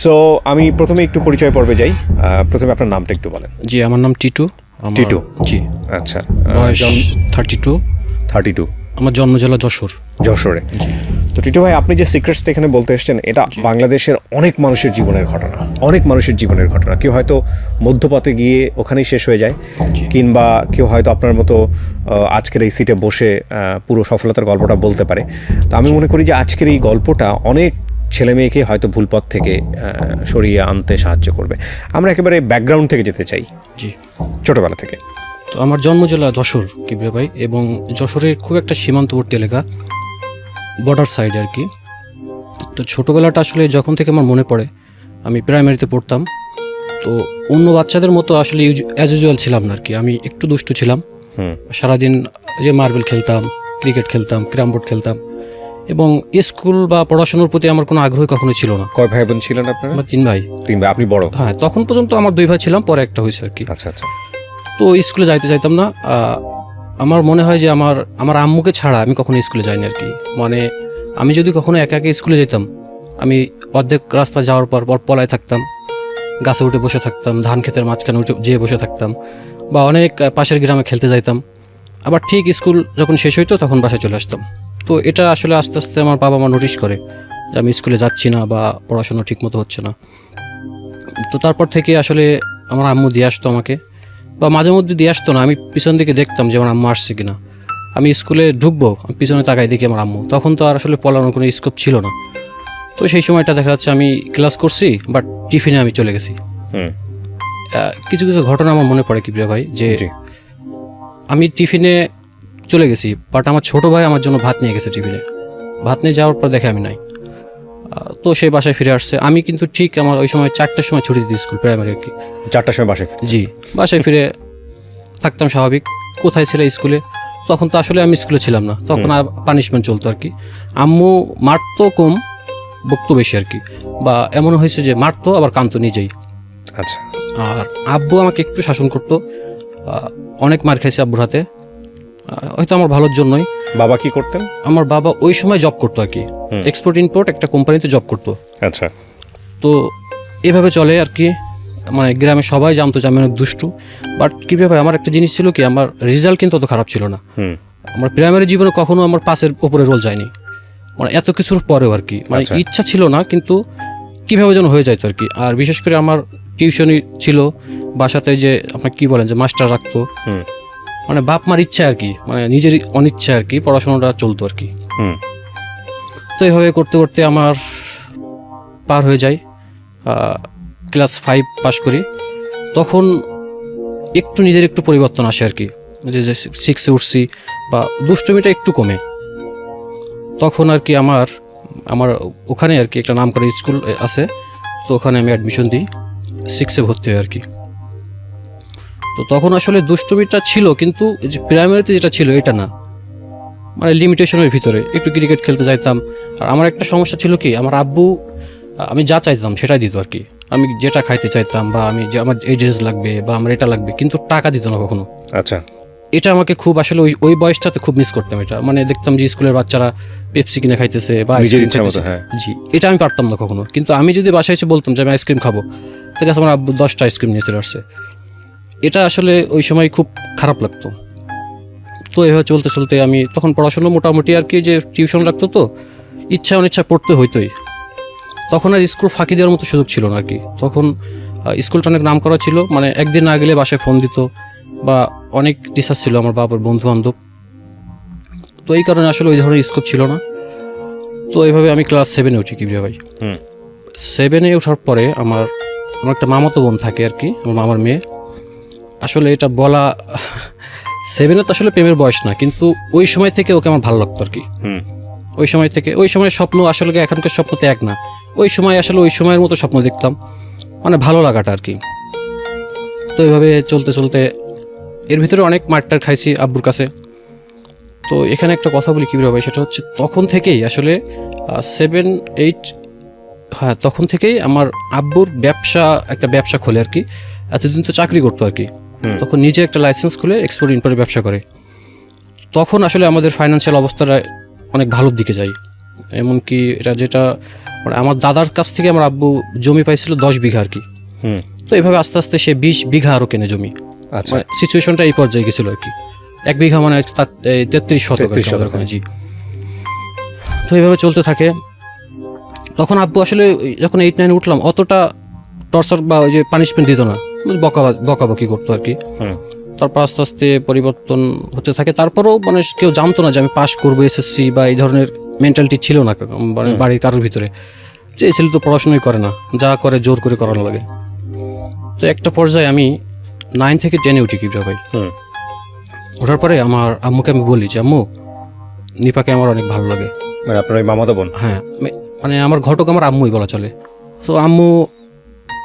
So আমি প্রথমে একটু পরিচয় পর্বে যাই। প্রথমে আপনার নামটা একটু বলেন। জি, আমার নাম টিটু। টিটু, জি। আচ্ছা। বয়স 32। 32। আমার জন্ম জেলা যশোর। যশোরে। তো টিটু ভাই, আপনি যে সিক্রেটসটা এখানে বলতে এসেছেন, এটা বাংলাদেশের অনেক মানুষের জীবনের ঘটনা, অনেক মানুষের জীবনের ঘটনা। কেউ হয়তো মধ্যপথে গিয়ে ওখানেই শেষ হয়ে যায়, কিংবা কেউ হয়তো আপনার মতো আজকের এই সিটে বসে পুরো সফলতার গল্পটা বলতে পারে। তো আমি মনে করি যে আজকের এই গল্পটা অনেক ছেলে মেয়েকে হয়তো ভুল পথ থেকে সরিয়ে আনতে সাহায্য করবে। আমরা একেবারে ব্যাকগ্রাউন্ড থেকে যেতে চাই। জি, ছোটোবেলা থেকে। তো আমার জন্ম জেলা যশোর কিবরিয়া ভাই, এবং যশোরের খুব একটা সীমান্তবর্তী এলাকা, বর্ডার সাইডে আর কি। তো ছোটোবেলাটা আসলে যখন থেকে আমার মনে পড়ে, আমি প্রাইমারিতে পড়তাম। তো অন্য বাচ্চাদের মতো আসলে অ্যাজ ইউজুয়াল ছিলাম না আর কি। আমি একটু দুষ্টু ছিলাম। সারাদিন যে মার্বেল খেলতাম, ক্রিকেট খেলতাম, ক্যারাম বোর্ড খেলতাম, এবং স্কুল বা পড়াশোনার প্রতি আমার কোনো আগ্রহ কখনো ছিল না। কয় ভাই বোন ছিলেন আপনারা? আমার 3 ভাই। 3 ভাই। আপনি বড়? হ্যাঁ, তখন পর্যন্ত আমার 2 ভাই ছিলাম, পরে একটা হয়েছে আর কি। আচ্ছা আচ্ছা। তো স্কুলে যাইতে চাইতাম না। আমার মনে হয় যে আমার আম্মুকে ছাড়া আমি কখনো স্কুলে যাইনি আর কি। মানে আমি যদি কখনো একা একা স্কুলে যেতাম, আমি অর্ধেক রাস্তা যাওয়ার পর পলায় থাকতাম, গাছে উঠে বসে থাকতাম, ধান ক্ষেতের মাঝখানে উঠে যেয়ে বসে থাকতাম, বা অনেক পাশের গ্রামে খেলতে যাইতাম। আবার ঠিক স্কুল যখন শেষ হইতো তখন বাসায় চলে আসতাম। তো এটা আসলে আস্তে আস্তে আমার বাবা মা নোটিশ করে যে আমি স্কুলে যাচ্ছি না বা পড়াশোনা ঠিকমতো হচ্ছে না। তো তারপর থেকে আসলে আমার আম্মু দিয়ে আসতো আমাকে, বা মাঝে মধ্যে দিয়ে আসতো না, আমি পিছন দিকে দেখতাম যে আমার আম্মু আসছে কিনা। আমি স্কুলে ঢুকবো, আমি পিছনে তাকাই দেখি আমার আম্মু। তখন তো আর আসলে পড়ানোর কোনো স্কোপ ছিল না। তো সেই সময়টা দেখা যাচ্ছে আমি ক্লাস করছি, বাট টিফিনে আমি চলে গেছি। কিছু কিছু ঘটনা আমার মনে পড়ে কিবরিয়া ভাই, যে আমি টিফিনে চলে গেছি, বাট আমার ছোট ভাই আমার জন্য ভাত নিয়ে গেছে টিফিনে। ভাত নিয়ে যাওয়ার পর দেখে আমি নাই। তো সে বাসায় ফিরে আসছে। আমি কিন্তু ঠিক আমার ওই সময় 4টার সময় ছুটি দিই স্কুল, প্রাইমারি আর কি। 4টার সময় বাসায় ফিরে? জি, বাসায় ফিরে থাকতাম স্বাভাবিক। কোথায় ছিল স্কুলে? তখন তো আসলে আমি স্কুলে ছিলাম না, তখন পানিশমেন্ট চলতো আর কি। আম্মু মারতো কম, বকতো বেশি আর কি। বা এমন হয়েছে যে মারতো আবার কাঁদতো নিজেই। আচ্ছা। আর আব্বু আমাকে একটু শাসন করতো। অনেক মার খাইছে আব্বুর হাতে, হয়তো আমার ভালোর জন্যই। বাবা কি করতেন? আমার বাবা ওই সময় জব করতো আর কি, এক্সপোর্ট ইম্পোর্ট একটা কোম্পানিতে জব করতো। আচ্ছা। তো এভাবে চলে আর কি। মানে গ্রামে সবাই জানতো যে আমি অনেক দুষ্টু। বাট কীভাবে আমার একটা জিনিস ছিল কি, আমার রেজাল্ট কিন্তু অত খারাপ ছিল না। আমার প্রাইমারি জীবনে কখনো আমার পাসের উপরে রোল যায়নি, মানে এত কিছুর পরেও আর কি। মানে ইচ্ছা ছিল না, কিন্তু কীভাবে যেন হয়ে যাইতো আর কি। আর বিশেষ করে আমার টিউশনই ছিল বাসাতে, যে আপনার কি বলেন যে মাস্টার রাখতো। মানে বাপ মার ইচ্ছা আর কি, মানে নিজের অনিচ্ছা আর কি, পড়াশোনাটা চলতো আর কি। তো এইভাবে করতে করতে আমার পার হয়ে যায়। ক্লাস 5 পাশ করি। তখন একটু নিজের একটু পরিবর্তন আসে আর কি, যে 6-এ উঠছি, বা দুষ্টমিটা একটু কমে। তখন আর কি আমার ওখানে আর কি একটা নামকরা স্কুল আছে, তো ওখানে আমি অ্যাডমিশন দিই, 6-এ ভর্তি হই আর কি। তো তখন আসলে দুষ্টমিটা ছিল, কিন্তু যে প্রাইমারিতে যেটা ছিল এটা না, মানে লিমিটেশনের ভিতরে। একটু ক্রিকেট খেলতে যাইতাম। আর আমার একটা সমস্যা ছিল কি, আমার আব্বু আমি যা চাইতাম সেটাই দিত আর কি। আমি যেটা খাইতে চাইতাম, বা আমি যে আমার এই ড্রেস লাগবে বা আমার এটা লাগবে, কিন্তু টাকা দিত না কখনো। আচ্ছা। এটা আমাকে খুব আসলে ওই বয়সটাতে খুব মিস করতাম এটা। মানে দেখতাম যে স্কুলের বাচ্চারা পেপসি কিনে খাইতেছে বা আইসক্রিম খাইতেছে, জি, এটা আমি পারতাম না কখনো। কিন্তু আমি যদি বাসায় এসে বলতাম যে আমি আইসক্রিম খাবো, ঠিক আছে, আমার আব্বু 10টা আইসক্রিম নিয়ে চলে আসছে। এটা আসলে ওই সময় খুব খারাপ লাগতো। তো এভাবে চলতে চলতে আমি তখন পড়াশোনা মোটামুটি আর কি, যে টিউশন লাগতো, তো ইচ্ছা অনিচ্ছা পড়তে হইতোই। তখন আর স্কুল ফাঁকি দেওয়ার মতো সুযোগ ছিল না আর কি। তখন স্কুলটা অনেক নাম করা ছিল, মানে একদিন না গেলে বাসায় ফোন দিত, বা অনেক টিচার ছিল আমার বাবার বন্ধু বান্ধব। তো এই কারণে আসলে ওই ধরনের স্কোপ ছিল না। তো এইভাবে আমি ক্লাস 7-এ উঠি কিবরিয়া ভাই। 7-এ ওঠার পরে আমার একটা মামাতো বোন থাকে আর কি, আমার মামার মেয়ে। আসলে এটা বলা 7-এ তো আসলে প্রেমের বয়স না, কিন্তু ওই সময় থেকে ওকে আমার ভালো লাগতো আর কি। ওই সময় থেকে, ওই সময়ের স্বপ্ন আসলে এখনকার স্বপ্নতে এক না। ওই সময় আসলে ওই সময়ের মতো স্বপ্ন দেখতাম, মানে ভালো লাগাটা আর কি। তো এইভাবে চলতে চলতে এর ভিতরে অনেক মারটার খাইছি আব্বুর কাছে। তো এখানে একটা কথা বলি কিবরিয়া ভাই, সেটা হচ্ছে তখন থেকেই আসলে 7-8, হ্যাঁ, তখন থেকেই আমার আব্বুর একটা ব্যবসা খোলে আর কি। এতদিন তো চাকরি করতো আর কি, তখন নিজে একটা লাইসেন্স খুলে এক্সপোর্ট ইম্পোর্টের ব্যবসা করে। তখন আসলে আমাদের ফাইন্যান্সিয়াল অবস্থাটা অনেক ভালোর দিকে যায়। এমনকি এটা যেটা মানে আমার দাদার কাছ থেকে আমার আব্বু জমি পাইছিল 10 বিঘা আর কি। তো এইভাবে আস্তে আস্তে সে 20 বিঘা আরও কেনে জমি। আচ্ছা, মানে সিচুয়েশনটা এই পর্যায়ে গেছিল আর কি। 1 বিঘা মানে 33 শতক আর কি আমাদের ওখানে, জি। তো এইভাবে চলতে থাকে। তখন আব্বু আসলে যখন 8-9 উঠলাম অতটা টর্চার বা ওই যে পানিশমেন্ট দিত না, বকাবকি করতো আর কি। তারপর আস্তে আস্তে পরিবর্তন হতে থাকে। তারপরেও মানে কেউ জানতো না যে আমি পাশ করবো এসএসসি বা এই ধরনের মেন্টালিটি ছিল না মানে বাড়ির কারোর ভিতরে, যে এই ছেলে তো পড়াশোনাই করে না, যা করে জোর করে করানো লাগে। তো একটা পর্যায়ে আমি 9 থেকে 10-এ উঠি কিবরা ভাই। ওঠার পরে আমার আম্মুকে আমি বলি যে আম্মু, নিপাকে আমার অনেক ভালো লাগে। মানে আপনার ওই মামাতো বোন? হ্যাঁ, মানে আমার ঘটক আমার আম্মুই বলা চলে। তো আম্মু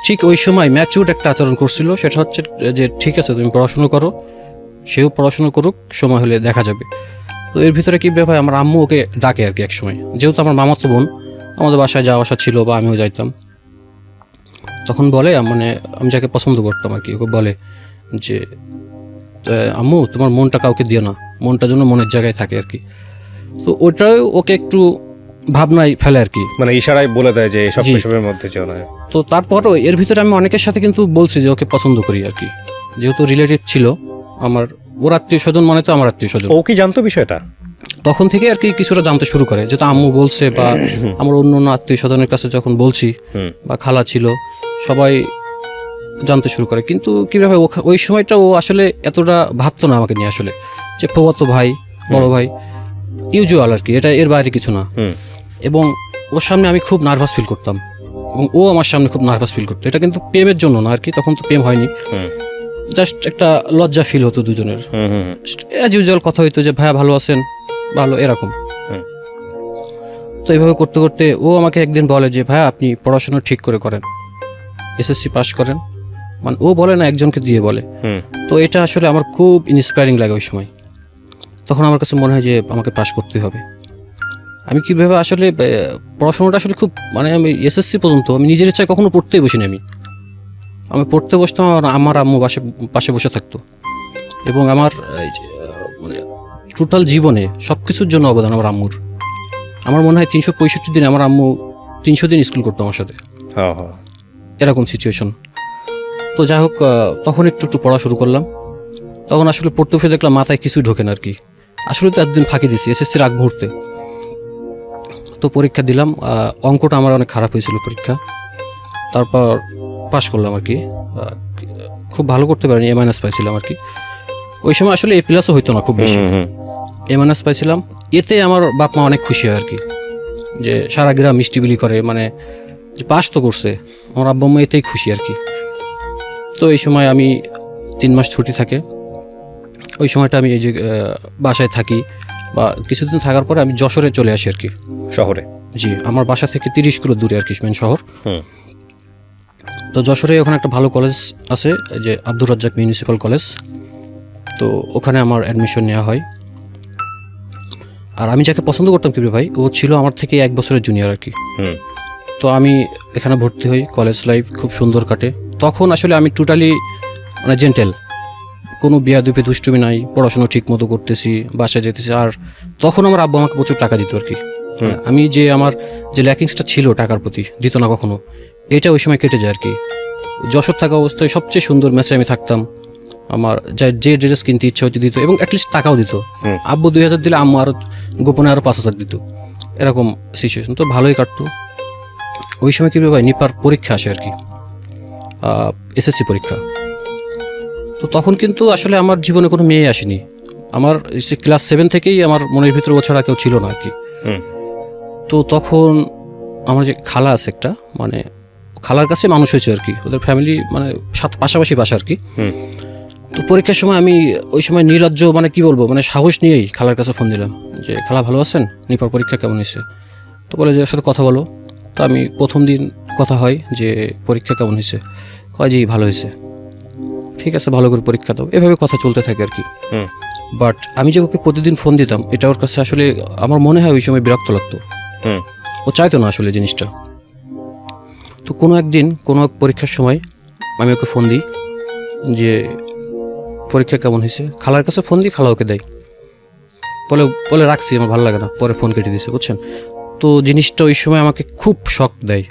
ঠিক ওই সময় ম্যাচিউরড একটা আচরণ করছিল, সেটা হচ্ছে যে ঠিক আছে তুমি পড়াশুনো করো, সেও পড়াশুনো করুক, সময় হলে দেখা যাবে। তো এর ভিতরে কি ব্যাপার, আমার আম্মু ওকে ডাকে আর কি এক সময়, যেহেতু আমার মামাতো বোন, আমাদের বাসায় যাওয়া আসা ছিল বা আমিও যাইতাম। তখন বলে মানে আমি যাকে পছন্দ করতাম আর কি, ওকে বলে যে আম্মু তোমার মনটা কাউকে দিও না, মনটা যেন মনের জায়গায় থাকে আর কি। তো ওটাও ওকে একটু ভাবনায় ফেলে আর কি, মানে ইশারায় বলে দেয় যে এসব এসবের মধ্যে যেও না। তো তারপরও এর ভিতরে আমি অনেকের সাথে কিন্তু বলছি যে ওকে পছন্দ করি আর কি, যেহেতু রিলেটিভ ছিল আমার, ওর আত্মীয় স্বজন মানে তো আমার আত্মীয় স্বজন। ও কি জানতো বিষয়টা? তখন থেকে আর কি কিছুটা জানতে শুরু করে, যেহেতু আম্মু বলছে বা আমার অন্য অন্য আত্মীয় স্বজনের কাছে যখন বলছি বা খালা ছিল, সবাই জানতে শুরু করে। কিন্তু কীভাবে ওই সময়টা ও আসলে এতটা ভাবতো না আমাকে নিয়ে, আসলে যে ফুফাতো ভাই, বড় ভাই, ইউজুয়াল আর কি, এটা এর বাইরে কিছু না। এবং ওর সামনে আমি খুব নার্ভাস ফিল করতাম এবং ও আমার সামনে খুব নার্ভাস ফিল করতো। এটা কিন্তু প্রেমের জন্য না আর কি, তখন তো প্রেম হয়নি, জাস্ট একটা লজ্জা ফিল হতো দুজনের। অ্যাজ ইউজুয়াল কথা হইতো যে ভাইয়া ভালো আছেন, ভালো, এরকম। তো এইভাবে করতে করতে ও আমাকে একদিন বলে যে ভাইয়া আপনি পড়াশোনা ঠিক করে করেন, এসএসসি পাস করেন। মানে ও বলে না, একজনকে দিয়ে বলে। তো এটা আসলে আমার খুব ইন্সপায়ারিং লাগে ওই সময়। তখন আমার কাছে মনে হয় যে আমাকে পাস করতে হবে। আমি কীভাবে আসলে পড়াশোনাটা আসলে খুব মানে আমি এসএসসি পর্যন্ত আমি নিজের ইচ্ছায় কখনো পড়তেই বসিনি। আমি পড়তে বসতাম, আমার আম্মু পাশে বসে থাকতো। এবং আমার মানে টোটাল জীবনে সব কিছুর জন্য অবদান আমার আম্মুর। আমার মনে হয় 365 দিন আমার আম্মু 300 দিন স্কুল করতো আমার সাথে, এরকম সিচুয়েশন। তো যাই হোক, তখন একটু একটু পড়া শুরু করলাম। তখন আসলে পড়তে বসে দেখলাম মাথায় কিছুই ঢোকে না আর কি। আসলে তো একদিন ফাঁকি দিছি এসএসসির আগ মুহূর্তে। তো পরীক্ষা দিলাম, অঙ্কটা আমার অনেক খারাপ হয়েছিল পরীক্ষা। তারপর পাশ করলাম আর কি, খুব ভালো করতে পারিনি, A- পাইছিলাম আর কি। ওই সময় আসলে A+ হইতো না খুব বেশি, A- পাইছিলাম। এতে আমার বাপ মা অনেক খুশি হয় আর কি, যে সারা গ্রাম মিষ্টি বিলি করে, মানে যে পাস তো করছে, আমার আব্বা আম্মা এতেই খুশি আর কি। তো এই সময় আমি 3 মাস ছুটি থাকে, ওই সময়টা আমি এই যে বাসায় থাকি বা কিছুদিন থাকার পরে আমি যশোরে চলে আসি আর কি, শহরে। জি, আমার বাসা থেকে 30 কিলো দূরে আর কি মেন শহর। তো যশোরে ওখানে একটা ভালো কলেজ আছে, যে আব্দুর রাজ্জাক মিউনিসিপ্যাল কলেজ। তো ওখানে আমার অ্যাডমিশন নেওয়া হয়। আর আমি যাকে পছন্দ করতাম কিবরে ভাই, ও ছিল আমার থেকে 1 বছরের জুনিয়র আর কি। তো আমি এখানে ভর্তি হই, কলেজ লাইফ খুব সুন্দর কাটে। তখন আসলে আমি টোটালি মানে জেন্টেল, কোনো বিয়াদুপি দুষ্টুমি নাই, পড়াশোনা ঠিক মতো করতেছি, বাসায় যেতেছি। আর তখন আমার আব্বু আমাকে প্রচুর টাকা দিত আর কি। আমি যে আমার যে ল্যাকিংসটা ছিল টাকার প্রতি, দিত না কখনো, এটা ওই সময় কেটে যায় আর কি। যশোর থাকা অবস্থায় সবচেয়ে সুন্দর ম্যাচে আমি থাকতাম। আমার যে ড্রেস কিনতে ইচ্ছা হচ্ছে দিত, এবং অ্যাটলিস্ট টাকাও দিত। আব্বু 2000 দিলে আম্মু আরও গোপনে আরও 5000 দিত, এরকম সিচুয়েশন। তো ভালোই কাটতো। ওই সময় কীভাবে ভাই নিপার পরীক্ষা আসে আর কি, এসএসসি পরীক্ষা। তো তখন কিন্তু আসলে আমার জীবনে কোনো মেয়ে আসেনি। আমার ক্লাস 7 থেকেই আমার মনের ভিতরে ও ছাড়া কেউ ছিল না আর কি। তো তখন আমার যে খালা আছে একটা, মানে খালার কাছে মানুষ হয়েছে আর কি, ওদের ফ্যামিলি মানে পাশাপাশি বাসা আর কি। তো পরীক্ষার সময় আমি ওই সময় নির্লজ্জ, মানে কি বলবো, মানে সাহস নিয়েই খালার কাছে ফোন দিলাম যে খালা ভালো আছেন, নিপার পরীক্ষা কেমন হয়েছে? তো বলে যে ওর সাথে কথা বলো। তো আমি প্রথম দিন কথা হয় যে পরীক্ষা কেমন হয়েছে, কয় জি ভালো হয়েছে, ঠিক আছে ভালো করে পরীক্ষা দাও, এভাবে কথা চলতে থাকে আর কি। বাট আমি যে ওকে প্রতিদিন ফোন দিতাম, এটা ওর কাছে আসলে আমার মনে হয় ওই সময় বিরক্ত লাগতো। ও চাইতো না আসলে জিনিসটা। তো কোনো একদিন কোনো এক পরীক্ষার সময় আমি ওকে ফোন দিই যে পরীক্ষা কেমন হয়েছে। খালার কাছে ফোন দিই, খালা ওকে দেয়, বলে রাখছি আমার ভালো লাগে না, পরে ফোন কেটে দিয়েছে, বুঝছেন। তো জিনিসটা ওই সময় আমাকে খুব শক দেয়,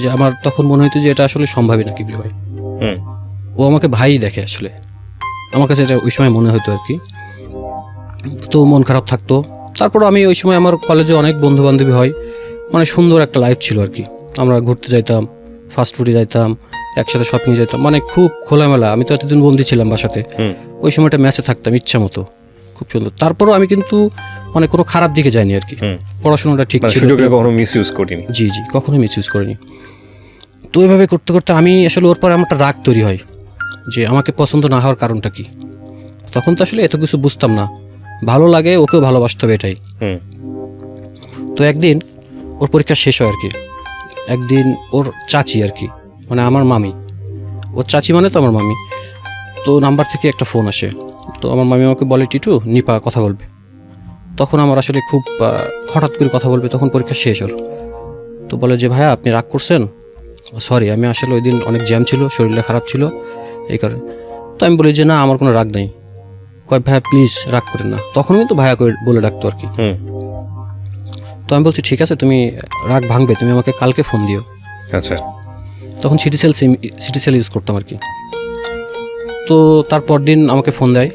যে আমার তখন মনে হতো যে এটা আসলে সম্ভবই না কিবরিয়া ভাই। ও আমাকে ভাই দেখে আসলে, আমার কাছে এটা ওই সময় মনে হতো আর কি। তো মন খারাপ থাকতো। তারপর আমি ওই সময় আমার কলেজে অনেক বন্ধু বান্ধবী হয়, মানে সুন্দর একটা লাইফ ছিল আর কি। আমরা ঘুরতে যাইতাম, ফাস্ট ফুডে যাইতাম, একসাথে শপিংয়ে যেতাম, মানে খুব খোলামেলা। আমি তো এতদিন বন্দি ছিলাম বাসাতে, ওই সময়টা ম্যাচে থাকতাম ইচ্ছা মতো, খুব সুন্দর। তারপরও আমি কিন্তু মানে কোনো খারাপ দিকে যাইনি আর কি, পড়াশোনাটা ঠিক ছিল, কখনো মিসইউজ করিনি। জি জি, কখনোই মিসইউজ করিনি। তো এইভাবে করতে করতে আমি আসলে ওর পরে আমার একটা রাগ তৈরি হয় যে আমাকে পছন্দ না হওয়ার কারণটা কি। তখন তো আসলে এত কিছু বুঝতাম না, ভালো লাগে ওকেও ভালোবাসতে হবে এটাই। তো একদিন ওর পরীক্ষা শেষ হয় আর কি, একদিন ওর চাচি আর কি, মানে আমার মামি, ওর চাচি মানে তো আমার মামি, তো নাম্বার থেকে একটা ফোন আসে। তো আমার মামি আমাকে বলে, টিটু নিপা কথা বলবে। তখন আমার আসলে খুব হঠাৎ করে কথা বলবে, তখন পরীক্ষা শেষ ওর। তো বলে যে ভাইয়া আপনি রাগ করছেন? সরি, আমি আসলে ওই দিন অনেক জ্যাম ছিল, শরীরটা খারাপ ছিল এই কারণে। তো আমি বলি যে না, আমার কোনো রাগ নেই। কয় ভাইয়া প্লিজ রাগ করেন না, তখন কিন্তু ভাইয়া করে বলে ডাকতো আর কি। তো আমি বলছি ঠিক আছে, তুমি রাগ ভাঙবে, তুমি আমাকে কালকে ফোন দিও। আচ্ছা। তখন সিটি সেল ইউজ করতাম আর কি। তো তারপর দিন আমাকে ফোন দেয়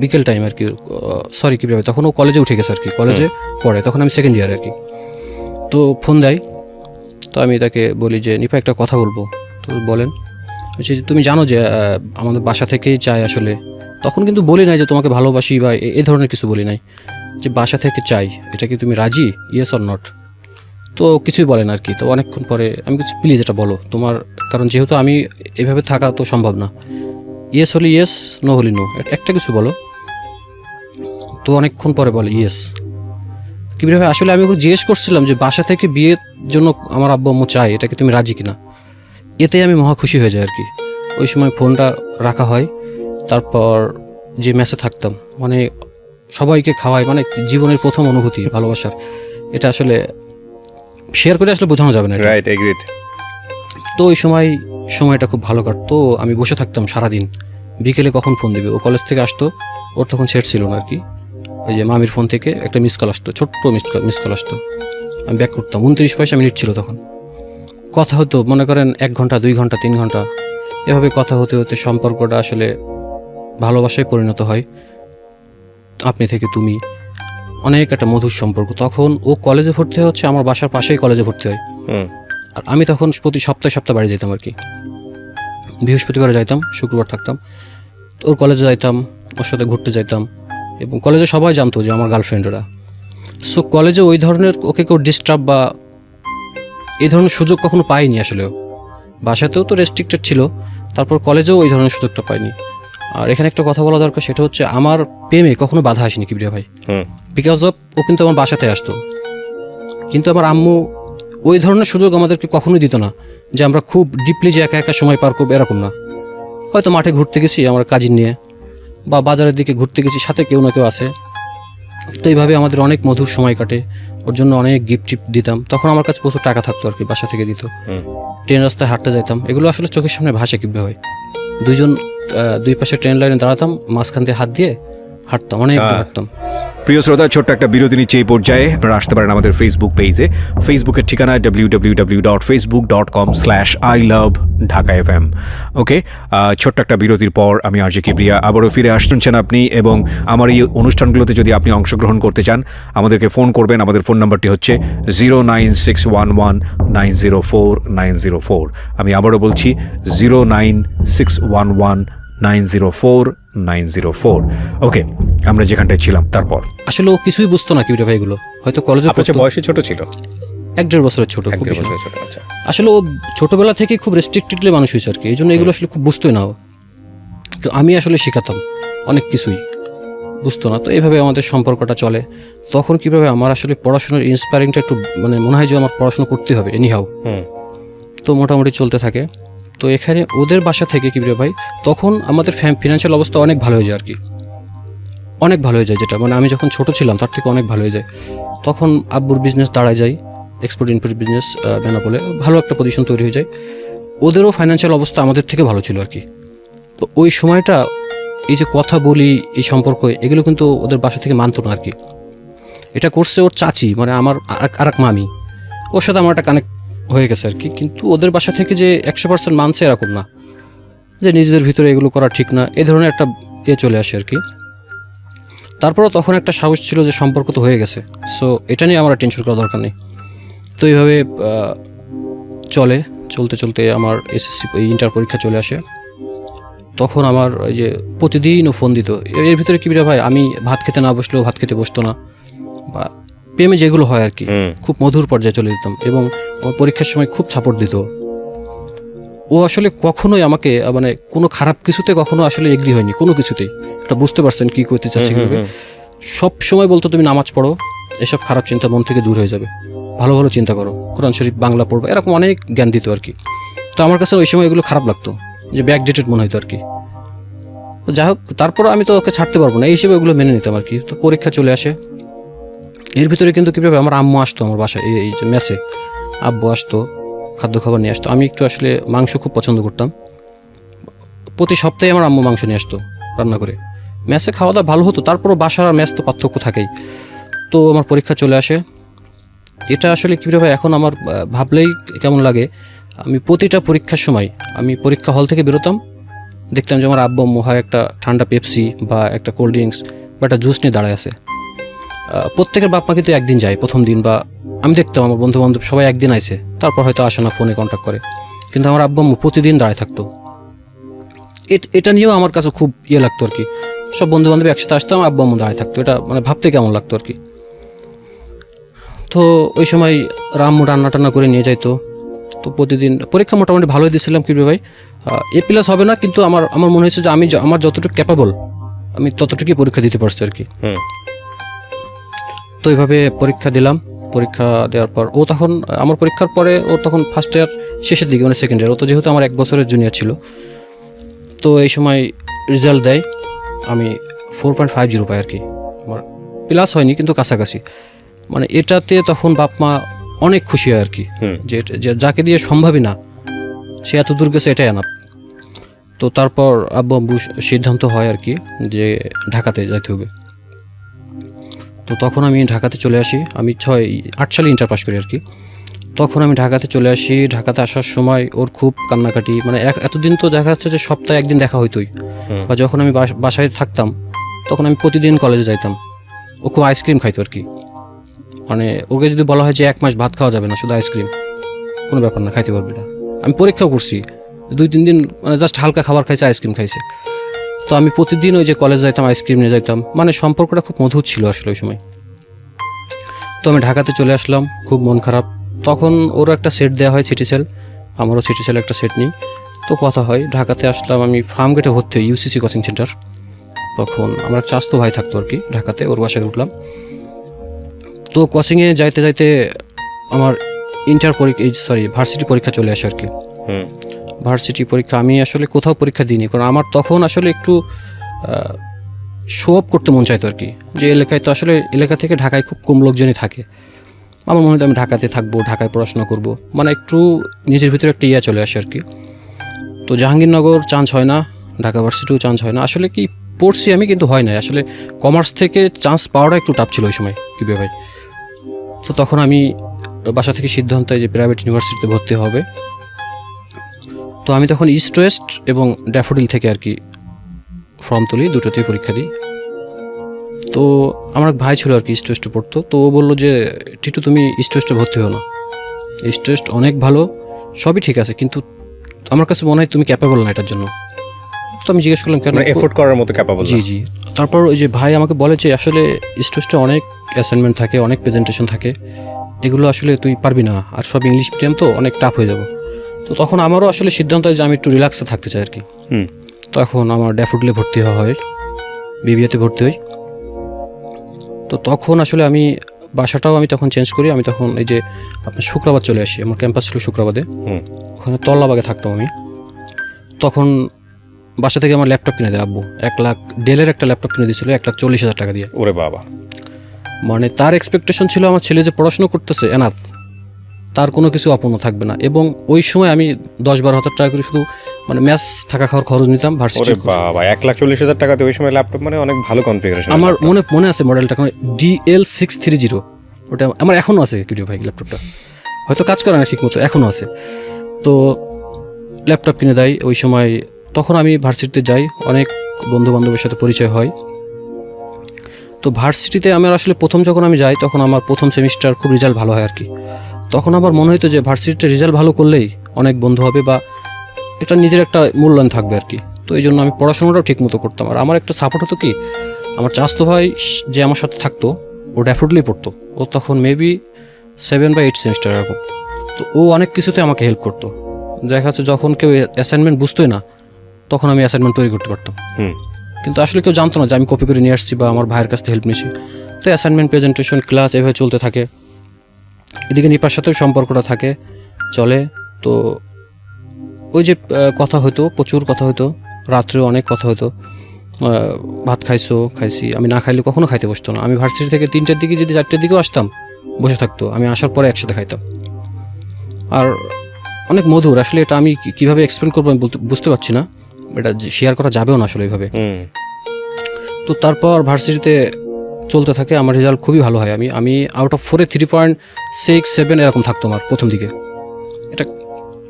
বিকেল টাইম আর কি, সরি কি ভাবে, তখন ও কলেজে উঠে গেছে আর কি, কলেজে পড়ে, তখন আমি সেকেন্ড ইয়ার আর কি। তো ফোন দেয়, তো আমি তাকে বলি যে নিপা একটা কথা বলবো। তো বলেন। বলছি যে তুমি জানো যে আমাদের বাসা থেকেই চাই আসলে, তখন কিন্তু বলি নাই যে তোমাকে ভালোবাসি বা এই ধরনের কিছু বলি নাই, যে বাসা থেকে চাই, এটা কি তুমি রাজি, ইয়েস অর নট? তো কিছুই বলেন আর কি। তো অনেকক্ষণ পরে আমি কিছু, প্লিজ এটা বলো তোমার, কারণ যেহেতু আমি এভাবে থাকা তো সম্ভব না, ইয়েস হলে ইয়েস, নো হলে নো, একটা কিছু বলো। তো অনেকক্ষণ পরে বলে ইয়েস। কীভাবে আসলে আমি ওকে জিজ্ঞেস করছিলাম যে বাসা থেকে বিয়ের জন্য আমার আব্বু আম্মু চাই, এটা কি তুমি রাজি কিনা? এতেই আমি মহা খুশি হয়ে যাই আর কি। ওই সময় ফোনটা রাখা হয়, তারপর যে মেসে থাকতাম, মানে সবাইকে খাওয়াই, মানে জীবনের প্রথম অনুভূতি ভালোবাসার, এটা আসলে শেয়ার করে আসলে বোঝানো যাবে না। Right, agreed. তো ওই সময়টা খুব ভালো কাটতো। আমি বসে থাকতাম সারাদিন, বিকেলে কখন ফোন দেবে। ও কলেজ থেকে আসতো, ওর তখন সেট ছিল না আর কি, ওই যে মামির ফোন থেকে একটা মিস কল আসতো, ছোট্ট মিস কল আসতো, আমি ব্যাক করতাম। 29 পয়সা মিনিট ছিল তখন। কথা হতো মনে করেন 1 ঘন্টা 2 ঘন্টা 3 ঘন্টা, এভাবে কথা হতে হতে সম্পর্কটা আসলে ভালোবাসায় পরিণত হয়। আপনি থেকে তুমি, অনেক একটা মধুর সম্পর্ক। তখন ও কলেজে ভর্তি হচ্ছে, আমার বাসার পাশেই কলেজে ভর্তি হয়। আর আমি তখন প্রতি সপ্তাহে বাড়ি যেতাম আর কি, বৃহস্পতিবার যাইতাম, শুক্রবার থাকতাম। ওর কলেজে যাইতাম, ওর সাথে ঘুরতে যাইতাম, এবং কলেজে সবাই জানতো যে আমার গার্লফ্রেন্ডরা। সো কলেজে ওই ধরনের ওকে কেউ ডিস্টার্ব বা এই ধরনের সুযোগ কখনো পাইনি আসলেও। বাসাতেও তো রেস্ট্রিক্টেড ছিল, তারপর কলেজেও ওই ধরনের সুযোগটা পাইনি। আর এখানে একটা কথা বলা দরকার, সেটা হচ্ছে আমার প্রেমে কখনো বাধা আসেনি কিবরিয়া ভাই, বিকজ অফ ও কিন্তু আমার বাসাতে আসতো। কিন্তু আমার আম্মু ওই ধরনের সুযোগ আমাদেরকে কখনোই দিত না, যে আমরা খুব ডিপলি যে একা একা সময় পার করবো, এরকম না। হয়তো মাঠে ঘুরতে গেছি আমার কাজিন নিয়ে, বা বাজারের দিকে ঘুরতে গেছি, সাথে কেউ না কেউ আছে। তো এইভাবে আমাদের অনেক মধুর সময় কাটে। ওর জন্য অনেক গিফট দিতাম। তখন আমার কাছে প্রচুর টাকা থাকতো আর কি, বাসা থেকে দিত। ট্রেন রাস্তায় হাঁটতে যাইতাম, এগুলো আসলে চোখের সামনে ভাসে কিভাবে হয়। দুই পাশে ট্রেন লাইনে দাঁড়াতাম, মাঝখান দিয়ে হাত দিয়ে হাঁটতাম, অনেক হাঁটতাম। প্রিয় শ্রোতা, ছোট্ট একটা বিরতি নিচ্ছে এই পর্যায়ে। আপনারা আসতে পারেন আমাদের ফেসবুক পেজে। ফেসবুকের ঠিকানা www.facebook.com/iloveDhakaFM। ওকে, ছোট্ট একটা বিরতির পর আমি আরজে কিবরিয়া আবারও ফিরে আসছেন আপনি, এবং আমার এই অনুষ্ঠানগুলোতে যদি আপনি অংশগ্রহণ করতে চান, আমাদেরকে ফোন করবেন। আমাদের ফোন নাম্বারটি হচ্ছে 09611904904। আমি আবারও বলছি 09611904904। ওকে, আমরা যেখানটায় ছিলাম তারপর আসলে ও কিছুই বুঝতো না কিবরিয়া ভাই, এগুলো হয়তো কলেজে বয়সে ছোট ছিল, 1-1.5 বছরের ছোট। আচ্ছা। আসলে ও ছোটবেলা থেকে খুব রেস্ট্রিক্টেডলি মানুষ হয়েছে আর কি, এই জন্য এগুলো আসলে খুব বুঝতোই না। তো আমি আসলে শেখাতাম অনেক কিছুই, বুঝতো না। তো এইভাবে আমাদের সম্পর্কটা চলে। তখন কীভাবে আমার আসলে পড়াশোনার ইন্সপায়ারিংটা একটু মানে মনে হয় যে আমার পড়াশোনা করতে হবে এনিহাউ। তো মোটামুটি চলতে থাকে। তো এখানে ওদের বাসা থেকে কিবরিয়া ভাই, তখন আমাদের ফিনান্সিয়াল অবস্থা অনেক ভালো হয়ে যায় আর কি, অনেক ভালো হয়ে যায়, যেটা মানে আমি যখন ছোট ছিলাম তার থেকে অনেক ভালো হয়ে যায়। তখন আব্বুর বিজনেস দাঁড়ায় যায়, এক্সপোর্ট ইম্পোর্ট বিজনেস বেনাপোলে, ভালো একটা পজিশন তৈরি হয়ে যায়। ওদেরও ফাইন্যান্সিয়াল অবস্থা আমাদের থেকে ভালো ছিল আর কি। তো ওই সময়টা এই যে কথা বলি, এই সম্পর্ক, এগুলো কিন্তু ওদের বাসা থেকে মানতো না আর কি। এটা করছে ওর চাচি, মানে আমার আর এক মামি, ওর সাথে আমার একটা কানেক্ট হয়ে গেছে আর কি। কিন্তু ওদের বাসা থেকে যে 100% মানছে এরকম না, যে নিজেদের ভিতরে এগুলো করা ঠিক না, এই ধরনের একটা চলে আসে আর কি। তারপরও তখন একটা সাহস ছিল যে সম্পর্ক তো হয়ে গেছে, সো এটা নিয়ে আমার টেনশন করার দরকার নেই। তো এইভাবে চলতে চলতে আমার এসএসসি ইন্টার পরীক্ষা চলে আসে। তখন আমার ওই যে প্রতিদিনও ফোন দিত। এর ভিতরে কি ভাই, আমি ভাত খেতে না বসলেও ভাত খেতে বসতো না, বা প্রেমে যেগুলো হয় আর কি, খুব মধুর পর্যায়ে চলে যেতাম। এবং আমার পরীক্ষার সময় খুব সাপোর্ট দিত ও। আসলে কখনোই আমাকে মানে কোনো খারাপ কিছুতে কখনো আসলে এগ্রি হয়নি, কোনো কিছুতেই। এটা বুঝতে পারছেন কি করতে চাচ্ছি কীভাবে। সব সময় বলতো তুমি নামাজ পড়ো, এসব খারাপ চিন্তা মন থেকে দূর হয়ে যাবে, ভালো ভালো চিন্তা করো, কোরআন শরীফ বাংলা পড়বে, এরকম অনেক জ্ঞান দিত আর কি। তো আমার কাছে ওই সময় এগুলো খারাপ লাগতো, যে ব্যাকডেটেড মনে হতো আর কি। তো যাই হোক, তারপর আমি তো ওকে ছাড়তে পারবো না, এই হিসেবে ওগুলো মেনে নিতাম আর কি। তো পরীক্ষা চলে আসে, এর ভিতরে কিন্তু কীভাবে আমার আম্মু আসতো আমার বাসায়, এই যে মেসে আব্বু আসতো, খাদ্য খাবার নিয়ে আসতো। আমি একটু আসলে মাংস খুব পছন্দ করতাম, প্রতি সপ্তাহে আমার আম্মু মাংস নিয়ে আসতো রান্না করে। মেসে খাওয়া দাওয়া ভালো হতো, তারপরও বাসার আর মেস তো পার্থক্য থাকেই। তো আমার পরীক্ষা চলে আসে। এটা আসলে কীভাবে এখন আমার ভাবলেই কেমন লাগে। আমি প্রতিটা পরীক্ষার সময় আমি পরীক্ষা হল থেকে বেরোতাম, দেখতাম যে আমার আব্বু আম্মু হয় একটা ঠান্ডা পেপসি বা একটা কোল্ড ড্রিঙ্কস বা একটা জুস নিয়ে দাঁড়ায় আছে। প্রত্যেকের বাপ মা কিন্তু একদিন যায় প্রথম দিন, বা আমি দেখতাম আমার বন্ধু বান্ধব সবাই একদিন আইছে, তারপর হয়তো আসে না, ফোনে কন্ট্যাক্ট করে। কিন্তু আমার আব্বু আম্মু প্রতিদিন দাঁড়ায় থাকতো। এটা নিয়েও আমার কাছে খুব লাগতো আর কি। সব বন্ধু বান্ধব একসাথে আসতাম, আব্বু আম্মু দাঁড়ায় থাকতো, এটা মানে ভাবতে কেমন লাগতো আর কি। তো ওই সময় আম্মু রান্না টান্না করে নিয়ে যাইতো। তো প্রতিদিন পরীক্ষা মোটামুটি ভালোই দিয়েছিলাম কি ভাই, A+ হবে না, কিন্তু আমার মনে হয়েছে যে আমি আমার যতটুকু ক্যাপাবল আমি ততটুকুই পরীক্ষা দিতে পারছি আর কি। তো এইভাবে পরীক্ষা দিলাম। পরীক্ষা দেওয়ার পর ও তখন আমার পরীক্ষার পরে ও তখন ফার্স্ট ইয়ার শেষের দিকে, মানে সেকেন্ড ইয়ার। ও তো যেহেতু আমার 1 বছরের জুনিয়র ছিল, তো এই সময় রেজাল্ট দেয়, আমি 4.50 পাই আর কি। আমার প্লাস হয়নি কিন্তু কাছাকাছি, মানে এটাতে তখন বাপ মা অনেক খুশি হয় আর কি, যে যাকে দিয়ে সম্ভবই না সে এত দূর গেছে, এটাই আনাপ। তো তারপর আব্বু আব্বু সিদ্ধান্ত হয় আর কি যে ঢাকাতে যাইতে হবে। তো তখন আমি ঢাকাতে চলে আসি। আমি 8 সালে ইন্টার পাস করি আর কি। তখন আমি ঢাকাতে চলে আসি। ঢাকাতে আসার সময় ওর খুব কান্নাকাটি, মানে এতদিন তো দেখা যাচ্ছে যে সপ্তাহে একদিন দেখা হইতোই, বা যখন আমি বাসায় থাকতাম তখন আমি প্রতিদিন কলেজে যাইতাম। ও খুব আইসক্রিম খাইতো আর কি, মানে ওকে যদি বলা হয় যে 1 মাস ভাত খাওয়া যাবে না, শুধু আইসক্রিম, কোনো ব্যাপার না, খাইতে পারবি না। আমি পরীক্ষাও করছি, 2-3 দিন মানে জাস্ট হালকা খাবার খাইছে, আইসক্রিম খাইছে। তো আমি প্রতিদিন ওই যে কলেজ যাইতাম, আইসক্রিম নিয়ে যাইতাম, মানে সম্পর্কটা খুব মধুর ছিল আসলে ওই সময়। তো আমি ঢাকাতে চলে আসলাম, খুব মন খারাপ। তখন ওরও একটা সেট দেওয়া হয় সিটিসেল, আমারও সিটিসেল একটা সেট নিই। তো কথা হয়, ঢাকাতে আসলাম, আমি ফার্মগেটে ভর্তি হই, UCC কোচিং সেন্টার। তখন আমার চাস্তো ভাই থাকতো আর কি ঢাকাতে, ওর বাসায় উঠলাম। তো কোচিংয়ে যাইতে যাইতে আমার ভার্সিটি পরীক্ষা চলে আসে আর কি। ভার্সিটি পরীক্ষা আমি আসলে কোথাও পরীক্ষা দিইনি, কারণ আমার তখন আসলে একটু শো অফ করতে মন চাইতো আর কি, যে এলাকায় তো আসলে এলাকা থেকে ঢাকায় খুব কম লোকজনই থাকে। আমার মনে হয় আমি ঢাকাতে থাকবো, ঢাকায় পড়াশোনা করব, মানে একটু নিজের ভিতরে একটা চলে আসে আর কি। তো জাহাঙ্গীরনগর চান্স হয় না, ঢাকা ভার্সিটিও চান্স হয় না। আসলে কি পড়ছি আমি, কিন্তু হয় না আসলে। কমার্স থেকে চান্স পাওয়াটা একটু টাফ ছিল ওই সময় কি ভাই। তো তখন আমি বাসা থেকে সিদ্ধান্ত হয় যে প্রাইভেট ইউনিভার্সিটিতে ভর্তি হবে। তো আমি তখন ইস্ট ওয়েস্ট এবং ড্যাফোডিল থেকে আর কি ফর্ম তুলি, দুটোতেই পরীক্ষা দিই। তো আমার এক ভাই ছিল আর কি ইস্ট ওয়েস্টে পড়তো। তো ও বললো যে টিটু তুমি ইস্ট ওয়েস্টে ভর্তি হো না, ইস্ট ওয়েস্ট অনেক ভালো, সবই ঠিক আছে, কিন্তু আমার কাছে মনে হয় তুমি ক্যাপেবল না এটার জন্য। তো আমি জিজ্ঞেস করলাম কেন, এফোর্ট করার মতো ক্যাপেবল? জি। তারপর ওই যে ভাই আমাকে বলে যে আসলে ইস্ট ওয়েস্টে অনেক অ্যাসাইনমেন্ট থাকে, অনেক প্রেজেন্টেশন থাকে, এগুলো আসলে তুই পারবি না, আর সব ইংলিশ মিডিয়াম তো অনেক টাফ হয়ে যাবো। তো তখন আমারও আসলে সিদ্ধান্ত হয় যে আমি একটু রিল্যাক্সে থাকতে চাই আর কি। তখন আমার ড্যাফোডিলে ভর্তি হওয়া হয়, বিবিএতে ভর্তি হই। তো তখন আসলে আমি বাসাটাও আমি তখন চেঞ্জ করি। আমি তখন এই যে আপনার শুক্রবার চলে আসি, আমার ক্যাম্পাস ছিল শুক্রবাদে, ওখানে তল্লাবাগে থাকতাম আমি। তখন বাসা থেকে আমার ল্যাপটপ কিনে দেয় আব্বু, 1 লাখ ডেলের একটা ল্যাপটপ কিনে দিয়েছিল 1,40,000 টাকা দিয়ে। ওরে বাবা! মানে তার এক্সপেকটেশন ছিল আমার ছেলে যে পড়াশোনা করতেছে এনাফ, তার কোনো কিছু অপূর্ণ থাকবে না। এবং ওই সময় আমি 10-12 হাজার টাকা করে শুধু মানে ম্যাচ থাকা খাওয়ার খরচ নিতাম ভার্সিটি। বাবা, 1,40,000 টাকাতে ওই সময় ল্যাপটপ মানে অনেক ভালো কনফিগারেশন। আমার মনে আছে মডেলটা DL630, ওটা আমার এখনও আছে কিডিও ভাই ল্যাপটপটা, হয়তো কাজ করে না ঠিক মতো, এখনও আছে। তো ল্যাপটপ কিনে দেয় ওই সময়। তখন আমি ভার্সিটিতে যাই, অনেক বন্ধু বান্ধবের সাথে পরিচয় হয়। তো ভার্সিটিতে আমার আসলে প্রথম যখন আমি যাই তখন আমার প্রথম সেমিস্টার খুব রেজাল্ট ভালো হয় আর কি। তখন আমার মনে হতো যে ভার্সিটিতে রেজাল্ট ভালো করলেই অনেক বন্ধু হবে বা এটা নিজের একটা মূল্যায়ন থাকবে আর কি। তো এই জন্য আমি পড়াশোনাটাও ঠিক মতো করতাম। আর আমার একটা সাপোর্ট হতো কি, আমার চাচাতো ভাই যে আমার সাথে থাকতো ও ড্যাফোডিলেই পড়তো, ও তখন মেবি 7 বা 8 সেমিস্টার এরকম। তো ও অনেক কিছুতে আমাকে হেল্প করতো। দেখা যাচ্ছে যখন কেউ অ্যাসাইনমেন্ট বুঝতোই না তখন আমি অ্যাসাইনমেন্ট তৈরি করতে পারতাম। কিন্তু আসলে কেউ জানতো না যে আমি কপি করে নিয়ে আসছি বা আমার ভাইয়ের কাছ থেকে হেল্প নিয়েছি। তো অ্যাসাইনমেন্ট, প্রেজেন্টেশন, ক্লাস এভাবে চলতে থাকে। এদিকে নিপার সাথেও সম্পর্কটা থাকে, চলে। তো ওই যে কথা হতো, প্রচুর কথা হতো, রাত্রেও অনেক কথা হতো। ভাত খাইছি, আমি না খাইলে কখনো খাইতে বসতো না। আমি ভার্সিটি থেকে 3টার দিকে যদি 4টার দিকেও আসতাম বসে থাকতো, আমি আসার পরে একসাথে খাইতাম। আর অনেক মধুর, আসলে এটা আমি কীভাবে এক্সপ্লেন করবো আমি বুঝতে পারছি না, এটা শেয়ার করা যাবেও না আসলে এইভাবে। তো তারপর ভার্সিটিতে চলতে থাকে, আমার রেজাল্ট খুবই ভালো হয়। আমি আউট অফ 4-এ 3.67 এরকম থাকতো আমার প্রথম দিকে। এটা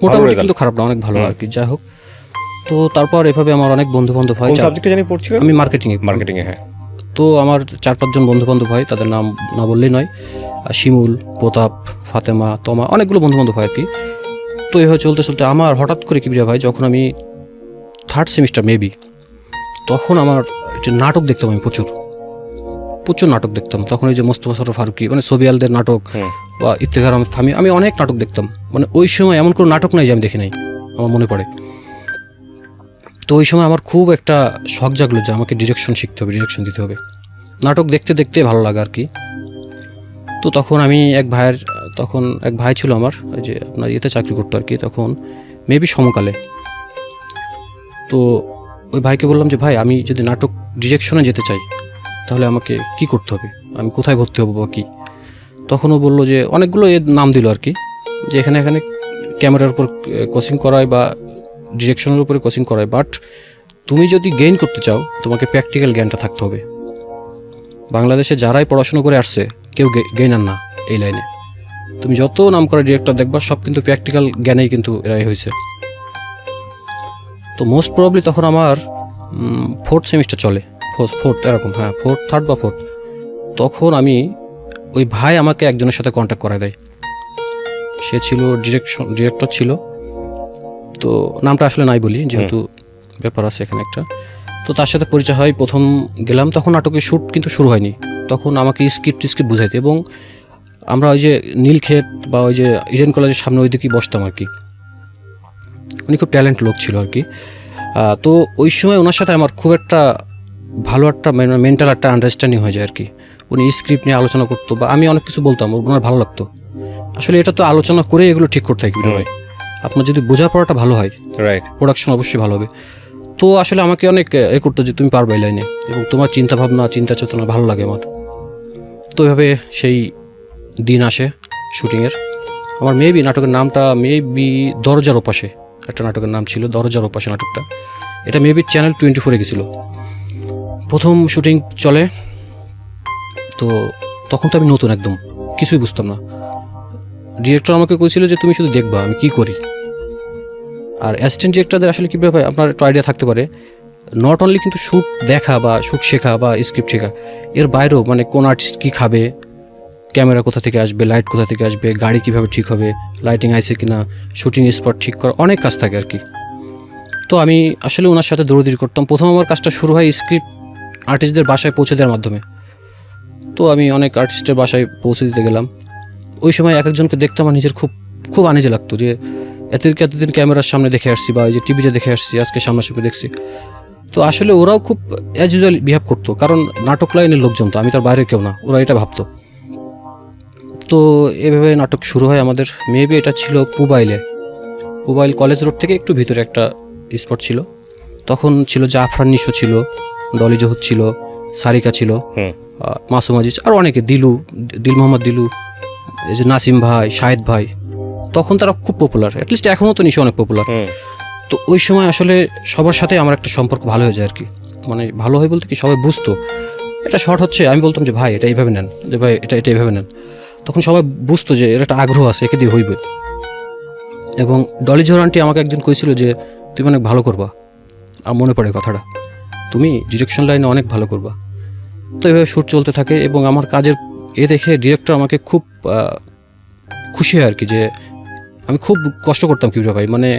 মোটামুটি কিন্তু খারাপ না, অনেক ভালো আর কি। যাই হোক, তো তারপর এভাবে আমার অনেক বন্ধু বান্ধব হয়। সাবজেক্টে জানি পড়ছিলেন? আমি মার্কেটিংয়ে। হ্যাঁ। তো আমার 4-5 জন বন্ধু বান্ধব হয়, তাদের নাম না বললেই নয়। শিমুল, প্রতাপ, ফাতেমা, তমা, অনেকগুলো বন্ধু বান্ধব হয় আর কি। তো এভাবে চলতে চলতে আমার হঠাৎ করে কি ভাই, যখন আমি 3rd সেমিস্টার মেবি, তখন আমার নাটক দেখতাম। আমি প্রচুর নাটক দেখতাম তখন। ওই যে মোস্তফা সরোয়ার ফারুকী, মানে ছবিয়ালদের নাটক বা ইফতেখার আহমেদ ফাহমি, আমি অনেক নাটক দেখতাম। মানে ওই সময় এমন কোনো নাটক নাই যে আমি দেখি নাই, আমার মনে পড়ে। তো ওই সময় আমার খুব একটা শখ জাগলো যে আমাকে ডিরেকশন শিখতে হবে, ডিরেকশন দিতে হবে। নাটক দেখতে দেখতে ভালো লাগে আর কি। তো তখন আমি এক ভাই ছিল আমার, ওই যে আপনার ইয়েতে চাকরি করতো আর কি, তখন মেবি সমকালে। তো ওই ভাইকে বললাম যে ভাই, আমি যদি নাটক ডিরেকশনে যেতে চাই তাহলে আমাকে কি করতে হবে, আমি কোথায় ভর্তি হবো বা কী। তখন ও বললো যে অনেকগুলো নাম দিল আর কি, যে এখানে ক্যামেরার উপর কোচিং করায় বা ডিরেকশনের উপরে কোচিং করায়, বাট তুমি যদি গেইন করতে চাও তোমাকে প্র্যাকটিক্যাল জ্ঞানটা থাকতে হবে। বাংলাদেশে যারাই পড়াশোনা করে আসছে কেউ গেইনার না এই লাইনে। তুমি যত নাম করা ডিরেক্টর দেখবা সব কিন্তু প্র্যাকটিক্যাল জ্ঞানেই কিন্তু এরাই হয়েছে। তো মোস্ট প্রবাবলি তখন আমার 4th সেমিস্টার চলে, 4th এরকম, হ্যাঁ 4th, 3rd বা 4th। তখন ওই ভাই আমাকে একজনের সাথে কন্ট্যাক্ট করে দেয়। সে ছিল ডিরেক্টর ছিল, তো নামটা আসলে নাই বলি যেহেতু ব্যাপার আছে এখানে একটা। তো তার সাথে পরিচয় হয়, প্রথম গেলাম। তখন নাটকের শ্যুট কিন্তু শুরু হয়নি, তখন আমাকে স্ক্রিপ্ট বুঝাইতে। এবং আমরা ওই যে নীলক্ষেত বা ওই যে ইডেন কলেজের সামনে ওই দিকেই বসতাম আর কি। উনি খুব ট্যালেন্ট লোক ছিল আর কি। তো ওই সময় ওনার সাথে আমার খুব একটা ভালো একটা মেন্টাল একটা আন্ডারস্ট্যান্ডিং হয়ে যায় আর কি। উনি স্ক্রিপ্ট নিয়ে আলোচনা করতো বা আমি অনেক কিছু বলতাম, ওনার ভালো লাগতো। আসলে এটা তো আলোচনা করে এগুলো ঠিক করতে হয় কি ভাই, আপনার যদি বোঝাপড়াটা ভালো হয়, রাইট, প্রোডাকশন অবশ্যই ভালো হবে। তো আসলে আমাকে অনেক করতো যে তুমি পারবে এই লাইনে, এবং তোমার চিন্তা ভাবনা, চিন্তা চেতনা ভালো লাগে আমার। তো এভাবে সেই দিন আসে শুটিংয়ের। আমার মেবি নাটকের নামটা দরজার ওপাশে, একটা নাটকের নাম ছিল দরজার ওপাশে নাটকটা। এটা মেবি চ্যানেল 24-এ গেছিলো। প্রথম শুটিং চলে। তো তখন তো আমি নতুন, একদম কিছুই বুঝতাম না। ডিরেক্টর আমাকে কইছিল যে তুমি শুধু দেখবা আমি কি করি। আর অ্যাসিস্ট্যান্ট ডিরেক্টরদের আসলে কী ব্যাপার আপনার একটু আইডিয়া থাকতে পারে, নট অনলি কিন্তু শ্যুট দেখা বা শ্যুট শেখা বা স্ক্রিপ্ট শেখা, এর বাইরেও মানে কোন আর্টিস্ট কী খাবে, ক্যামেরা কোথা থেকে আসবে, লাইট কোথা থেকে আসবে, গাড়ি কীভাবে ঠিক হবে, লাইটিং আইছে কিনা, শুটিং স্পট ঠিক করা, অনেক কাজ থাকে আর কি। তো আমি আসলে ওনার সাথে দৌড়াদৌড়ি করতাম। প্রথম আমার কাজটা শুরু হয় স্ক্রিপ্ট আর্টিস্টদের বাসায় পৌঁছে দেওয়ার মাধ্যমে। তো আমি অনেক আর্টিস্টের বাসায় পৌঁছে দিতে গেলাম। ওই সময় এক একজনকে দেখতে আমার নিজের খুব আনিজে লাগতো যে এতদিন ক্যামেরার সামনে দেখে আসছি বা এই যে টিভিতে দেখে আসছি, আজকে সামনাসামনি দেখছি। তো আসলে ওরাও খুব অ্যাজ ইউজুয়াল বিহেভ করতো, কারণ নাটক লাইনের লোকজন তো, আমি তার বাইরে কেউ না, ওরা এটা ভাবতো। তো এভাবে নাটক শুরু হয় আমাদের। মেবি এটা ছিল পুবাইল কলেজ রোড থেকে একটু ভিতরে একটা স্পট ছিল। তখন ছিল জাফরান নিশো ছিল, ডলি জহুদ ছিল, সারিকা ছিল, মাসুম আজিজ, আর অনেকে, দিল মোহাম্মদ দিলু, এই যে নাসিম ভাই, শাহেদ ভাই, তখন তারা খুব পপুলার, অ্যাটলিস্ট এখনও তো নিশ্চয়ই অনেক পপুলার। তো ওই সময় আসলে সবার সাথে আমার একটা সম্পর্ক ভালো হয়ে যায় আর কি, মানে ভালো হয় বলতে কি সবাই বুঝতো এটা শর্ট হচ্ছে, আমি বলতাম যে ভাই এটা এইভাবে নেন, যে ভাই এটা এইভাবে নেন, তখন সবাই বুঝতো যে এর একটা আগ্রহ আছে, একে দিয়ে হইবে। এবং ডলি জোহর আন্টি আমাকে একদিন কইছিল যে তুমি অনেক ভালো করবা, আর মনে পড়ে কথাটা, তুমি ডিরেকশন লাইনে অনেক ভালো করবা। তো এইভাবে শ্যুট চলতে থাকে এবং আমার কাজের দেখে ডিরেক্টর আমাকে খুব খুশি হয় আর কি, যে আমি খুব কষ্ট করতাম কিবরিয়া ভাই, মানে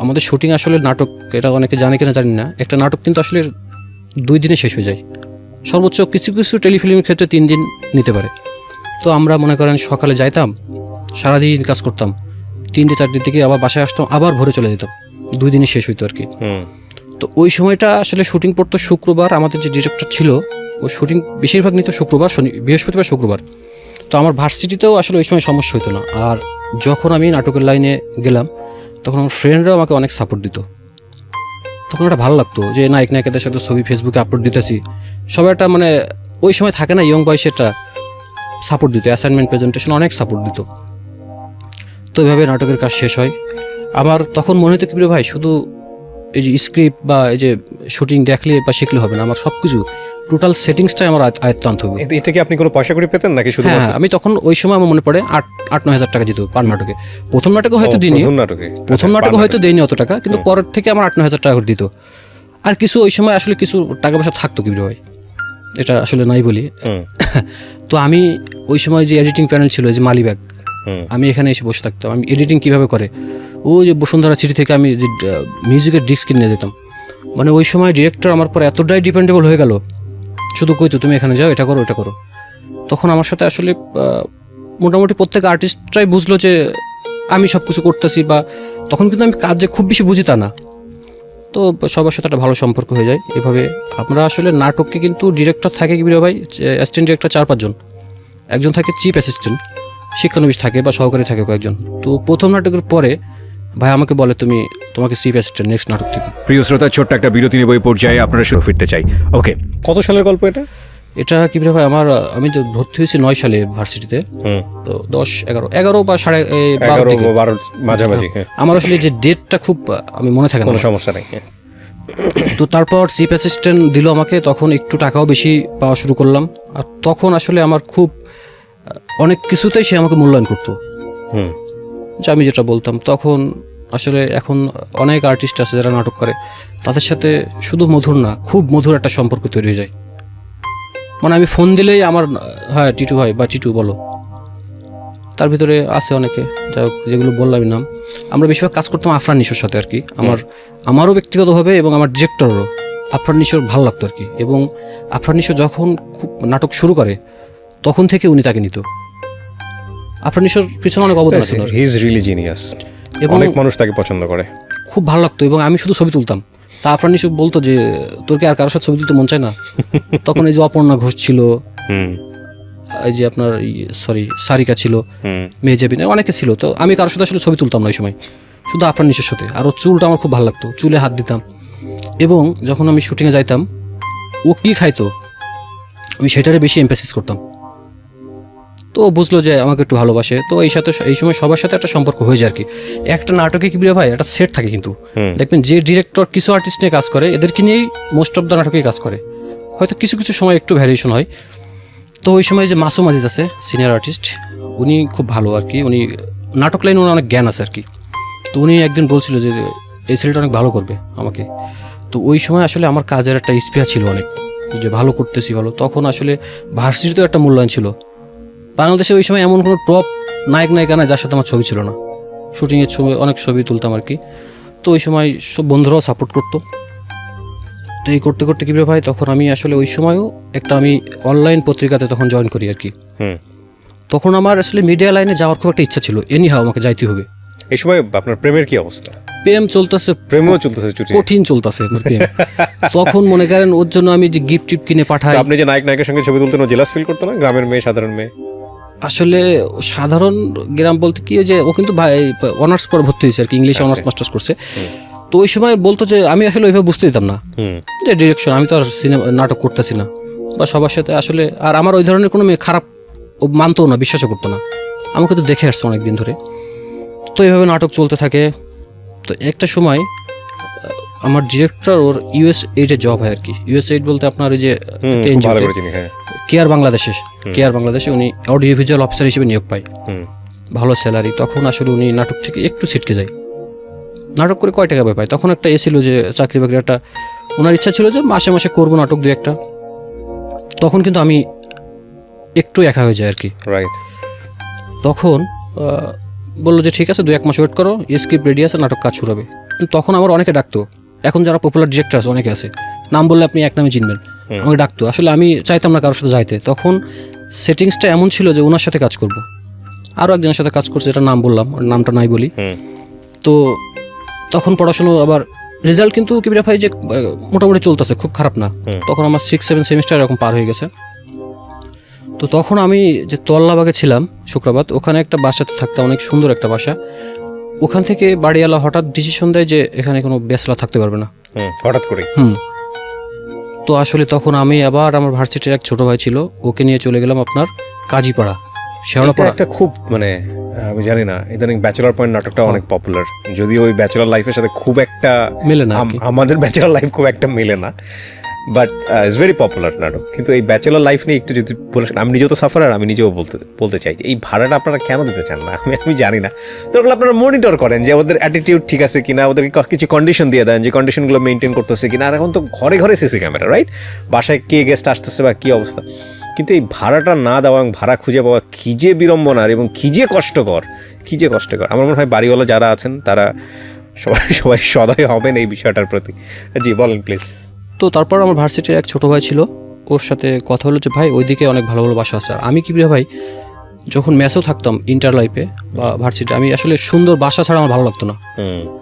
আমাদের শুটিং আসলে নাটক, এটা অনেকে জানে কিনা জানি না, একটা নাটক কিন্তু আসলে 2 দিনে শেষ হয়ে যায়, সর্বোচ্চ কিছু কিছু টেলিফিল্মের ক্ষেত্রে 3 দিন নিতে পারে। তো আমরা মনে করেন সকালে যাইতাম, সারাদিন কাজ করতাম, 3-4 দিকে আবার বাসায় আসতাম, আবার ভোরে চলে যেতাম, 2 দিনে শেষ হইতো আর কি। তো ওই সময়টা আসলে শুটিং পড়তো শুক্রবার, আমাদের যে ডিরেক্টর ছিল ও শুটিং বেশিরভাগ নিত শুক্রবার, বৃহস্পতিবার, শুক্রবার। তো আমার ভার্সিটিতেও আসলে ওই সময় সমস্যা হতো না। আর যখন আমি নাটকের লাইনে গেলাম তখন আমার ফ্রেন্ডরাও আমাকে অনেক সাপোর্ট দিত, তখন একটা ভালো লাগতো যে নায়ক নায়িকাদের সাথে ছবি ফেসবুকে আপলোড দিতেছি, সবাই একটা মানে ওই সময় থাকে না ইয়ং বয়সে একটা সাপোর্ট দিত, অ্যাসাইনমেন্ট প্রেজেন্টেশন অনেক সাপোর্ট দিত। তো এভাবে নাটকের কাজ শেষ হয়। আমার তখন মনে হতো কি ভাই শুধু এই যে স্ক্রিপ্ট বা এই যে শুটিং দেখলে বা শিখলে হবে না, আমার সব কিছু টোটাল সেটিংসটাই আমার আয়ত্ত আনতে হবে। এটা কি আপনি কোনো পয়সা করে পেতেন নাকি শুধু? হ্যাঁ, আমি তখন ওই সময় আমার মনে পড়ে 8-9 হাজার টাকা দিত পার নাটকে। প্রথম নাটকে হয়তো দিইনি, প্রথম নাটকে হয়তো দেয়নি অত টাকা, কিন্তু পরের থেকে আমার 8-9 হাজার টাকা করে দিত। আর কিছু ওই সময় আসলে কিছু টাকা পয়সা থাকতো কি ভাই, এটা আসলে নাই বলি। তো আমি ওই সময় যে এডিটিং প্যানেল ছিল যে মালিবাগ, আমি এখানে এসে বসে থাকতাম, আমি এডিটিং কিভাবে করে ওই যে বসুন্ধরা সিটি থেকে আমি যে মিউজিকের ডিস্ক কিনে যেতাম। মানে ওই সময় ডিরেক্টর আমার পর এতটাই ডিপেন্ডেবল হয়ে গেল, শুধু কইতো তুমি এখানে যাও, এটা করো, এটা করো। তখন আমার সাথে আসলে মোটামুটি প্রত্যেক আর্টিস্টরাই বুঝলো যে আমি সব কিছু করতেছি, বা তখন কিন্তু আমি কাজ যে খুব বেশি বুঝি তা না। তো সবার সাথে একটা ভালো সম্পর্ক হয়ে যায়। এভাবে আমরা আসলে নাটককে কিন্তু ডিরেক্টর থাকে কি ভাই, অ্যাসিস্ট্যান্ট ডিরেক্টর 4-5 জন, একজন থাকে চিফ অ্যাসিস্ট্যান্ট, শিক্ষানবিশ থাকে বা সহকারী থাকে কয়েকজন। তো প্রথম নাটকের পরে ভাই আমাকে বলে তোমাকে চিফ অ্যাসিস্ট্যান্ট নেক্সট নাটক থেকে। প্রিয় শ্রোতা, ছোট্ট একটা বিরতি নেব, এই পর্যায়ে আপনারা শুরু ফিরতে চাই। ওকে, কত সালের গল্প এটা? এটা কি ভাই আমি তো ভর্তি হয়েছি 9 সালে ভার্সিটিতে, তো 10-11 বা 12 মাঝামাঝি। আমার আসলে যে ডেটটা খুব আমি মনে থাকে না, কোনো সমস্যা নেই। তো তারপর চিফ অ্যাসিস্ট্যান্ট দিল আমাকে, তখন একটু টাকাও বেশি পাওয়া শুরু করলাম। আর তখন আসলে আমার খুব অনেক কিছুতেই সে আমাকে মূল্যায়ন করতো, যে আমি যেটা বলতাম। তখন আসলে এখন অনেক আর্টিস্ট আছে যারা নাটক করে, তাদের সাথে শুধু মধুর না, খুব মধুর একটা সম্পর্ক তৈরি হয়ে যায়। মানে আমি ফোন দিলেই আমার, হ্যাঁ টিটু ভাই বা টিটু বলো, তার ভিতরে আছে অনেকে, যাই হোক যেগুলো বললাম নাম। আমরা বেশিরভাগ কাজ করতাম আফরান নিশোর সাথে আর কি, আমারও ব্যক্তিগতভাবে এবং আমার ডিরেক্টরও আফরান নিশোর ভালো লাগতো আর কি। এবং আফরান নিশো যখন খুব নাটক শুরু করে তখন থেকে উনি তাকে নিত। আফরান নিশোর পিছনে অনেক অবদান আছে, হি ইজ রিয়েলি জিনিয়াস, এবং অনেক মানুষ তাকে পছন্দ করে, খুব ভালো লাগতো। এবং আমি শুধু ছবি তুলতাম, তা আফরান নিশো বলতো যে তোর কি আর কারোর সাথে ছবি তুলতে মন চায় না? তখন এই যে অপর্ণা ঘোষ ছিল, এই যে আপনার সারিকা ছিল, মেহজাবিন, অনেকে ছিল। তো আমি কারোর সাথে আসলে ছবি তুলতাম না ওই সময়, শুধু আফরান নিশোর সাথে। আর ওর চুলটা আমার খুব ভালো লাগতো, চুলে হাত দিতাম। এবং যখন আমি শুটিংয়ে যাইতাম ও কী খাইতো আমি সেটারে বেশি এমফাসিস করতাম। তো ও বুঝলো যে আমাকে একটু ভালোবাসে, তো এই সময় সবার সাথে একটা সম্পর্ক হয়ে যায় আর কি। একটা নাটকে কি বলে ভাই, একটা সেট থাকে, কিন্তু দেখবেন যে ডিরেক্টর কিছু আর্টিস্ট নিয়ে কাজ করে, এদেরকে নিয়েই মোস্ট অফ দ্য নাটকেই কাজ করে, হয়তো কিছু কিছু সময় একটু ভ্যারিয়েশন হয়। তো ওই সময় যে মাসুম আজিজ আছে সিনিয়র আর্টিস্ট, উনি খুব ভালো আর কি, উনি নাটক লাইনে ওনার অনেক জ্ঞান আছে আর কি। তো উনি একদিন বলছিল যে এই ছেলেটা অনেক ভালো করবে আমাকে। তো ওই সময় আসলে আমার কাজের একটা স্পৃহা ছিল অনেক, যে ভালো করতেছি ভালো। তখন আসলে ভার্সিটিতেও একটা মূল্যায়ন ছিল। বাংলাদেশে ওই সময় এমন কোনো টপ নায়ক নায়িকা নাই যার সাথে আমার ছবি ছিল না। শুটিংয়ের ছবি, অনেক ছবি তুলতাম আর কি। তো ওই সময় সব বন্ধুরাও সাপোর্ট করতো। তো এই করতে করতে কী ভাই, তখন আমি আসলে ওই সময়ও আমি অনলাইন পত্রিকাতে তখন জয়েন করি আর কি। তখন আমার আসলে মিডিয়া লাইনে যাওয়ার খুব একটা ইচ্ছা ছিল, এনিহাও আমাকে যাইতে হবে। এই সময় আপনার প্রেমের কি অবস্থা? প্রেম চলতেছে, প্রেমও চলতেছে, কঠিন চলতেছে প্রেম। তখন মনে করেন ওর জন্য আমি যে গিফট টিপ কিনে পাঠাই। আপনি যে নায়ক নায়কের সঙ্গে ছবি তুলতেন, ও জেলাস ফিল করতো না? গ্রামের মেয়ে, সাধারণ মেয়ে। আসলে সাধারণ গ্রাম বলতে কি, যে ও কিন্তু অনার্স পরে ভর্তি হয়েছে আর কি, ইংলিশে অনার্স মাস্টার্স করছে। তো ওই সময় বলতো যে আমি আসলে ওইভাবে বুঝতে দিতাম না যে ডিরেকশন, আমি তো আর সিনেমা নাটক করতেছি না বা সবার সাথে আসলে। আর আমার ওই ধরনের কোনো মেয়ে খারাপ মানতো না, বিশ্বাসও করতো না, আমাকে তো দেখে আসছে অনেকদিন ধরে। তো এইভাবে নাটক চলতে থাকে। তো একটা সময় আমার ডিরেক্টর ওর US8 জব হয় আর কি। US8 বলতে আপনার ওই যে কেয়ার বাংলাদেশে উনি অডিও ভিজুয়াল অফিসার হিসেবে নিয়োগ পায়, ভালো স্যালারি। তখন আসলে উনি নাটক থেকে একটু ছিটকে যায়। নাটক করে কয় টাকা পায়, তখন একটা এসেছিল যে চাকরি বাকরি একটা, ওনার ইচ্ছা ছিল যে মাসে মাসে করবো নাটক 2-1টা। তখন কিন্তু আমি একটু একা হয়ে যায় আর কি। তখন বললো যে ঠিক আছে 2-1 মাস ওয়েট করো, স্ক্রিপ্ট রেডি আছে, নাটক কাজ শুরু হবে। কিন্তু তখন আমার অনেকে ডাকতো, এখন যারা পপুলার ডিরেক্টর আছে অনেকে আছে, নাম বললে আপনি এক নামে চিনবেন, আমাকে ডাকতো। আসলে আমি চাইতাম না কারোর সাথে যাইতে। তখন সেটিংসটা এমন ছিল যে ওনার সাথে কাজ করব, আরও একজনের সাথে কাজ করছে, এটা নাম বললাম, নামটা নাই বলি। তো তখন পড়াশুনো আবার রেজাল্ট কিন্তু কিবিরা ভাই যে মোটামুটি চলতেছে, খুব খারাপ না। তখন আমার 6-7 সেমিস্টার এরকম পার হয়ে গেছে। তো তখন আমি যে তল্লাবাগে ছিলাম শুক্রবার, ওখানে একটা বাসাতে থাকতাম, অনেক সুন্দর একটা বাসা। ওখান থেকে বাড়িওয়ালা হঠাৎ ডিসিশন দেয় যে এখানে কোনো ব্যাচেলর থাকতে পারবে না, হঠাৎ করে। তো আসলে তখন আমি আবার আমার ভার্সিটির এক ছোট ভাই ছিল, ওকে নিয়ে চলে গেলাম আপনার কাজীপাড়া, শেওড়াপাড়া। একটা খুব মানে আমি জানি না, ইদানিং ব্যাচেলর পয়েন্ট নাটকটা অনেক পপুলার, যদিও ওই ব্যাচেলর লাইফের সাথে খুব একটা মেলে না, আমাদের ব্যাচেলর লাইফ খুব একটা মেলে না, বাট ইটস ভেরি পপুলার নাটক। কিন্তু এই ব্যাচেলর লাইফ নিয়ে একটু যদি বলেন, আমি নিজেও তো সাফারার, আমি নিজেও বলতে চাই যে এই ভাড়াটা আপনারা কেন দিতে চান না, আমি জানি না। তখন আপনারা মনিটর করেন যে ওদের অ্যাটিটিউড ঠিক আছে কিনা, ওদেরকে কিছু কন্ডিশন দিয়ে দেন যে কন্ডিশনগুলো মেনটেন করতেছে কিনা। আর এখন তো ঘরে ঘরে সিসি ক্যামেরা, রাইট? বাসায় কে গেস্ট আসতেছে বা কী অবস্থা। কিন্তু এই ভাড়াটা না দেওয়া এবং ভাড়া খুঁজে পাওয়া কী যে বিড়ম্বনার এবং কী যে কষ্টকর। আমার মনে হয় বাড়িওয়ালা যারা আছেন তারা সবাই সদয় হবেন এই বিষয়টার প্রতি। জি বলেন প্লিজ। তো তারপর আমার ভার্সিটির এক ছোটো ভাই ছিল, ওর সাথে কথা হলো যে ভাই ওইদিকে অনেক ভালো ভালো বাসা আছে। আর আমি কি ভাই যখন ম্যাচেও থাকতাম ইন্টার লাইফে বা ভার্সিটি, আমি আসলে সুন্দর বাসা ছাড়া আমার ভালো লাগতো না।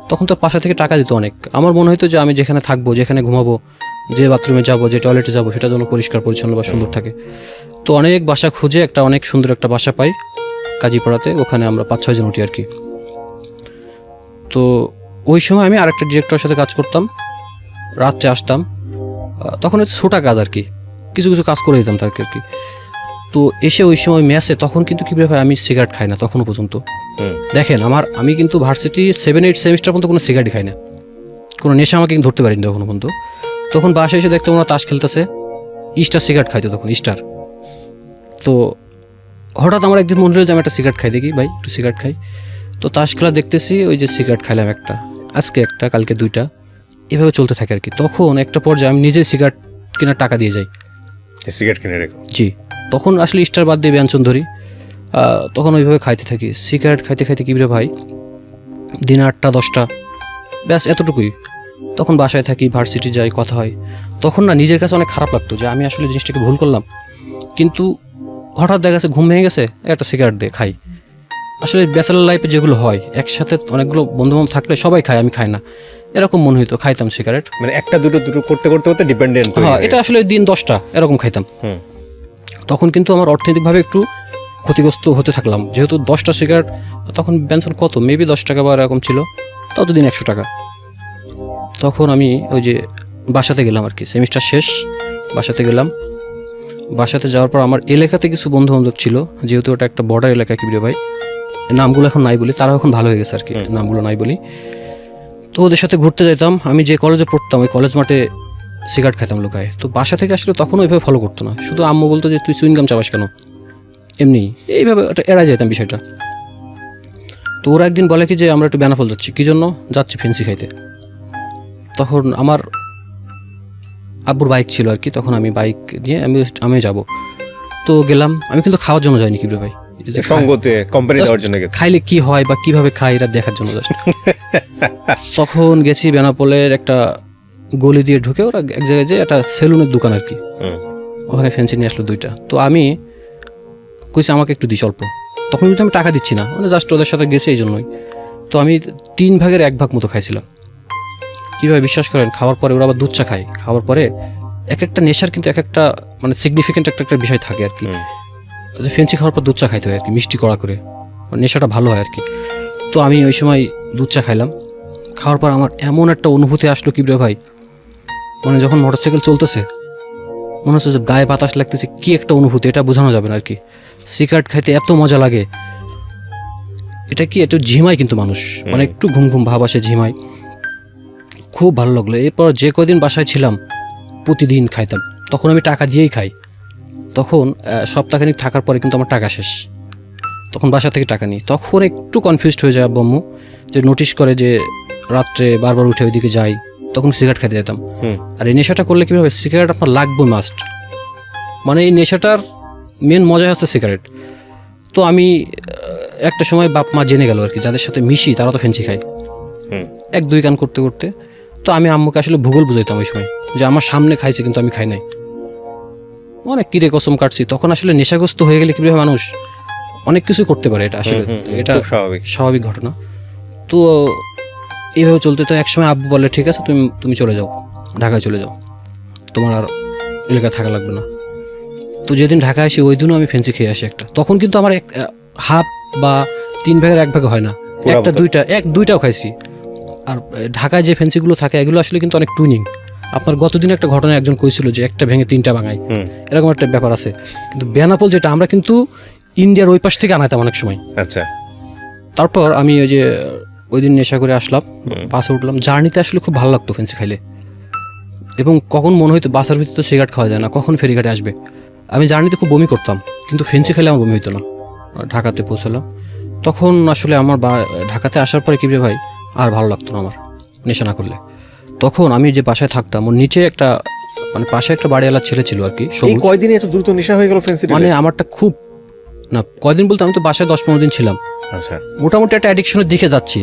তখন তো বাসা থেকে টাকা দিত অনেক। আমার মনে হতো যে আমি যেখানে থাকবো, যেখানে ঘুমাবো, যে বাথরুমে যাবো, যে টয়লেটে যাবো, সেটা যেন পরিষ্কার পরিচ্ছন্ন বা সুন্দর থাকে। তো অনেক বাসা খুঁজে একটা অনেক সুন্দর একটা বাসা পাই কাজীপাড়াতে, ওখানে আমরা 5-6 জন উঠি আর কি। তো ওই সময় আমি আরেকটা ডিরেক্টরের সাথে কাজ করতাম, রাত্রে আসতাম। তখন হচ্ছে ছোটা কাজ আর কি, কিছু কিছু কাজ করে দিতাম তাকে আর কি। তো এসে ওই সময় ম্যাচে তখন কিন্তু কী ভাই আমি সিগারেট খাই না তখনও পর্যন্ত। দেখেন আমি কিন্তু ভার্সিটি 7-8 সেমিস্টার পর্যন্ত কোনো সিগারেট খাই না, কোনো নেশা আমাকে কিন্তু ধরতে পারিনি তখনও পর্যন্ত। তখন বাসায় এসে দেখতাম ওরা তাস খেলতেছে, স্টার সিগারেট খাইতো তখন, স্টার। তো হঠাৎ আমার একদিন মনে হলো যে আমি একটা সিগারেট খাই, দেখি ভাই একটু সিগারেট খাই। তো তাস খেলা দেখতেছি, ওই যে সিগারেট খাইলাম একটা, আজকে একটা, কালকে 2টা, এভাবে চলতে থাকে আর কি। তখন একটা পর্যায়ে আমি নিজে সিগারেট কেনার টাকা দিয়ে যাই, সিগারেট কিনে রেখো। জি, তখন আসলে স্টার বাদ দিয়ে ব্যঞ্জন ধরি। তখন ওইভাবে খাইতে থাকি, সিগারেট খাইতে খাইতে কী ভাই দিন 8টা-10টা, ব্যাস এতটুকুই। তখন বাসায় থাকি, ভার্সিটি যাই, কথা হয়। তখন না নিজের কাছে অনেক খারাপ লাগতো যে আমি আসলে জিনিসটাকে ভুল করলাম। কিন্তু হঠাৎ দেখা গেছে ঘুম ভেঙে গেছে, একটা সিগারেট দিয়ে খাই। আসলে ব্যাচেলর লাইফে যেগুলো হয়, একসাথে অনেকগুলো বন্ধুবান্ধব থাকলে সবাই খায়, আমি খাই না, এরকম মনে হইতো, খাইতাম সিগারেট। মানে একটা দুটো করতে করতে ডিপেন্ডেন্ট। হ্যাঁ, এটা আসলে দিন 10টা এরকম খাইতাম। তখন কিন্তু আমার অর্থনৈতিকভাবে একটু ক্ষতিগ্রস্ত হতে থাকলাম, যেহেতু 10টা সিগারেট, তখন বেনসন কত মেবি 10 টাকা বা এরকম ছিল, ততদিন 100 টাকা। তখন আমি ওই যে বাসাতে গেলাম আর কি, সেমিস্টার শেষ, বাসাতে গেলাম। বাসাতে যাওয়ার পর আমার এলাকাতে কিছু বন্ধু বান্ধব ছিল, যেহেতু ওটা একটা বর্ডার এলাকা কি ভাই, নামগুলো এখন নাই বলি, তারাও এখন ভালো হয়ে গেছে আর কি, নামগুলো নাই বলি। তো ওদের সাথে ঘুরতে যেতাম। আমি যে কলেজে পড়তাম ওই কলেজ মাঠে সিগারেট খেতাম লুকায়। তো বাসা থেকে আসলে তখন ওইভাবে ফলো করতো না, শুধু আম্মু বলতো যে তুই চুইংগাম চাবাস কেন, এমনি এইভাবে এড়াই যেতাম বিষয়টা। তো ওরা একদিন বলে কি যে আমরা একটু বেনাফল যাচ্ছি, কী জন্য যাচ্ছি, ফেন্সি খাইতে। তখন আমার আব্বুর বাইক ছিল আর কি, তখন আমি বাইক নিয়ে আমি যাব। তো গেলাম, আমি কিন্তু খাওয়ার জন্য যাইনি কি ভাই, সঙ্গতে কোম্পানি দেওয়ার জন্য গেছি, খাইলে কি হয় বা কিভাবে খাই এটা দেখার জন্য জাস্ট। তখন গেছি বেনাপোলের একটা গলি দিয়ে ঢুকে, ওরা এক জায়গায় যে একটা সেলুনের দোকান আর কি, ওখানে ফেন্সি নিয়ে আসলো 2টা। তো আমি কইছি আমাকে একটু দিস অল্প, তখন কিন্তু আমি টাকা দিচ্ছি না, মানে জাস্ট ওদের সাথে গেছি এই জন্যই। তো আমি 3 ভাগের 1 ভাগ মতো খাইছিলাম। কীভাবে বিশ্বাস করেন, খাওয়ার পরে ওরা আবার দুধ চা খায়, খাওয়ার পরে এক একটা নেশার কিন্তু এক একটা মানে সিগনিফিকেন্ট একটা বিষয় থাকে আর কি। যে ফেন্সি খাওয়ার পর দুধ চা খাইতে হয় আর কি, মিষ্টি কড়া করে, নেশাটা ভালো হয় আর কি। তো আমি ওই সময় দুধ চা খাইলাম, খাওয়ার পর আমার এমন একটা অনুভূতি আসলো কি ভাই, মানে যখন মোটরসাইকেল চলতেছে মনে হচ্ছে যে গায়ে বাতাস লাগতেছে, কি একটা অনুভূতি, এটা বোঝানো যাবে না আর কি। সিগারেট খাইতে এত মজা লাগে, এটা কি একটু ঝিমাই কিন্তু মানুষ, মানে একটু ঘুম ঘুম ভাব আসে, ঝিমাই। খুব ভালো লাগলো। এরপর যে কদিন বাসায় ছিলাম প্রতিদিন খাইতাম, তখন আমি টাকা দিয়েই খাই। তখন সপ্তাহখানিক থাকার পরে কিন্তু আমার টাকা শেষ, তখন বাসা থেকে টাকা নিই। তখন একটু কনফিউজড হয়ে যায় আব্বু আম্মু, যে নোটিশ করে যে রাত্রে বারবার উঠে ওইদিকে যাই, তখন সিগারেট খেতে যেতাম। আর এই নেশাটা করলে কীভাবে, সিগারেট আপনার লাগবে মাস্ট, মানে এই নেশাটার মেন মজাই হচ্ছে সিগারেট। তো আমি একটা সময় বাপ মা জেনে গেল আর কি, যাদের সাথে মিশি তারা তো ফেন্সি খায়, এক দুই কান করতে করতে। তো আমি আম্মুকে আসলে ভূগোল বুঝাইতাম ওই সময়, যে আমার সামনে খাইছে কিন্তু আমি খাই নাই, অনেক কিরে কসম কাটছি। তখন আসলে নেশাগ্রস্ত হয়ে গেলে কীভাবে মানুষ অনেক কিছু করতে পারে, এটা আসলে এটা স্বাভাবিক ঘটনা। তো এইভাবে চলতে তো একসময় আব্বু বলে ঠিক আছে তুমি চলে যাও, ঢাকায় চলে যাও, তোমার আর এলাকায় থাকা লাগবে না। তো যেদিন ঢাকায় আসি ওই দিনও আমি ফেন্সি খেয়ে আসি একটা। তখন কিন্তু আমার হাফ বা 3 ভাগের 1 ভাগ হয় না, একটা দুইটাও খাইছি। আর ঢাকায় যে ফেন্সিগুলো থাকে এগুলো আসলে কিন্তু অনেক টুইনিং। আপনার গতদিন একটা ঘটনা একজন কইছিল যে একটা ভেঙে 3টা ভাঙায়, এরকম একটা ব্যাপার আছে। কিন্তু বেনাপোল যেটা আমরা কিন্তু ইন্ডিয়ার ওই পাশ থেকে আনাইতাম অনেক সময়। আচ্ছা। তারপর আমি ওই যে ওই দিন নেশা করে আসলাম, বাসে উঠলাম। জার্নিতে আসলে খুব ভালো লাগতো ফেন্সি খাইলে, এবং কখন মনে হইতো বাসের ভিতরে তো সিগারেট খাওয়া যায় না, কখন ফেরিঘাটে আসবে। আমি জার্নিতে খুব বমি করতাম, কিন্তু ফেন্সি খেলে আমার বমি হইতো না। ঢাকাতে পৌঁছলাম, তখন আসলে আমার ঢাকাতে আসার পরে কি ভাই আর ভালো লাগতো না আমার নেশা না করলে। তখন আমি যে বাসায় থাকতাম ওর নিচে একটা মানে পাশে একটা বাড়িওয়ালা ছেলে ছিল আর কি। কয়দিনে এত দ্রুত নেশা হয়ে গেল ফেন্সি? মানে আমারটা খুব না, কয়দিন বলতে আমি তো বাসায় 10-15 দিন ছিলাম। আচ্ছা, মোটামুটি একটা অ্যাডিকশনের দিকে যাচ্ছি।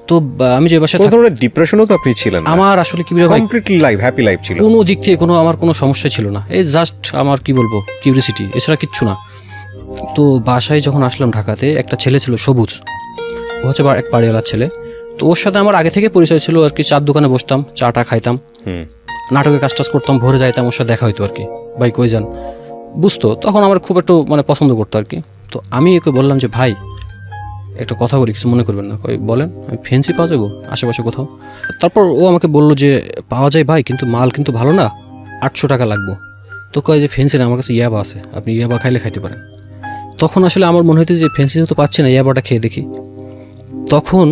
তো আমি যে বাসায় ডিপ্রেশনও তো আপনি ছিলেন, আমার আসলে কি কমপ্লিটলি লাইফ হ্যাপি লাইফ ছিল, কোনো দিক থেকে আমার কোনো সমস্যা ছিল না। এই জাস্ট আমার কি বলবো কিউরিসিটি, এছাড়া কিচ্ছু না। তো বাসায় যখন আসলাম ঢাকাতে, একটা ছেলে ছিল সবুজ, ও হচ্ছে এক বাড়িওয়ালার ছেলে। তো ওর সাথে আমার আগে থেকে পরিচয় ছিল আর কি, চার দোকানে বসতাম, চাটা খাইতাম, নাটকের কাজ টাজ করতাম, ভোরে যাইতাম, ওর সাথে দেখা হইতো আর কি, ভাই কই যান, বুঝতো। তখন আমার খুব একটু মানে পছন্দ করতো আর কি। তো আমি একে বললাম যে ভাই একটা কথা বলি, কিছু মনে করবেন না। কই বলেন। আমি ফেন্সি পাওয়া যাবো আশেপাশে কোথাও? তারপর ও আমাকে বললো যে পাওয়া যায় ভাই, কিন্তু মাল কিন্তু ভালো না, 800 টাকা লাগবো। তো কয় যে ফেন্সি না, আমার কাছে ইয়াবা আছে, আপনি ইয়াবা খাইলে খাইতে পারেন। তখন আসলে আমার মনে হইতে যে ফেন্সি তো পাচ্ছি না, ইয়াবাটা খেয়ে দেখি। তখন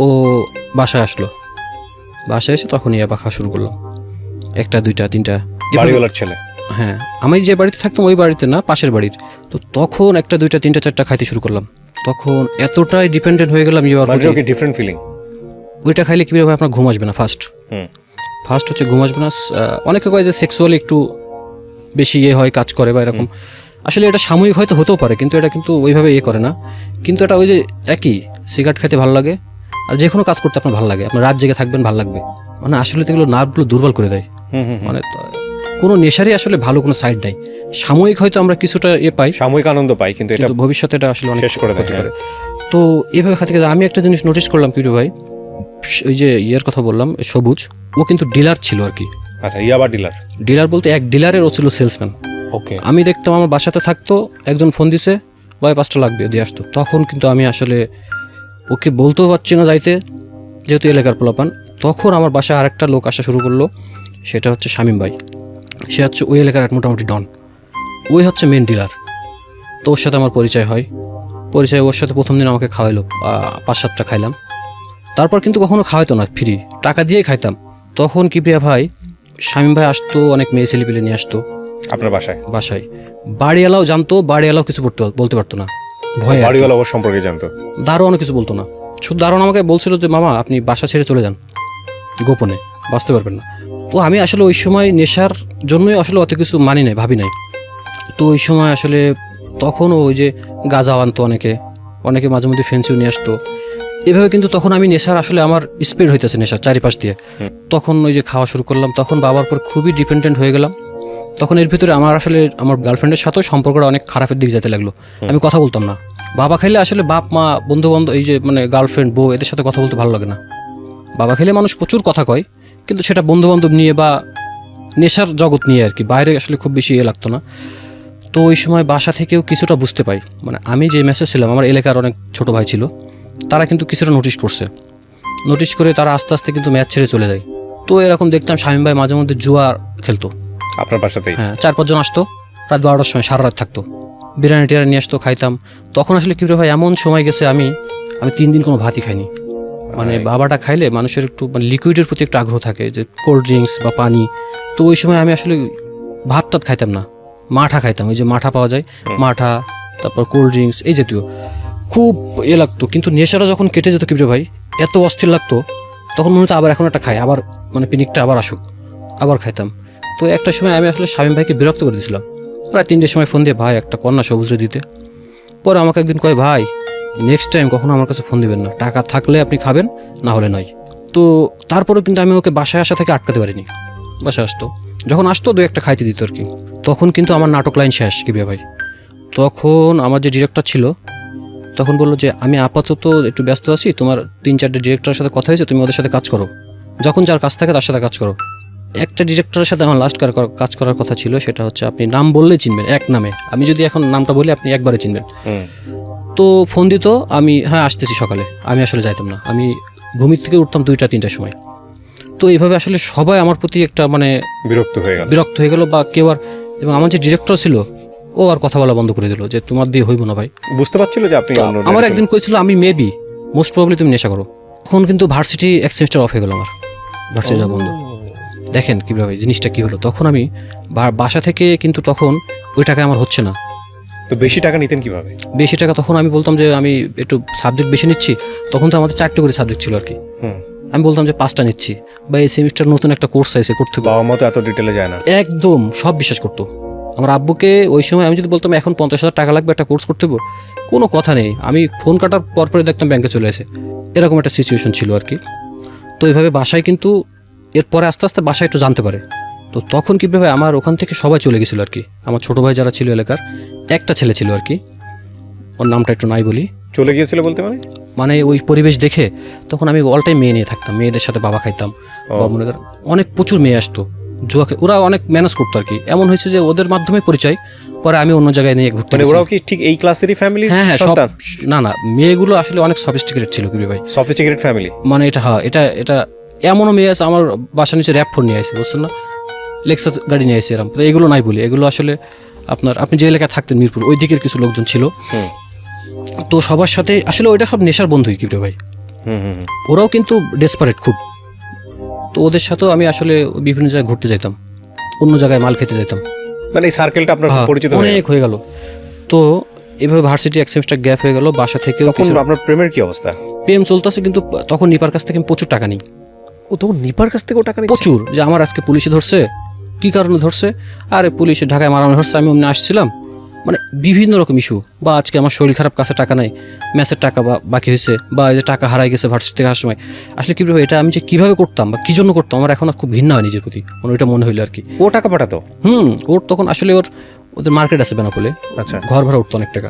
ও বাসায় আসলো, বাসায় এসে তখন ইয়াবা খাওয়া শুরু করলাম, 1টা 2টা 3টা। বাড়িওয়ালার ছেলে? হ্যাঁ, আমি যে বাড়িতে থাকতাম ওই বাড়িতে না, পাশের বাড়ির। তো তখন 1টা 2টা 3টা 4টা খাইতে শুরু করলাম। তখন এতটাই ডিপেন্ডেন্ট হয়ে গেলাম ইয়াবার প্রতি। Different feeling. ওইটা খাইলে কীভাবে আপনার ঘুম আসবে না, ফার্স্ট হচ্ছে ঘুম আসবে না। অনেকে কয় যে সেক্সুয়ালি একটু বেশি হয়, কাজ করে বা এরকম। আসলে এটা সাময়িক হয়তো হতেও পারে, কিন্তু এটা কিন্তু ওইভাবে করে না। কিন্তু এটা ওই যে একই, সিগারেট খেতে ভালো লাগে আর যে কোনো কাজ করতে আপনার ভালো লাগে, আপনার রাত জেগে থাকবেন ভালো লাগবে। মানে আসলে এগুলো নার্ভগুলো দুর্বল করে দেয়। মানে কোনো নেশারই আসলে ভালো কোনো সাইড নাই। সাময়িক হয়তো আমরা কিছুটা পাই, সাময়িক আনন্দ পাই, কিন্তু এটা ভবিষ্যতে এটা আসলে অনেক শেষ করে দেয়। তো এইভাবে খাতে আমি একটা জিনিস নোটিস করলাম কি ভাই, ওই যে ইয়ের কথা বললাম সবুজ, ও কিন্তু ডিলার ছিল আর কি। আচ্ছা, ইয়াবা ডিলার বলতে এক ডিলারের ও ছিল সেলসম্যান। ওকে। আমি দেখতাম আমার বাসাতে থাকতো, একজন ফোন দিছে, ভাই 5টা লাগবে, দিয়ে আসতো। তখন কিন্তু আমি আসলে ওকে বলতেও পারছি না যাইতে, যেহেতু এলাকার পোলাপান। তখন আমার বাসায় আরেকটা লোক আসা শুরু করলো, সেটা হচ্ছে শামীম ভাই। সে হচ্ছে ওই এলাকার মোটামুটি ডন, ওই হচ্ছে মেন ডিলার। তো ওর সাথে আমার পরিচয় হয়। ওর সাথে প্রথম দিন আমাকে খাওয়াইলো, 5-7টা খাইলাম। তারপর কিন্তু কখনো খাওয়াইতো না, ফ্রি টাকা দিয়েই খাইতাম। তখন কি প্রিয়া ভাই, শামীম ভাই আসতো, অনেক মেয়ে ছেলেপিলে নিয়ে আসতো আপনার বাসায়। বাড়িওয়ালাও জানতো, বাড়িওয়ালাও কিছু বলতে পারতো না, ভয়। বাড়িওয়ালা ওর সম্পর্কে জানতো, দারোয়ানও কিছু বলতো না। শুধু দারোয়ান আমাকে বলছিল যে মামা আপনি বাসা ছেড়ে চলে যান, গোপনে বাঁচতে পারবেন না। তো আমি আসলে ওই সময় নেশার জন্যই আসলে অত কিছু মানি নাই, ভাবি নাই। তো ওই সময় আসলে তখনও ওই যে গাঁজা আনতো অনেকে মাঝে মধ্যে ফেন্সিও নিয়ে আসতো এভাবে। কিন্তু তখন আমি নেশার আসলে আমার স্প্রেড হইতেছে নেশার চারিপাশ দিয়ে। তখন ওই যে খাওয়া শুরু করলাম, তখন বাবার পর খুবই ডিপেন্ডেন্ট হয়ে গেলাম। তখন এর ভিতরে আমার গার্লফ্রেন্ডের সাথেও সম্পর্কটা অনেক খারাপের দিকে যেতে লাগলো। আমি কথা বলতাম না। বাবা খাইলে আসলে বাপ মা বন্ধু বান্ধব, এই যে মানে গার্লফ্রেন্ড বউ, এদের সাথে কথা বলতে ভালো লাগে না। বাবা খেলে মানুষ প্রচুর কথা কয়, কিন্তু সেটা বন্ধু বান্ধব নিয়ে বা নেশার জগৎ নিয়ে আর কি, বাইরে আসলে খুব বেশি লাগতো না। তো ওই সময় বাসা থেকেও কিছুটা বুঝতে পাই, মানে আমি যে মেসে ছিলাম, আমার এলাকার অনেক ছোট ভাই ছিল, তারা কিন্তু কিছুটা নোটিশ করে তারা আস্তে আস্তে কিন্তু ম্যাচ ছেড়ে চলে যায়। তো এরকম দেখতাম শামীম ভাই মাঝে মধ্যে জুয়া খেলতো আপনার বাসাতেই। হ্যাঁ, 4-5 জন আসতো, রাত 12টার সময় সারা রাত থাকতো। বিরিয়ানি টিরিয়ানি নিয়ে আসতো, খাইতাম। তখন আসলে কী ভাই এমন সময় গেছে আমি 3 দিন কোনো ভাতই খাইনি। মানে বাবাটা খাইলে মানুষের একটু মানে লিকুইডের প্রতি একটু আগ্রহ থাকে, যে কোল্ড ড্রিঙ্কস বা পানি। তো ওই সময় আমি আসলে ভাত টাত খাইতাম না, মাঠা খাইতাম। ওই যে মাঠা পাওয়া যায়, মাঠা, তারপর কোল্ড ড্রিঙ্কস এই জাতীয় খুব লাগতো। কিন্তু নেশাটা যখন কেটে যেত কিবরে ভাই, এত অস্থির লাগতো, তখন মনে হতো আবার এখন একটা খাই, আবার মানে পিনিকটা আবার আসুক, আবার খাইতাম। তো একটা সময় আমি আসলে শামীম ভাইকে বিরক্ত করে দিয়েছিলাম, প্রায় 3টের সময় ফোন দিয়ে, ভাই একটা কন্যা সবুজরে দিতে। পরে আমাকে একদিন কয়, ভাই নেক্সট টাইম কখনো আমার কাছে ফোন দিবেন না, টাকা থাকলে আপনি খাবেন, না হলে নয়। তো তারপরেও কিন্তু আমি ওকে বাসায় আসা থেকে আটকাতে পারিনি। বাসায় আসতো, যখন আসতো 2-1টা খাইতে দিত আর কি। তখন কিন্তু আমার নাটক লাইন শেষ কিবিয়া ভাই। তখন আমার যে ডিরেক্টর ছিল তখন বললো যে আমি আপাতত একটু ব্যস্ত আছি, তোমার 3-4টে ডিরেক্টরের সাথে কথা হয়েছে, তুমি ওদের সাথে কাজ করো, যখন যার কাজ থাকে তার সাথে কাজ করো। একটা ডিরেক্টরের সাথে আমার লাস্ট কাজ করার কথা ছিল, সেটা হচ্ছে আপনি নাম বললেই চিনবেন, এক নামে। আমি যদি এখন নামটা বলি আপনি একবারে চিনবেন। তো ফোন দিত, আমি হ্যাঁ আসতেছি সকালে, আমি আসলে যাইতাম না, আমি ঘুমির থেকে উঠতাম 2টা-3টার সময়। তো এইভাবে আসলে সবাই আমার প্রতি একটা মানে বিরক্ত হয়ে গেল বা কেউ আর, এবং আমার যে ডিরেক্টর ছিল ও আর কথা বলা বন্ধ করে দিল, যে তোমার দিয়ে হইব না ভাই। বুঝতে পারছিল যে আপনি আমার একদিন কইছিল আমি মেবি মোস্ট প্রবাবলি তুমি নেশা করো। তখন কিন্তু ভার্সিটি 1 সেমিস্টার অফ হয়ে গেল, আমার ভার্সিটি যাওয়া বন্ধ। দেখেন কীভাবে জিনিসটা কী হলো। তখন আমি বাসা থেকে কিন্তু তখন ওই টাকা আমার হচ্ছে না। তো বেশি টাকা নিতেন কিভাবে? বেশি টাকা তখন আমি বলতাম যে আমি একটু সাবজেক্ট বেশি নিচ্ছি, তখন তো আমাদের 4টে করে সাবজেক্ট ছিল আর কি। আমি বলতাম যে 5টা নিচ্ছি, বা এই সেমিস্টার নতুন একটা কোর্স আছে করতে হবে। বাবা মা তো এত ডিটেলে যায় না, একদম সব বিশ্বাস করতো। আমার আব্বুকে ওই সময় আমি যদি বলতাম এখন 50,000 টাকা লাগবে একটা কোর্স করতে হবে, কোনো কথা নেই, আমি ফোন কাটার পরপরই দেখতাম ব্যাংকে চলে আসে, এরকম একটা সিচুয়েশন ছিল আর কি। তো এইভাবে বাসায় কিন্তু এরপরে আস্তে আস্তে বাসায় একটু জানতে পারে। তো তখন কীভাবে আমার ওখান থেকে সবাই চলে গেছিলো আর কি। আমার ছোটো ভাই যারা ছিল এলাকার, একটা ছেলে ছিল আর কি, ওর নামটা একটু নাই বলি। চলে গিয়েছিল বলতে মানে ওই পরিবেশ দেখে তখন আমি অল টাইম মেয়ে নিয়ে থাকতাম, মেয়েদের সাথে বাবা খাইতাম, বা মনে করেন অনেক প্রচুর মেয়ে আসতো, জুয়াকে ওরা অনেক ম্যানেজ করতো আর কি। এমন হয়েছে যে ওদের মাধ্যমে পরিচয়, পরে আমি অন্য জায়গায় নিয়ে ঘুরতে। মানে ওরাও কি ঠিক এই ক্লাসেরই ফ্যামিলি? হ্যাঁ হ্যাঁ, সব না না, মেয়েগুলো আসলে অনেক সফিস্টিকেটেড ছিল কিবি ভাই, সফিস্টিকেটেড ফ্যামিলি। মানে এটা হ্যাঁ, এটা এমনও মেয়ে আছে আমার বাসার নিচে র্যাপ ফোন নিয়ে আসে, বুঝছেন না, লেক্সাস গাড়ি নিয়ে আসে এরকম। তো এগুলো নাই বলি, এগুলো আসলে আপনি যে এলাকায় থাকতেন মিরপুর, ওই দিকের কিছু লোকজন ছিল। তো সবার সাথে আসলে ওইটা সব নেশার বন্ধুই কিবরে ভাই। ওরাও কিন্তু ডেসপারেট খুব। তো ওদের সাথেও আমি আসলে বিভিন্ন জায়গায় ঘুরতে যেতাম, অন্য জায়গায় মাল খেতে যেতাম। মানে এই সার্কেলটা আপনার পরিচিত অনেক হয়ে গেল। তো এভাবে ভার্সিটি 1 সেমিস্টার গ্যাপ হয়ে গেল, বাসা থেকেও। তখন আপনার প্রেমের কি অবস্থা? প্রেম চলতেছে, কিন্তু তখন নিপার কাছ থেকে আমি প্রচুর টাকা নিই। ও তখন নিপার কাছ থেকেও টাকা নিই প্রচুর, যে আমার আজকে পুলিশে ধরছে, কি কারণে ধরছে, আরে পুলিশে ঢাকায় মারানো ধরছে, আমি অমনি আসছিলাম, মানে বিভিন্ন রকম ইস্যু। বা আজকে আমার শরীর খারাপ, কাছে টাকা নাই, ম্যাচের টাকা বা বাকি হয়েছে, বা এই যে টাকা হারাই গেছে ভার্সিটি থেকে আসার সময়। আসলে কীভাবে এটা আমি যে কীভাবে করতাম বা কী জন্য করতাম, আমার এখন আর খুব ঘৃণা হয় নিজের প্রতি, মানে ওইটা মনে হইলো আর কি। ও টাকা পাঠাতো? ওর তখন আসলে ওদের মার্কেট আছে বেনাপোলে, আচ্ছা, ঘর ভাড়া উঠতো অনেক টাকা।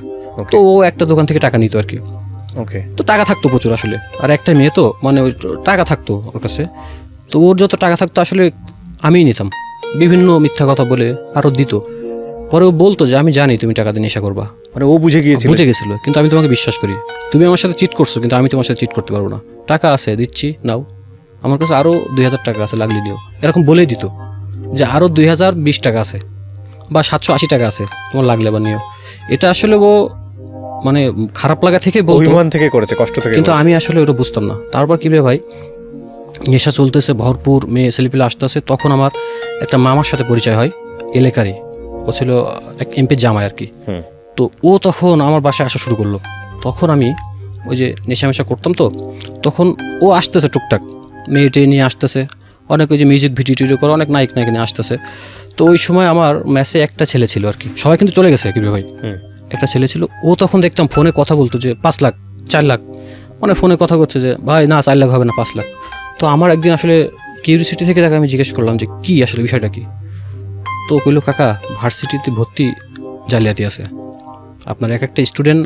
তো ও একটা দোকান থেকে টাকা নিত আর কি। ওকে। তো টাকা থাকতো প্রচুর আসলে, আর একটা মেয়ে তো মানে ওই টাকা থাকতো ওর কাছে। তো ওর যত টাকা থাকতো আসলে আমিই নিতাম, বিভিন্ন মিথ্যা কথা বলে আরও দিত। পরে ও বলতো যে আমি জানি তুমি টাকা দিয়ে নেশা করবা, মানে ও বুঝে গেছিল, কিন্তু আমি তোমাকে বিশ্বাস করি, তুমি আমার সাথে চিট করছো, কিন্তু আমি তোমার সাথে চিট করতে পারবো না, টাকা আছে দিচ্ছি নাও, আমার কাছে আরও 2,000 টাকা আছে লাগলে দিও, এরকম বলেই দিত যে আরও 2,020 টাকা আছে বা 780 টাকা আছে, তোমার লাগলে বা নিও। এটা আসলে ও মানে খারাপ লাগা থেকে বলতো, অভিমান থেকে করেছে, কষ্ট থেকে। কিন্তু আমি আসলে ওটা বুঝতাম না। তারপর কি ভাই, নেশা চলতেছে, ভরপুর মেয়ে ছেলেপিলে আসতেছে। তখন আমার একটা মামার সাথে পরিচয় হয় এলাকারই, ও ছিল এক এমপি জামাই আর কি। তো ও তখন আমার বাসায় আসা শুরু করলো। তখন আমি ওই যে নেশামেশা করতাম, তো তখন ও আসতেছে টুকটাক, মেয়েটে নিয়ে আসতেছে, অনেক ওই যে মিউজিক ভিডিও টিডিও করে অনেক নায়ক নিয়ে আসতেছে। তো ওই সময় আমার ম্যাচে একটা ছেলে ছিল আর কি, সবাই কিন্তু চলে গেছে কি ভাই, একটা ছেলে ছিল। ও তখন দেখতাম ফোনে কথা বলতো যে 5 লাখ 4 লাখ, মানে ফোনে কথা করছে যে ভাই না 4 লাখ হবে না 5 লাখ। তো আমার একদিন আসলে কিউরিয়াসিটি থেকে তাকে আমি জিজ্ঞেস করলাম যে কি আসলে বিষয়টা কি। তো কইলো কাকা ভার্সিটিতে ভর্তি জালিয়াতি আছে, আপনার এক একটা স্টুডেন্ট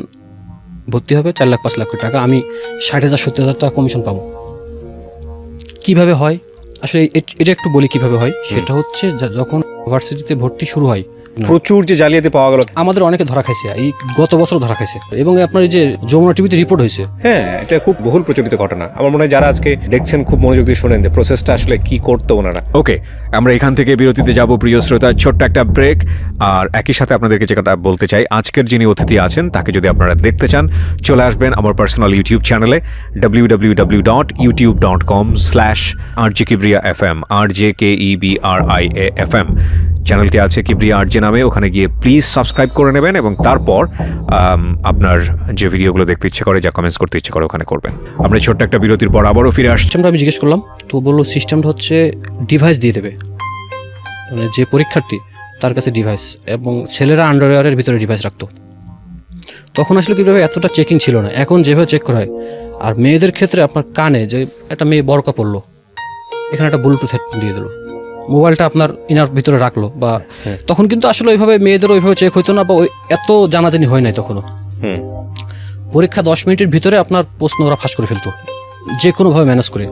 ভর্তি হবে 4 লাখ 5 লাখ টাকা, আমি 60,000 70,000 টাকা কমিশন পাবো। কিভাবে হয় আসলে এটা একটু বলি কিভাবে হয়। সেটা হচ্ছে যখন ভার্সিটিতে ভর্তি শুরু হয় প্রচুর যে জালিয়াতি পাওয়া গেল, আমাদের অনেকে ধরা খাইছে, এই গত বছর ধরা খাইছে। এবং আপনার এই যে যমুনা টিভিতে রিপোর্ট হয়েছে, হ্যাঁ এটা খুব বহুল প্রচলিত ঘটনা। আমার মনে হয় যারা আজকে দেখছেন খুব মনোযোগ দিয়ে শোনেন যে প্রসেসটা আসলে কি করতো ওনারা। ওকে, আমরা এখান থেকে বিরতিতে যাব প্রিয় শ্রোতা, ছোট্ট একটা ব্রেক। আর একই সাথে আপনাদেরকে যেটা বলতে চাই, আজকের যিনি অতিথি আছেন তাকে যদি আপনারা দেখতে চান চলে আসবেন আমার পার্সোনাল ইউটিউব চ্যানেলে www.youtube.com/RJKibriya.FM, RJKEBRIA.FM চ্যানেলটি আছে কিবরিয়া আরজে নামে। ওখানে গিয়ে প্লিজ সাবস্ক্রাইব করে নেবেন এবং তারপর আপনার যে ভিডিওগুলো দেখতে ইচ্ছে করে, যা কমেন্টস করতে ইচ্ছে করে ওখানে করবেন। আমরা ছোট্ট একটা বিরতির পর আবারও ফিরে আসছি। সিস্টেমটা আমি জিজ্ঞেস করলাম, তো বললো সিস্টেমটা হচ্ছে ডিভাইস দিয়ে দেবে, মানে যে পরীক্ষার্থী তার কাছে ডিভাইস, এবং ছেলেরা আন্ডারওয়্যারের ভিতরে ডিভাইস রাখতো। তখন আসলে কীভাবে এতটা চেকিং ছিল না, এখন যেভাবে চেক করা হয়। আর মেয়েদের ক্ষেত্রে আপনার কানে যে একটা মেয়ে বরকা পড়লো, এখানে একটা ব্লুটুথ হেডফোন দিয়ে দিল, মোবাইলটা আপনার ইনার ভিতরে রাখলো, বা তখন কিন্তু আসলে ওইভাবে মেয়েদের ওইভাবে চেক হইতো না, বা ওই এত জানাজানি হয় নাই তখনও। পরীক্ষা 10 মিনিটের ভিতরে আপনার প্রশ্ন ওরা ফাঁস করে ফেলতো, যে কোনোভাবে ম্যানেজ করে।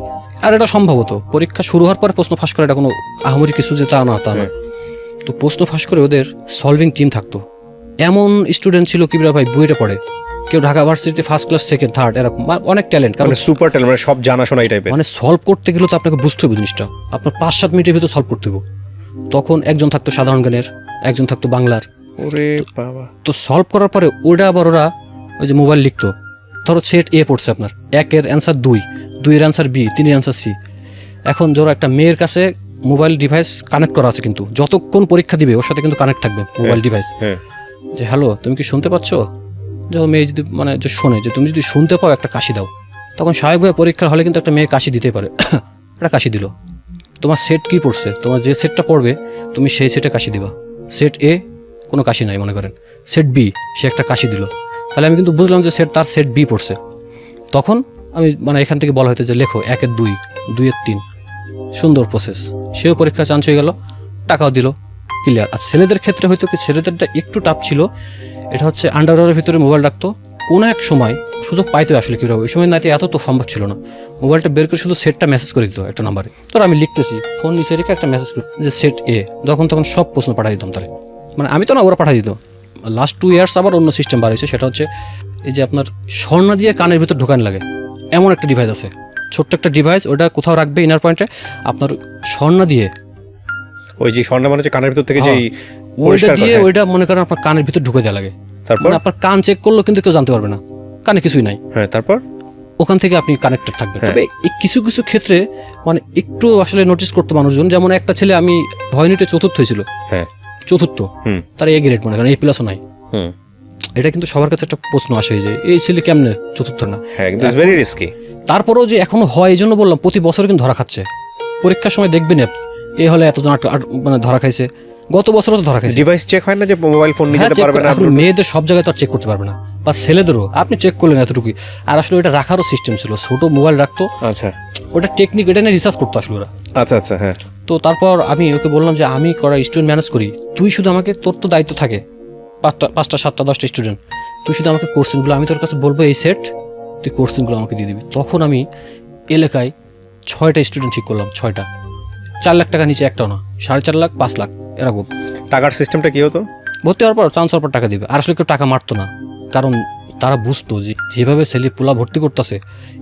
আর এটা সম্ভবত পরীক্ষা শুরু হওয়ার পরে প্রশ্ন ফাঁস করে, এটা কোনো আহামরি কিছু যে তা না। তো প্রশ্ন ফাঁস করে ওদের সলভিং টিম থাকতো। এমন স্টুডেন্ট ছিল কিবরা ভাই, বইটা পড়ে, কেউ ঢাকা ভার্সিটিতে ফার্স্ট ক্লাস, সেকেন্ড, থার্ড, এরকম অনেক ট্যালেন্ট, কারণ সুপার ট্যালেন্ট, মানে সব জানাশোনা এই টাইপের। মানে সলভ করতে গেলে তো আপনাকে বুঝতে হবে জিনিসটা, আপনার 5-7 মিনিটের ভিতরে সলভ করতে হবে। তখন একজন থাকতো সাধারণ জ্ঞানের, একজন থাকতো বাংলার। ওরে বাবা! তো সলভ করার পরে ওটা আবার ওরা ওই যে মোবাইল লিখতো, ধরো সেট এ পড়ছে আপনার, 1-এর অ্যান্সার 2, 2-এর অ্যান্সার বি, 3-এর অ্যান্সার সি। এখন ধরো একটা মেয়ের কাছে মোবাইল ডিভাইস কানেক্ট করা আছে, কিন্তু যতক্ষণ পরীক্ষা দিবে ওর সাথে কিন্তু কানেক্ট থাকবে মোবাইল ডিভাইস, যে হ্যালো তুমি কি শুনতে পাচ্ছ। যখন মেয়ে যদি মানে যে শোনে, যে তুমি যদি শুনতে পাও একটা কাশি দাও, তখন স্বাভাবিকভাবে পরীক্ষার হলে কিন্তু একটা মেয়ে কাশি দিতে পারে। একটা কাশি দিল, তোমার সেট কি পড়ছে, তোমার যে সেটটা পড়বে তুমি সেই সেটে কাশি দিবা। সেট এ কোনো কাশি নাই মনে করেন, সেট বি সে একটা কাশি দিল, তাহলে আমি কিন্তু বুঝলাম যে তার সেট বি পড়ছে। তখন আমি মানে এখান থেকে বলা হতো যে লেখো 1-এর 2, 2-এর 3, সুন্দর প্রসেস। সেও পরীক্ষা চান্স হয়ে গেল, টাকাও দিল, ক্লিয়ার। আর ছেলেদের ক্ষেত্রে হয়তো কি ছেলেদেরটা একটু টাফ ছিল, এটা হচ্ছে আন্ডারওয়্যারের ভিতরে মোবাইল রাখতো, কোনো এক সময় সুযোগ পাইতো আসলে কীভাবে, ওই সময় নাইতে এত তো সম্ভব ছিল না। মোবাইলটা বের করে শুধু সেটটা মেসেজ করে দিত একটা নাম্বারে, তো আমি লিখতেছি ফোন নিচে রেখে একটা মেসেজ করি যে সেট এ, তখন সব প্রশ্ন পাঠিয়ে দিতাম তারে, মানে আমি তো না, ওরা পাঠিয়ে দিত। লাস্ট 2 ইয়ার্স আবার অন্য সিস্টেম বার হয়েছে, সেটা হচ্ছে এই যে আপনার স্বর্ণা দিয়ে কানের ভিতর ঢোকান লাগে, এমন একটা ডিভাইস আছে, ছোট্ট একটা ডিভাইস, ওটা কোথাও রাখবে ইনার পয়েন্টে, আপনার স্বর্ণা দিয়ে, ওই যে স্বর্ণা মানে কানের ভিতর থেকে যে ওইটা দিয়ে ওইটা মনে করেন আপনার কানের ভিতর ঢুকে দেওয়া লাগে। তারপর আপনার কান চেক করলো কিন্তু কেউ জানতে পারবে না, কানে কিছুই নাই। হ্যাঁ, তারপর ওখান থেকে আপনি কানেক্টেড থাকবেন। তবে কিছু কিছু ক্ষেত্রে মানে একটু আসলে নোটিস করতো মানুষজন, যেমন একটা ছেলে আমি ভয়নিটে চতুর্থ হয়েছিল, হ্যাঁ চতুর্থ, তার এ গ্রেড মনে করেন, এ প্লাসও নাই। এটা কিন্তু সবার কাছে একটা প্রশ্ন আসে যে এই ছেলে কেমনে চতুর্থ না। হ্যাঁ, কিন্তু ইটস ভেরি রিস্কি। তারপরেও যে এখনো হয়, এই জন্য বললাম প্রতি বছর কিন্তু ধরা খাচ্ছে। পরীক্ষার সময় দেখবেন আপনি, এই হলে এতজন মানে ধরা খাইছে, গত বছরও তো ধরা খাইছে। ডিভাইস চেক হয় না যে মোবাইল ফোন নিয়ে যেতে পারবে না, আপনি মেয়েদের সব জায়গায় তো আর চেক করতে পারবে না, বা ছেলেদেরও আপনি চেক করলেন এতটুকুই। আর আসলে ওটা রাখারও সিস্টেম ছিল, ছোট মোবাইল রাখতো। আচ্ছা, ওটা টেকনিক, এটা নিয়ে রিসার্চ করতো আসলে ওরা। আচ্ছা আচ্ছা, হ্যাঁ। তো তারপর আমি ওকে বললাম যে আমি করা স্টুডেন্ট ম্যানেজ করি, তুই শুধু আমাকে, তোর তো দায়িত্ব থাকে 5টা 7টা 10টা স্টুডেন্ট, তুই শুধু আমাকে কোর্সিনগুলো, আমি তোর কাছে বলবো এই সেট, তুই কোর্সিনগুলো আমাকে দিয়ে দিবি। তখন আমি এলাকায় 6টা স্টুডেন্ট ঠিক করলাম, 6টা, 4 লাখ টাকা নিচে একটাও না, 4.5 লাখ 5 লাখ এরকম। টাকার সিস্টেমটা কি হতো? ভর্তি হওয়ার পর চান্স হওয়ার পর টাকা দিবে। আর আসলে কেউ টাকা মারতো না, কারণ তারা বুঝতো যে যেভাবে ছেলে পোলা ভর্তি করতেছে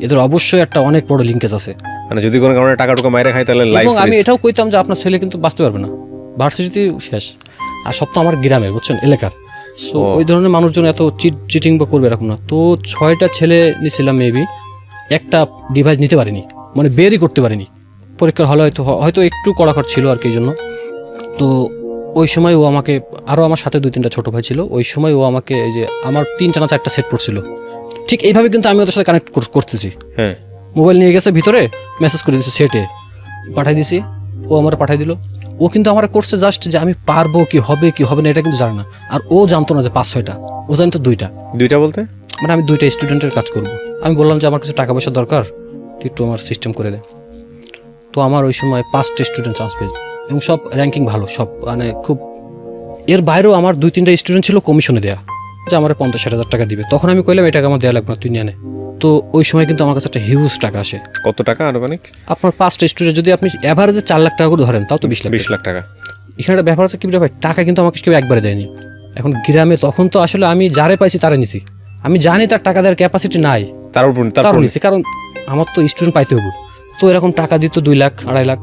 এদের অবশ্যই একটা অনেক বড় লিঙ্কেজ আছে, মানে যদি কোনো কারণে টাকা টুকা মাইরে খায় তাহলে লাইফ। এবং আমি এটাও কইতাম যে আপনার ছেলে কিন্তু বাঁচতে পারবে না, ভার্সিটিতে শেষ। আর সব তো আমার গ্রামে, বুঝছেন, এলাকার। সো ওই ধরনের মানুষজন এত চিটিং বা করবে এরকম না। তো 6টা ছেলে নিয়েছিলাম, মেবি একটা ডিভাইস নিতে পারিনি, মানে বেরই করতে পারিনি। পরীক্ষার হলে হয়তো একটু কড়াকড় ছিল আর কি, এই জন্য। তো ওই সময় ও আমাকে, আরও আমার সাথে 2-3টা ছোটো ভাই ছিল, ওই সময় ও আমাকে এই যে আমার 3টা না 4টা সেট পড়ছিল, ঠিক এইভাবে কিন্তু আমি ওদের সাথে কানেক্ট করতেছি। হ্যাঁ, মোবাইল নিয়ে গেছে ভিতরে, মেসেজ করে দিয়েছে, সেটে পাঠিয়ে দিছি, ও আমার পাঠিয়ে দিল। ও কিন্তু আমার করছে জাস্ট যে আমি পারবো কি হবে না এটা কিন্তু জানে না। আর ও জানতো না যে 5-6টা, ও জানতো 2টা বলতে মানে আমি 2টা স্টুডেন্টের কাজ করব। আমি বললাম যে আমার কাছে টাকা পয়সা দরকার, তুই একটু আমার সিস্টেম করে দে। তো আমার ওই সময় 5টা স্টুডেন্ট চান্স পেয়েছে, এবং সব র্যাঙ্কিং ভালো, সব মানে খুব। এর বাইরেও আমার 2-3টা স্টুডেন্ট ছিল কমিশনে দেয়া, যে আমার 50,000 টাকা দিবে। তখন আমি কইলাম এই টাকা আমার দেওয়া লাগবে না, তুই নিয়ে নে। তো ওই সময় কিন্তু আমার কাছে একটা হিউজ টাকা আসে। কত টাকা আনুমানিক? আপনার 5টা স্টুডেন্ট যদি আপনি অ্যাভারেজে 4 লাখ টাকা করে ধরেন, তাও তো 20 লাখ টাকা। এখানে একটা ব্যাপার আছে কি ভাই, টাকা কিন্তু আমাকে কেউ একবারে দেয়নি। এখন গ্রামে তখন তো আসলে আমি যারে পাইছি তারে নিছি, আমি জানি তার টাকা দেওয়ার ক্যাপাসিটি নাই, তারও নিছি, কারণ আমার তো স্টুডেন্ট পাইতে হবে। তো এরকম টাকা দিত 2 লাখ 2.5 লাখ,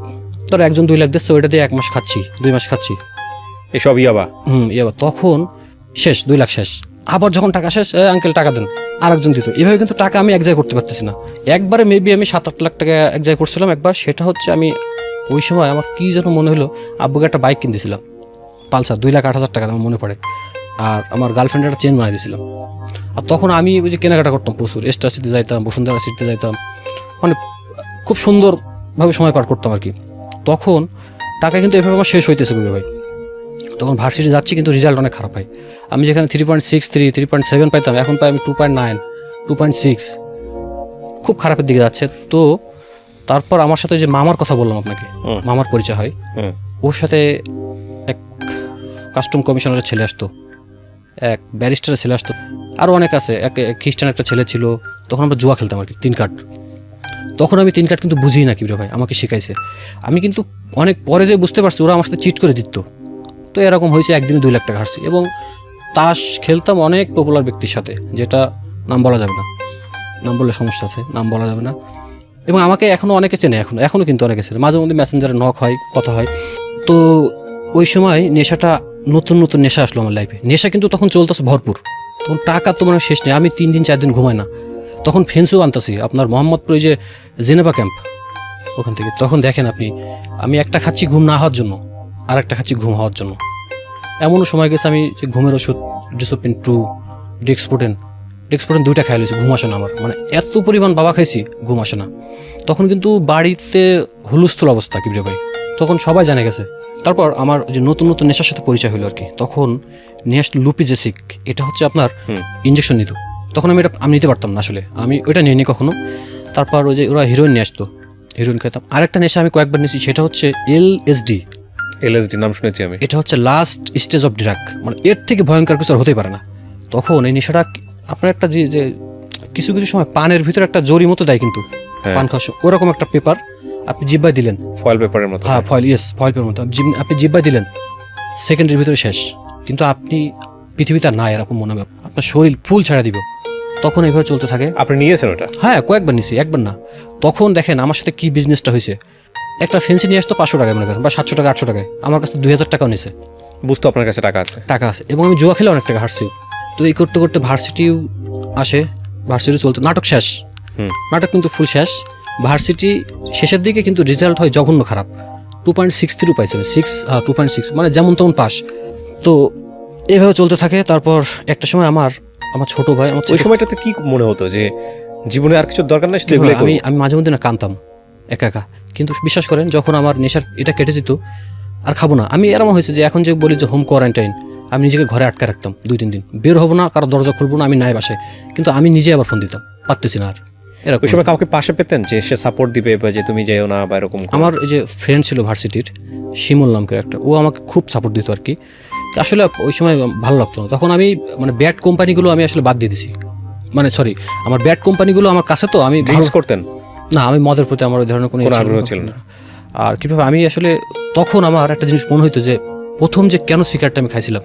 ধর একজন 2 লাখ দিচ্ছে, ওইটা দিয়ে 1 মাস খাচ্ছি, 2 মাস খাচ্ছি, এসব ইয়াবা। ইয়াবা। তখন শেষ, 2 লাখ শেষ। আবার যখন টাকা শেষ, আঙ্কেল টাকা দেন, আরেকজন দিত। এভাবে কিন্তু টাকা আমি এক জায়গায় করতে পারতেছি না। একবারে মেবি আমি 7-8 লাখ টাকা এক জায়গায় করছিলাম একবার। সেটা হচ্ছে আমি ওই সময় আমার কি যেন মনে হলো, আব্বুকে একটা বাইক কিনতেছিলাম, পালসার, 2,08,000 টাকা আমার মনে পড়ে। আর আমার গার্লফ্রেন্ডের একটা চেন বানিয়ে দিয়েছিলাম। আর তখন আমি ওই যে কেনাকাটা করতাম প্রচুর, স্টার সিটিতে যাইতাম, বসুন্ধরা সিটিতে যাইতাম, মানে খুব সুন্দরভাবে সময় পার করতাম আর কি। তখন টাকা কিন্তু এভাবে আমার শেষ হইতেছে ভাই। তখন ভার্সিটি যাচ্ছি কিন্তু রেজাল্ট অনেক খারাপ হয়। আমি যেখানে 3.63 3.7 পাইতাম, এখন পাই আমি 2.9 2.6, খুব খারাপের দিকে যাচ্ছে। তো তারপর আমার সাথে যে মামার কথা বললাম আপনাকে, মামার পরিচয় হয়, ওর সাথে এক কাস্টম কমিশনারের ছেলে আসতো, এক ব্যারিস্টারের ছেলে আসতো, আরও অনেক আছে, এক খ্রিস্টান একটা ছেলে ছিল। তখন আমরা জুয়া খেলতাম আর কি, 3 কার্ড। তখন আমি 3 কার্ড কিন্তু বুঝি না কি রে ভাই, আমাকে শিখাইছে। আমি কিন্তু অনেক পরে যে বুঝতে পারছি ওরা আমার সাথে চিট করে জিততো। তো এরকম হয়েছে, একদিনে 2 লাখ টাকা হারছি। এবং তাস খেলতাম অনেক পপুলার ব্যক্তির সাথে, যেটা নাম বলা যাবে না, নাম বললে সমস্যা আছে, নাম বলা যাবে না। এবং আমাকে এখনও অনেকে চেনে, এখনও কিন্তু অনেকে চেনে, মাঝে মধ্যে মেসেঞ্জারে নক হয়, কথা হয়। তো ওই সময় নেশাটা, নতুন নতুন নেশা আসলো আমার লাইফে। নেশা কিন্তু তখন চলতেছে ভরপুর, তখন টাকা তো মানে শেষ নেই। আমি 3 দিন 4 দিন ঘুমাই না। তখন ফেন্সও আনতেছি আপনার মোহাম্মদপুর, যে জেনেভা ক্যাম্প, ওখান থেকে। তখন দেখেন আপনি, আমি একটা খাচ্ছি ঘুম না হওয়ার জন্য, আর একটা খাচ্ছি ঘুম হওয়ার জন্য। এমনও সময় গেছে আমি যে ঘুমের ওষুধ ডিসোপিন 2, ডেক্সপোটেন 2টা খাই লইছি, ঘুম আসে না আমার, মানে এত পরিমাণ বাবা খাইছি, ঘুম আসে না। তখন কিন্তু বাড়িতে হুলস্থুল অবস্থা কি রে ভাই, তখন সবাই জানে গেছে। তারপর আমার যে নতুন নতুন নেশার সাথে পরিচয় হলো আর কি। তখন নিয়ে আসলো লুপিজেসিক, এটা হচ্ছে আপনার ইঞ্জেকশন নিত। তখন আমি নিতে পারতাম না আসলে, আমি ওইটা নিইনি কখনো। তারপর ওই যে ওরা হিরোইন নিয়ে আসতো, হিরোইন খেতাম। আরেকটা নেশা আমি কয়েকবার নিয়েছি, সেটা হচ্ছে LSD নাম শুনেছি আমি। এটা হচ্ছে লাস্ট স্টেজ অফ ড্রাগ, মানে এর থেকে ভয়ঙ্কর কিছু আর হতেই পারে না। তখন এই নেশাটা আপনার একটা যে কিছু কিছু সময় পানের ভিতরে একটা জরি মতো দেয় কিন্তু, পান খাওয়ার ওরকম একটা পেপার আপনি জিব্বায় দিলেন, ফয়েল পেপারের মতো। হ্যাঁ ফয়েল পেপারের মতো আপনি জিব্বায় দিলেন, সেকেন্ডের ভিতরে শেষ। কিন্তু আপনি পৃথিবীতে আর নাই এরকম মনে হবে, আপনার শরীর ফুল ছাড়া দিব। তখন এইভাবে চলতে থাকে। আপনি নিয়েছেন ওটা? হ্যাঁ, কয়েকবার নিছি, একবার না। তখন দেখেন আমার সাথে কি বিজনেসটা হয়েছে। একটা ফেন্সি নিয়ে আসতো 500 টাকায় মনে করেন, বা 700 টাকা 800 টাকায়, আমার কাছে 2000 টাকাও নিছে। বুঝতো আপনার কাছে টাকা আছে। এবং আমি জুয়া খেলে অনেক টাকা হারছি। তো এই করতে করতে ভার্সিটিও আসে, ভার্সিটি চলতে, নাটক শেষ, নাটক কিন্তু ফুল শেষ। ভার্সিটি শেষের দিকে কিন্তু রেজাল্ট হয় জঘন্য খারাপ, 2.63 পাইছে, 2.6, মানে যেমন তেমন পাস। তো এইভাবে চলতে থাকে। তারপর একটা সময় আমার ছোট ভাই, ওই সময়টাতে কি মনে হতো যে জীবনে আর কিছু দরকার নাই, আমি মাঝে মধ্যে না কাঁদতাম একা একা। কিন্তু বিশ্বাস করেন, যখন আমার নেশার এটা কেটে যেত, আর খাবো না। আমি এরকম হয়েছে যে এখন যে বলি যে হোম কোয়ারেন্টাইন, আমি নিজেকে ঘরে আটকে রাখতাম 2-3 দিন, বের হবো না, কারো দরজা খুলবো না, আমি নাই বাসায়। কিন্তু আমি নিজে আবার ফোন দিতাম, পারতেছি না আর। এরকম ওই সময় কাউকে পাশে পেতেন যে সে সাপোর্ট দিবে, বা যে তুমি যেও না, বা এরকম? আমার এই যে ফ্রেন্ড ছিল ভার্সিটির, শিমুল নাম করে একটা, ও আমাকে খুব সাপোর্ট দিত আর কি। আসলে ওই সময় ভালো লাগতো না। তখন আমি মানে ব্যাড কোম্পানিগুলো আমি আসলে বাদ দিয়ে দিছি, মানে সরি, আমার ব্যাড কোম্পানিগুলো আমার কাছে, তো আমি ড্রিঙ্কস করতেন না, আমি মদের প্রতি আমার ওই ধরনের কোনো আগ্রহ ছিল না। আর কীভাবে আমি আসলে, তখন আমার একটা জিনিস মনে হইতো যে প্রথম যে কেন সিগারেটটা আমি খাইছিলাম,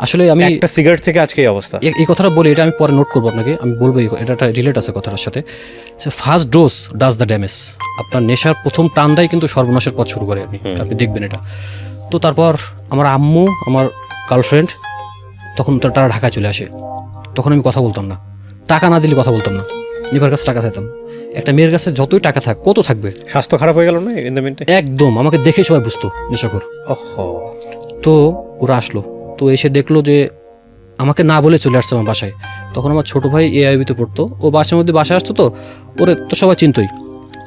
আসলে আমি একটা সিগারেট থেকে আজকে এই অবস্থা। এই কথাটা বলি, এটা আমি পরে নোট করবো আপনাকে, আমি বলবো, এটা একটা রিলেট আছে কথাটার সাথে। First dose does the damage, আপনার নেশার প্রথম টানটাই কিন্তু সর্বনাশের পথ শুরু করে, আপনি দেখবেন এটা। তো তারপর আমার আম্মু, আমার গার্লফ্রেন্ড, তখন তারা ঢাকায় চলে আসে। তখন আমি কথা বলতাম না, টাকা না দিলে কথা বলতাম না, নিবার কাছে টাকা চাইতাম। একটা মেয়ের কাছে যতই টাকা থাক, কত থাকবে, স্বাস্থ্য খারাপ হয়ে গেল না একদম। আমাকে দেখে সবাই বুঝতো নেশাখোর। তো ওরা আসলো, তো এসে দেখলো যে আমাকে না বলে চলে আসছে আমার বাসায়। তখন আমার ছোট ভাই AIB-তে পড়তো, ও বাসার মধ্যে বাসায় আসতো, তো ওরে তো সবাই চিনতই।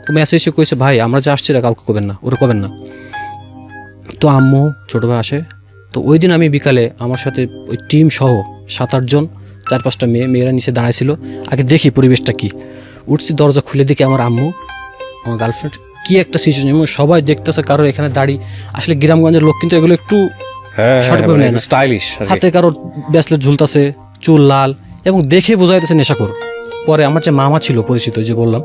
ও মেসেজ এসে কইছে, ভাই আমরা যে আসছি কাউকে কবেন না, ওরে কবেন না। তো আম্মু, ছোট ভাই আসে। তো ওই দিন আমি বিকালে আমার সাথে ওই টিম সহ 7-8 জন, 4-5টা মেয়েরা নিচে দাঁড়াইছিল। আগে দেখি পরিবেশটা কি। উঠছি, দরজা খুলে দেখি আমার আম্মু, আমার গার্লফ্রেন্ড, কি একটা সিচুয়েশন, এবং সবাই দেখতেছে, কারোর এখানে দাড়ি, আসলে গ্রামগঞ্জের লোক কিন্তু এগুলো একটু স্টাইলিশ, হাতে কারোর ব্রেসলেট ঝুলতেছে, চুল লাল, এবং দেখে বোঝা যাইতেছে নেশাখোর। পরে আমার যে মামা ছিল পরিচিত, যে বললাম,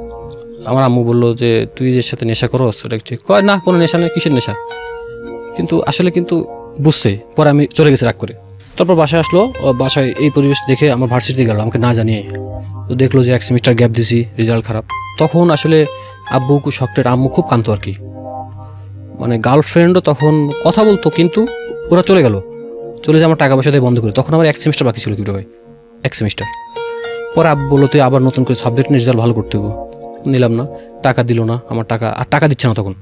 আমার আম্মু বললো যে তুই এর সাথে নেশা করো, সেটা ঠিক কয় না, কোনো নেশা নেই, কিসের নেশা। কিন্তু আসলে কিন্তু বুঝছে, পরে আমি চলে গেছি রাগ করে। তারপর বাসায় আসলো, বাসায় এই পরিবেশ দেখে আমার ভার্সিটি গেল আমাকে না জানিয়ে। তো দেখলো যে 1 সেমিস্টার গ্যাপ দিছি, রেজাল্ট খারাপ। তখন আসলে আব্বু শক্টের, আম্মু খুব কাঁদতো আর কি। মানে গার্লফ্রেন্ডও তখন কথা বলতো, কিন্তু ওরা চলে গেল, চলে যে আমার টাকা পয়সা দিয়ে বন্ধ করে। তখন আমার 1 সেমিস্টার বাকি ছিল কিভাবে ভাই, 1 সেমিস্টার। পরে আব্বু বললো তুই আবার নতুন করে সাবজেক্ট নিয়ে রেজাল্ট ভালো করতে হবে। নিলাম না, টাকা দিল না, আমার টাকা আর টাকা দিচ্ছে না তখন,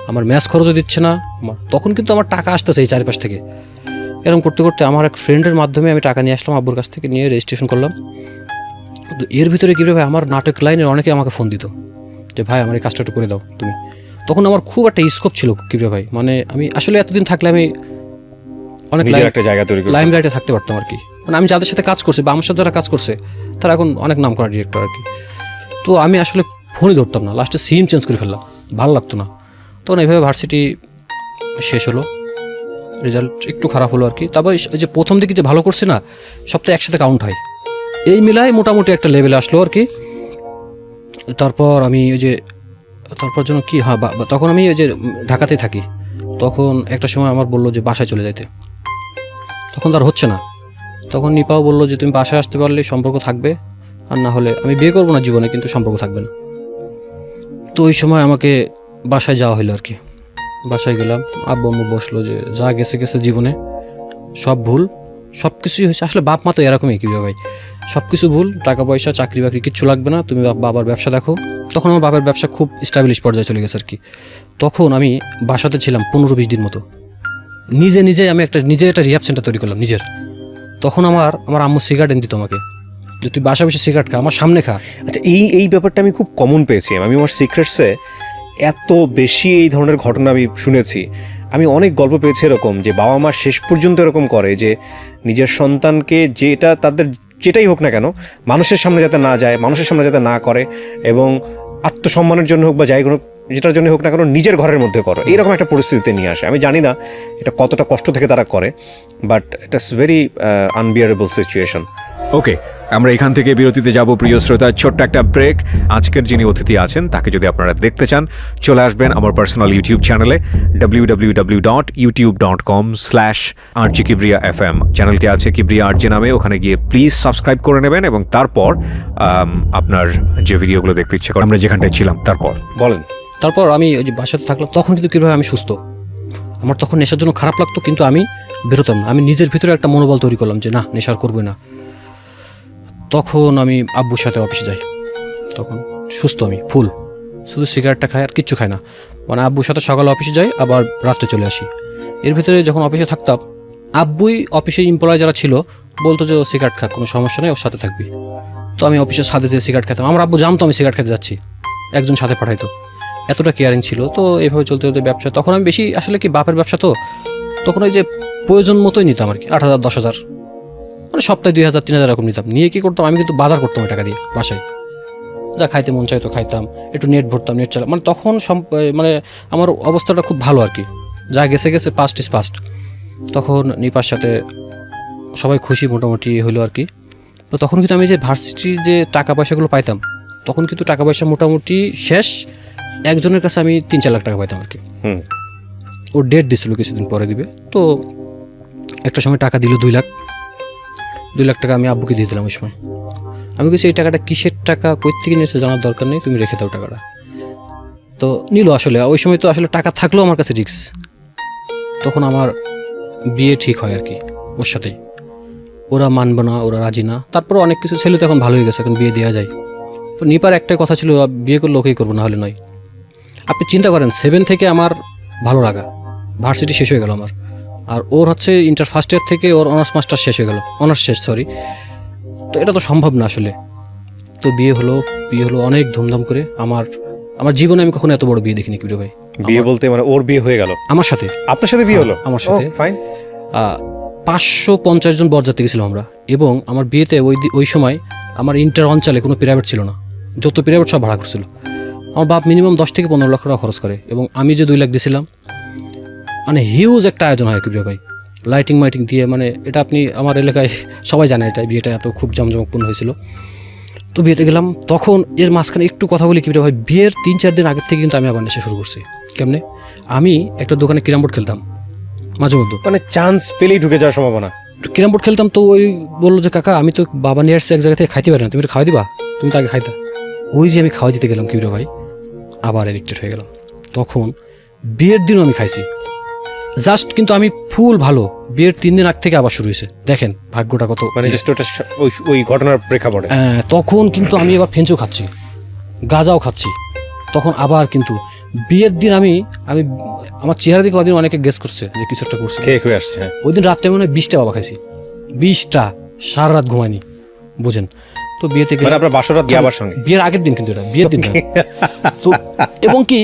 আমার ম্যাচ খরচও দিচ্ছে না আমার। তখন কিন্তু আমার টাকা আসতেছে এই চারিপাশ থেকে। এরকম করতে করতে আমার এক ফ্রেন্ডের মাধ্যমে আমি টাকা নিয়ে আসলাম আব্বুর কাছ থেকে, নিয়ে রেজিস্ট্রেশন করলাম। তো এর ভিতরে কী ভাই, আমার নাটক লাইনের অনেকে আমাকে ফোন দিত যে ভাই আমার এই কাজটা একটু করে দাও তুমি। তখন আমার খুব একটা স্কোপ ছিল কিবরে ভাই, মানে আমি আসলে এতদিন থাকলে আমি অনেক একটা জায়গা তৈরি করে লাইম লাইটে থাকতে পারতাম আর কি। মানে আমি যাদের সাথে কাজ করছি বা আমার সাথে যারা কাজ করছে তারা এখন অনেক নাম করা ডিরেক্টর আর কি। তো আমি আসলে ফোনই ধরতাম না, লাস্টে সিম চেঞ্জ করে ফেললাম, ভালো লাগতো না। তখন এইভাবে ভার্সিটি শেষ হলো, রেজাল্ট একটু খারাপ হলো আর কি। তারপর ওই যে প্রথম দিকে যে ভালো করছে না, সপ্তাহে একসাথে কাউন্ট হয়, এই মিলায় মোটামুটি একটা লেভেলে আসলো আর কি। তারপর আমি ওই যে তারপর জন্য কি, হ্যাঁ তখন আমি ওই যে ঢাকাতেই থাকি। তখন একটা সময় আমার বললো যে বাসায় চলে যাইতে, তখন তার হচ্ছে না। তখন নিপাও বললো যে তুমি বাসায় আসতে পারলে সম্পর্ক থাকবে, আর না হলে আমি বিয়ে করবো না জীবনে, কিন্তু সম্পর্ক থাকবে না। তো ওই সময় আমাকে বাসায় যাওয়া হলো আর কি। বাসায় গেলাম, আব্বু আম্মু বসলো যে যা গেছে গেছে জীবনে, সব ভুল, সব কিছুই হয়েছে। আসলে বাপ মা তো এরকমই কি ভাই, সব কিছু ভুল, টাকা পয়সা চাকরি বাকরি কিচ্ছু লাগবে না, তুমি বাবার ব্যবসা দেখো। তখন আমার বাবার ব্যবসা খুব স্টাবলিশ পর্যায়ে চলে গেছে আর কি। তখন আমি বাসাতে ছিলাম 15-20 দিন মতো, নিজে আমি নিজে একটা রিহাব সেন্টার তৈরি করলাম নিজের। তখন আমার আম্মু সিগারেট এনে দিত আমাকে, যে তুই বাসা বসে সিগারেট খা, আমার সামনে খা। আচ্ছা, এই ব্যাপারটা আমি খুব কমন পেয়েছি। আমি আমার সিক্রেটসে এত বেশি এই ধরনের ঘটনা আমি শুনেছি। আমি অনেক গল্প পেয়েছি এরকম, যে বাবা মা শেষ পর্যন্ত এরকম করে যে নিজের সন্তানকে যেটা তাদের যেটাই হোক না কেন মানুষের সামনে যাতে না যায়, মানুষের সামনে যাতে না করে, এবং আত্মসম্মানের জন্য হোক বা যাই হোক যেটার জন্য হোক না কেন নিজের ঘরের মধ্যে করো, এইরকম একটা পরিস্থিতিতে নিয়ে আসে। আমি জানি না এটা কতটা কষ্ট থেকে তারা করে, but it's very unbearable situation. Okay, আমরা এখান থেকে বিরতিতে যাব প্রিয় শ্রোতা, ছোট্ট একটা ব্রেক। আজকের যিনি অতিথি আছেন তাকে যদি আপনারা দেখতে চান, চলে আসবেন আমার পার্সোনাল ইউটিউব চ্যানেলে www.youtube.com/rjkibriya.fm। চ্যানেলটি আছে কিবরিয়া আরজে নামে, ওখানে গিয়ে প্লিজ সাবস্ক্রাইব করে নেবেন, এবং তারপর আপনার যে ভিডিওগুলো দেখতে ইচ্ছে করে, আমরা যেখানটায় ছিলাম তারপর বলেন। তারপর আমি ওই যে বাসাতে থাকলাম, তখন কিন্তু কীভাবে আমি সুস্থ, আমার তখন নেশার জন্য খারাপ লাগতো, কিন্তু আমি বেরোতাম না। আমি নিজের ভিতরে একটা মনোবল তৈরি করলাম যে না, নেশার করবো না। তখন আমি আব্বুর সাথে অফিসে যাই, তখন সুস্থ আমি ফুল, শুধু সিগারেটটা খাই আর কিচ্ছু খাই না। মানে আব্বুর সাথে সকালে অফিসে যাই, আবার রাত্রে চলে আসি। এর ভিতরে যখন অফিসে থাকতাম, আব্বুই অফিসে এমপ্লয় যারা ছিল বলতো যে ও সিগারেট খা, কোনো সমস্যা নেই, ওর সাথে থাকবি। তো আমি অফিসের সাথে যে সিগারেট খেতাম, আমার আব্বু জানতো আমি সিগারেট খেতে যাচ্ছি, একজন সাথে পাঠাইতো, এতটা কেয়ারিং ছিল। তো এইভাবে চলতে চলতে ব্যবসা, তখন আমি বেশি আসলে কি বাপের ব্যবসা, তো তখন ওই যে প্রয়োজন মতোই নিতাম আর কি, 8,000 10,000, মানে সপ্তাহে 2,000 3,000 এরকম নিতাম। নিয়ে কী করতাম, আমি কিন্তু বাজার করতাম ওই টাকা দিয়ে, বাসায় যা খাইতে মন চাইতো খাইতাম, একটু নেট ভরতাম, নেট চালাম। মানে তখন মানে আমার অবস্থাটা খুব ভালো আর কি, যা গেছে গেছে, পাস্ট ইজ পাস্ট। তখন নিপার সাথে সবাই খুশি মোটামুটি হলো আর কি। তো তখন কিন্তু আমি যে ভার্সিটির যে টাকা পয়সাগুলো পাইতাম, তখন কিন্তু টাকা পয়সা মোটামুটি শেষ, একজনের কাছে আমি 3-4 লাখ টাকা পাইতাম আর কি। ওর ডেট দিছিল কিছুদিন পরে দিবে, তো একটা সময় টাকা দিল 2 লাখ টাকা আমি আব্বুকে দিয়ে দিলাম। ওই সময় আমি বলছি এই টাকাটা কিসের টাকা, কই থেকে নিয়েছো জানার দরকার নেই, তুমি রেখে দাও টাকাটা। তো নিল। আসলে ওই সময় তো আসলে টাকা থাকলেও আমার কাছে রিস্ক। তখন আমার বিয়ে ঠিক হয় আর কি ওর সাথেই, ওরা মানবে না, ওরা রাজি না। তারপর অনেক কিছু, ছেলে তো এখন ভালো হয়ে গেছে, এখন বিয়ে দেওয়া যায়। তো নিপার একটাই কথা ছিল, বিয়ে করলে ওকেই করবো, না হলে নয়। আপনি চিন্তা করেন, 7 থেকে আমার ভালো লাগা, ভার্সিটি শেষ হয়ে গেল আমার, আর ওর হচ্ছে ইন্টার ফার্স্ট ইয়ার থেকে ওর অনার্স মাস্টার শেষ হয়ে গেল, অনার্স শেষ সরি। তো এটা তো সম্ভব না আসলে। তো বিয়ে হলো অনেক ধুমধাম করে। আমার জীবনে আমি কখনো এত বড় বিয়ে দেখিনি কিবরে ভাই। বিয়ে বলতে মানে ওর বিয়ে হয়ে গেল আমার সাথে? আপনার সাথে বিয়ে হলো? আমার সাথে। ফাইন। 550 জন বরযাত্রী গেছিলাম আমরা, এবং আমার বিয়েতে ওই সময় আমার ইন্টার অঞ্চলে কোনো প্রাইভেট ছিল না, যত প্রাইভেট সব ভাড়া করছিল। আমার বাপ মিনিমাম 10 থেকে 15 লাখ টাকা খরচ করে, এবং আমি যে 2 লাখ দিয়েছিলাম। মানে হিউজ একটা আয়োজন হয় কিবরে ভাই, লাইটিং মাইটিং দিয়ে। মানে এটা আপনি আমার এলাকায় সবাই জানে, এটা বিয়েটা এত খুব জমজমকপূর্ণ হয়েছিল। তো বিয়েতে গেলাম, তখন এর মাঝখানে একটু কথা বলি কিবরে ভাই, বিয়ের 3-4 দিন আগের থেকে কিন্তু আমি আবার নেশা শুরু করছি। কেমনে? আমি একটা দোকানে ক্যারাম বোর্ড খেলতাম, মাঝে মধ্যে। মানে চান্স পেলেই ঢুকে যাওয়ার সম্ভাবনা। ক্যারাম বোর্ড খেলতাম তো ওই বললো যে কাকা আমি তো বাবা নিয়ে আসছি এক জায়গা থেকে, খাইতে পারি না, তুমি তো খাওয়া দিবা, তুমি তো আগে খাইতা। ওই যে আমি খাওয়া দিতে গেলাম কিউরে ভাই, আবার এডিক্টেড হয়ে গেলাম। তখন বিয়ের দিনও আমি খাইছি জাস্ট, কিন্তু আমি ফুল ভালো, বিয়ের 3 দিন আগ থেকে আবার শুরু হয়েছে। দেখেন ভাগ্যটা কত, মানে জাস্ট ওটা ওই ঘটনার প্রেক্ষাপটে। তখন কিন্তু আমি এবার ফেঞ্চও খাচ্ছি, গাঁজাও খাচ্ছি। তখন আবার কিন্তু বিয়ের দিন আমি আমার চেহারা দিকে ওদিন অনেকে গেস করছে যে কিছু একটা করছে, খেয়ে খেয়ে আসছে। ওই দিন রাত্রে মনে হয় 20টা বাবা খাইছি, 20টা, সারা রাত ঘুমাইনি, বুঝেন তো। বিয়েতে মানে আপনার বাসরাত যাবার সঙ্গে বিয়ের আগের দিন, কিন্তু এটা বিয়ের দিন না। তো এবং কি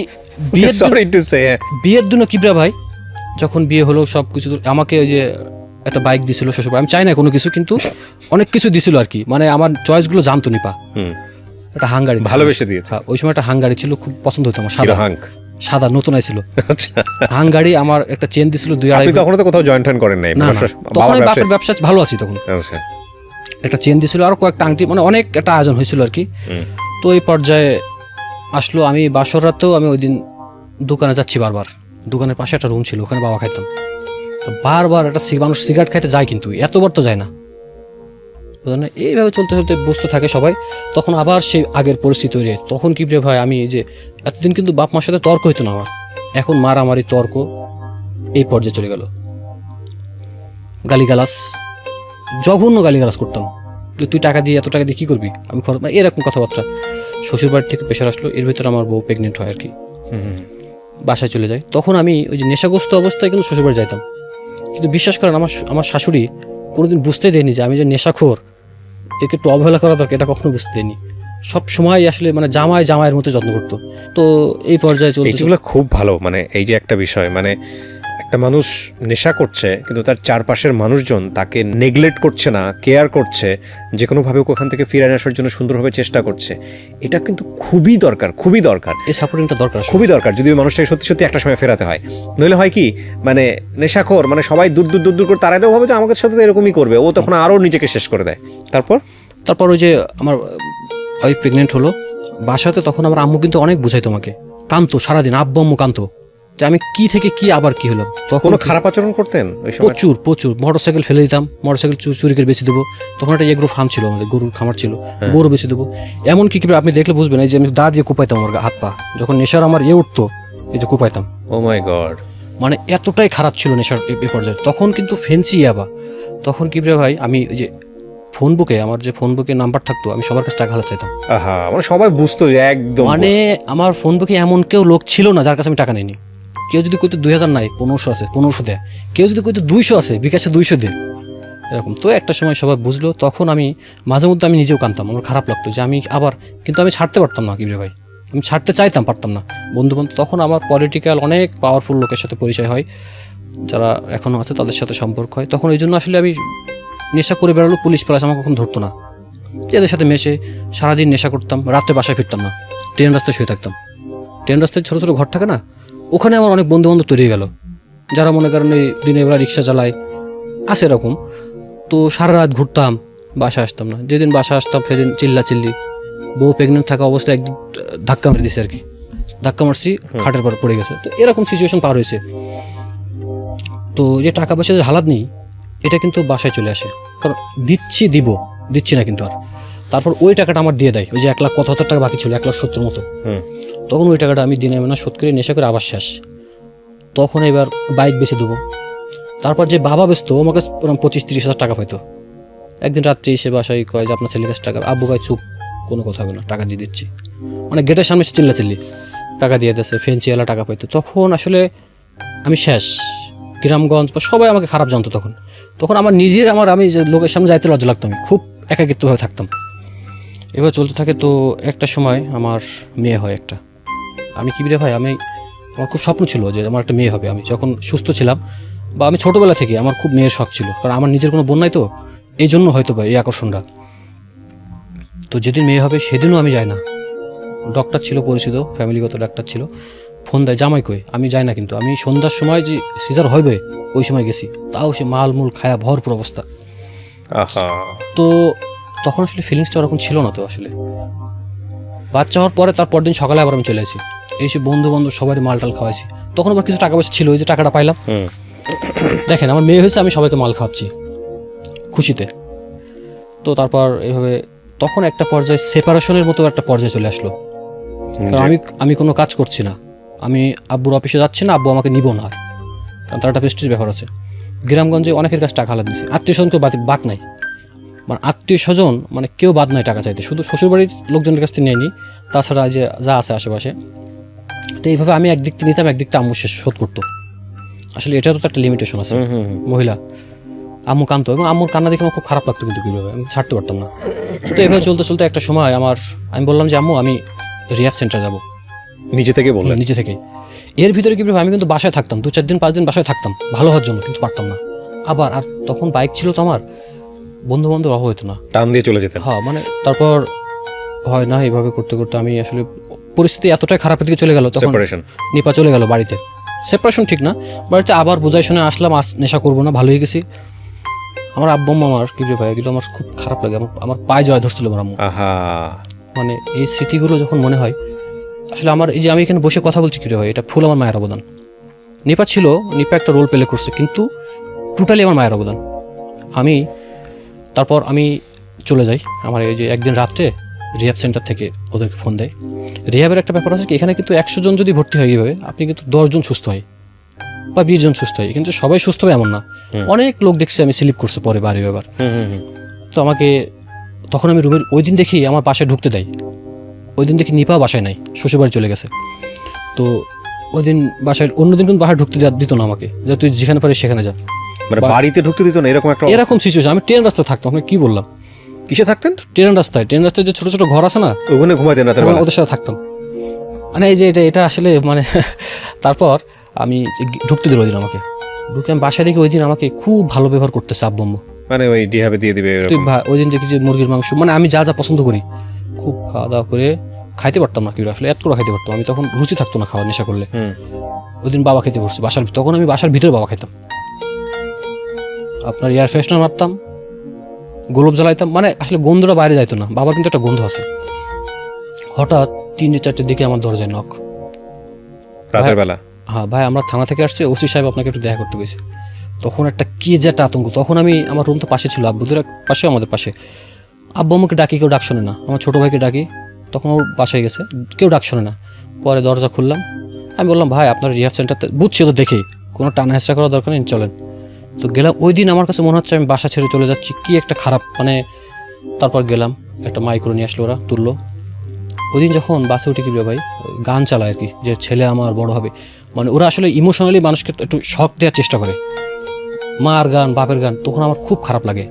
বিয়ের দিনও কিবরা ভাই, যখন বিয়ে হলো সব কিছু আমাকে ওই যে একটা বাইক দিছিল শ্বশুর, আমি চাই না কোনো কিছু, কিন্তু অনেক কিছু দিছিল আর কি, মানে আমার চয়েসগুলো জানতো নিপা। একটা হাঙ্গারি ভালোবেসে দিয়েছে। ওই সময় একটা হাঙ্গারি ছিল, খুব পছন্দ হতো আমার, সাদা নতুন আইছিল আচ্ছা হাঙ্গারি। আমার একটা চেন দিছিল 2-2.5। তখন তো কোথাও জয়েন্ট হ্যান্ড করেন নাই? না, তখন আমি বাপের ব্যবসা ভালো আছি তখন। আচ্ছা, একটা চেন দিছিল আর কয়েকটা আংটি, মানে অনেক একটা আয়োজন হয়েছিল আর কি। তো এই পর্যায়ে আসলো, আমি বাসর রাতেও আমি ওই দিন দোকানে যাচ্ছি বারবার, দোকানের পাশে একটা রুম ছিল, ওখানে বাবা খাইতাম। তো বারবার একটা মানুষ সিগারেট খাইতে যায়, কিন্তু এতবার তো যায় না। এইভাবে চলতে চলতে বুঝতে থাকে সবাই। তখন আবার সেই আগের পরিস্থিতি তৈরি হয়। তখন কি রে ভাই, আমি এই যে এতদিন কিন্তু বাপ মার সাথে তর্ক হইতো না আমার, এখন মারামারি তর্ক এই পর্যায়ে চলে গেল। গালিগালাস, জঘন্য গালিগালাস করতাম, যে তুই টাকা দিয়ে এত টাকা দিয়ে কী করবি, আমি খরচ, মানে এরকম কথাবার্তা। শ্বশুর বাড়ি থেকে প্রেশার আসলো, এর ভিতরে আমার বউ প্রেগনেন্ট হয় আর কি, বাসায় চলে যায়। তখন আমি ওই যে নেশাগ্রস্ত অবস্থায় কিন্তু শ্বশুর বাড়ি যাইতাম, কিন্তু বিশ্বাস করেন আমার শাশুড়ি কোনোদিন বুঝতে দেয়নি যে আমি যে নেশাখোর, একে একটু অবহেলা করা দরকার, এটা কখনো বুঝতে দেয়নি। সব সময় আসলে মানে জামাইয়ের মতো যত্ন করতো। তো এই পর্যায়ে চলতে এগুলো খুব ভালো। মানে এই যে একটা বিষয়, মানে একটা মানুষ নেশা করছে কিন্তু তার চারপাশের মানুষজন তাকে নেগলেক্ট করছে না, কেয়ার করছে, যে কোনোভাবে ওখান থেকে ফিরে আসার জন্য সুন্দরভাবে চেষ্টা করছে, এটা কিন্তু খুবই দরকার, খুবই দরকার। এই সাপোর্টিংটা দরকার, খুবই দরকার, যদি ওই মানুষটাকে সত্যি সত্যি একটা সময় ফেরাতে হয়। নইলে হয় কি, মানে নেশাখোর, মানে সবাই দূর দূর দূর দূর করে তারাই তো ভাবে যে আমাদের সাথে তো এরকমই করবে, ও তখন আরও নিজেকে শেষ করে দেয়। তারপর ওই যে আমার ওয়াইফ প্রেগনেন্ট হলো বাসাতে, তখন আমার আম্মু কিন্তু অনেক বুঝাইতো আমাকে, কানতো সারাদিন, আব্বু আম্মু কানতো যে আমি কি থেকে কি আবার কি হলাম। তখন খারাপ আচরণ করতেন প্রচুর মোটরসাইকেল ফেলে দিতাম, মোটরসাইকেল চুরি করে বেঁচে দেবো। তখন একটা এগ্রো ফার্ম ছিল আমাদের, গরুর খামার ছিল, গরু বেঁচে দেবো। এমন কি আপনি দেখলে বুঝবেন, এই যে আমি দা দিয়ে কুপাইতাম আমার হাত পা, যখন নেশার আমার উঠতো, এই যে কুপাইতাম। ও মাই গড, মানে এতটাই খারাপ ছিল নেশার এ পর্যায়ে। তখন কিন্তু ফেন্সি ইয়াবা, তখন কি ভাই আমি ওই যে ফোন বুকে, আমার যে ফোন বুকে নাম্বার থাকতো, আমি সবার কাছে টাকা হালা চাইতাম। মানে সবাই বুঝতো যে একদম, মানে আমার ফোন বুকে এমন কেউ লোক ছিল না যার কাছে আমি টাকা নিইনি। কেউ যদি কইতো 2000 নাই, 1500 আছে, 1500 দেয়। কেউ যদি কইতো 200 আছে, বিকাশে 200 দেয়, এরকম। তো একটা সময় সবাই বুঝলো, তখন আমি মাঝে মধ্যে আমি নিজেও কানতাম, আমার খারাপ লাগতো যে আমি আবার, কিন্তু আমি ছাড়তে পারতাম না কিবরে ভাই, আমি ছাড়তে চাইতাম, পারতাম না। বন্ধু তখন আমার পলিটিক্যাল অনেক পাওয়ারফুল লোকের সাথে পরিচয় হয়, যারা এখনও আছে, তাদের সাথে সম্পর্ক হয়। তখন এই জন্য আসলে আমি নেশা করে বেরোলো, পুলিশ প্লাস আমাকে কখন ধরতো না। এদের সাথে মেশে সারাদিন নেশা করতাম, রাত্রে বাসায় ফিরতাম না, ট্রেন রাস্তায় শুয়ে থাকতাম। ট্রেন রাস্তায় ছোটো ছোটো ঘর থাকে না, ওখানে আমার অনেক বন্ধু বান্ধব তৈরি হয়ে গেল, যারা মনে করেন এই দিনের বেলা রিক্সা চালায়, আছে এরকম। তো সারা রাত ঘুরতাম, বাসায় আসতাম না। যেদিন বাসায় আসতাম সেদিন চিল্লি, বউ প্রেগনেন্ট থাকা অবস্থায় একদিন ধাক্কা মেরে দিছে আর কি, ধাক্কা মারছি, খাটের পর পড়ে গেছে। তো এরকম সিচুয়েশন পার হয়েছে। তো যে টাকা পয়সা যে হালাত নেই, এটা কিন্তু বাসায় চলে আসে, কারণ দিচ্ছি না কিন্তু আর। তারপর ওই টাকাটা আমার দিয়ে দেয়, ওই যে 1,70,000 টাকা বাকি ছিল, 1,70,000 মতো। তখন ওই টাকাটা আমি দিনে না শোধ করে নেশা করে আবার শেষ। তখন এবার বাইক বেচে দেবো। তারপর যে বাবা বেচতো, আমাকে 25-30 হাজার টাকা পাইতো। একদিন রাত্রে এসে বাসায় কয় যে আপনার ছেলের কাছে টাকা, আব্বু কয় চুপ, কোনো কথা হবে না, টাকা দিয়ে দিচ্ছি। মানে গেটের সামনে চিল্লি টাকা দিয়ে দিয়েছে, ফেন্সিওয়ালা টাকা পাইতো। তখন আসলে আমি শেষ। গ্রামগঞ্জ বা সবাই আমাকে খারাপ জানতো। তখন আমার নিজের আমি যে লোকের সামনে যাইতে লজ্জা লাগতো, আমি খুব একাকিত্বভাবে থাকতাম। এবার চলতে থাকে। তো একটা সময় আমার মেয়ে হয় একটা। আমি কি ভাই, আমার খুব স্বপ্ন ছিল যে আমার একটা মেয়ে হবে। আমি যখন সুস্থ ছিলাম বা আমি ছোটোবেলা থেকে আমার খুব মেয়ের শখ ছিল, কারণ আমার নিজের কোনো বোন নাই, তো এই জন্য হয়তো বা এই আকর্ষণটা। তো যেদিন মেয়ে হবে সেদিনও আমি যাই না। ডক্টর ছিল পরিচিত, ফ্যামিলিগত ডাক্তার ছিল, ফোন দেয় জামাই কই, আমি যাই না। কিন্তু আমি সন্ধ্যার সময় যে সিজার হইবে ওই সময় গেছি, তাও সে মালমূল খায়া ভরপুর অবস্থা। তো তখন আসলে ফিলিংসটা ওরকম ছিল না। তো আসলে বাচ্চা হওয়ার পরে তার পরদিন সকালে আবার আমি চলে আসি, এসে বন্ধু বান্ধব সবাই মালটাল খাওয়াইছি। তখন আবার কিছু টাকা পয়সা ছিল, ওই যে টাকাটা পাইলাম, দেখেন আমার মেয়ে হয়েছে, আমি সবাইকে মাল খাওয়াচ্ছি খুশিতে। তো তারপর এইভাবে তখন একটা পর্যায়ে সেপারেশনের মতো একটা পর্যায়ে চলে আসলো। কারণ আমি কোনো কাজ করছি না, আমি আব্বুর অফিসে যাচ্ছি না, আব্বু আমাকে নিব না আর, কারণ তার একটা প্রেস্টিজ ব্যাপার আছে। গ্রামগঞ্জে অনেকের কাছে টাকা হালাত দিচ্ছে, আত্মীয় স্বজন কেউ বাক নাই, মানে আত্মীয় স্বজন মানে কেউ বাদ নাই টাকা চাইতে, শুধু শ্বশুরবাড়ির লোকজনের কাছ থেকে নেয়নি, তাছাড়া যে যা আছে আশেপাশে। তো এইভাবে আমি একদিক থেকে নিতাম, একদিক থেকে আম্মু শেষ শোধ করতো। আসলে এটারও তো একটা লিমিটেশন আছে, মহিলা। আম্মু কাঁদতো এবং আম্মুর কান্না দেখে আমার খুব খারাপ লাগতো, কিন্তু কীভাবে আমি ছাড়তে পারতাম না। তো এভাবে চলতে চলতে একটা সময় আমি বললাম যে আম্মু আমি রিহ্যাব সেন্টার যাবো। নিজে থেকে বললেন? নিজে থেকে। এর ভিতরে কীভাবে আমি কিন্তু বাসায় থাকতাম, 2-4 দিন 5 দিন বাসায় থাকতাম ভালো হওয়ার জন্য, কিন্তু পারতাম না। আর তখন বাইক ছিল তো আমার, বন্ধু বান্ধব অভাব হতো না, টান দিয়ে চলে যেতেন। হ্যাঁ মানে তারপর হয় না, এইভাবে করতে করতে আমি আসলে পরিস্থিতি এতটাই খারাপের দিকে চলে গেল, তখন নিপা চলে গেল বাড়িতে। সেপারেশন ঠিক না, বাড়িতে আবার বোঝাই শুনে আসলাম, নেশা করবো না, ভালো হয়ে গেছি। আমার আব্বু আম্মা আমার কি ভাই, এগুলো আমার খুব খারাপ লাগে, আমার পায়ে জড়ায় ধরছিল আমার আম্মু। মানে এই স্মৃতিগুলো যখন মনে হয়, আসলে আমার এই যে আমি এখানে বসে কথা বলছি কি ভাই, এটা ফুল আমার মায়ের অবদান। নিপা ছিল, নিপা একটা রোল প্লে করছে, কিন্তু টোটালি আমার মায়ের অবদান। তারপর আমি চলে যাই, আমার এই যে একদিন রাত্রে রিহ্যাব সেন্টার থেকে ওদেরকে ফোন দেয়। রিহ্যাবের একটা ব্যাপার আছে কি, এখানে কিন্তু 100 জন যদি ভর্তি হয় এইভাবে, আপনি কিন্তু 10 জন সুস্থ হয় বা 20 জন সুস্থ হয়, কিন্তু সবাই সুস্থ হয় এমন না। অনেক লোক দেখছি আমি স্লিপ করছে পরে বাড়ি ব্যাপার। তো আমাকে তখন আমি রুমের ওই দিন দেখি আমার বাসায় ঢুকতে দেয়, ওই দিন দেখি নিপা বাসায় নাই, শ্বশুরবাড়ি চলে গেছে। তো ওই দিন বাসায়, অন্যদিন কিন্তু বাসায় ঢুকতে দিত না আমাকে, যে তুই যেখানে পারিস সেখানে যা, মানে বাড়িতে ঢুকতে দিত না, এরকম সিচুয়েশন। আমি ট্রেন রাস্তায় থাকতাম, আপনাকে কি বললাম। কিসে থাকতেন? ট্রেন রাস্তায় যে ছোট ছোট ঘর আছে না, ওখানে ঘুমাইতেন রাতের বেলা? ওদের সাথে থাকতাম। মানে এই যে এটা আসলে মানে তারপর আমি ঢুকতে দিল ওই দিন আমাকে, ঢুকে আমি বাসায় দেখি ওই দিন আমাকে খুব ভালো ব্যবহার করতেছে আব্বু আম্মু। মানে ওই রিহ্যাবে দিয়ে দিবে তুই ওই দিন দেখি যে মুরগির মাংস, মানে আমি যা যা পছন্দ করি খুব খাওয়া দাওয়া করে খাইতে পারতাম না, কি আসলে এত করে খাইতে পারতাম আমি, তখন রুচি থাকতো না খাওয়া, নেশা করলে। ওই দিন বাবা খেতে করছে বাসার, তখন আমি বাসার ভিতরে বাবা খাইতাম, আপনার এয়ার ফ্রেশনার মারতাম, গোলাপ জ্বালাইতাম, মানে আসলে গন্ধটা বাইরে যাইতো না। বাবার কিন্তু একটা গন্ধ আছে। হঠাৎ 3-4টের দিকে আমার দরজায় নক, রাতের বেলা। হ্যাঁ ভাই আমরা থানা থেকে আসছে, ওসি সাহেব আপনাকে একটু দেখা করতে গেছে। তখন একটা কি যে একটা আতঙ্ক, তখন আমি, আমার রুম তো পাশে ছিল, আব্বুদের পাশে আমাদের পাশে, আব্বু আমাকে ডাকি, কেউ ডাক শোনে না। আমার ছোটো ভাইকে ডাকি, তখন ওর বাসায় গেছে, কেউ ডাক শোনে না। পরে দরজা খুললাম, আমি বললাম ভাই আপনার রিহ্যাব সেন্টারতে, বুঝছি তো দেখেই, কোনো টানা হেঁচড়া করার দরকার নেই, চলেন। তো গেলাম, ওই দিন আমার কাছে মনে হচ্ছে আমি বাসা ছেড়ে চলে যাচ্ছি, কি একটা খারাপ মানে। তারপর গেলাম, একটা মাইক্রো নিয়ে আসলো, ওরা তুললো। ওই দিন যখন বাসে উঠে কি ভাই গান চালায় আর কি, যে ছেলে আমার বড় হবে, মানে ওরা আসলে ইমোশনালি মানুষকে একটু শক দেওয়ার চেষ্টা করে, মার গান বাপের গান, তখন আমার খুব খারাপ লাগে।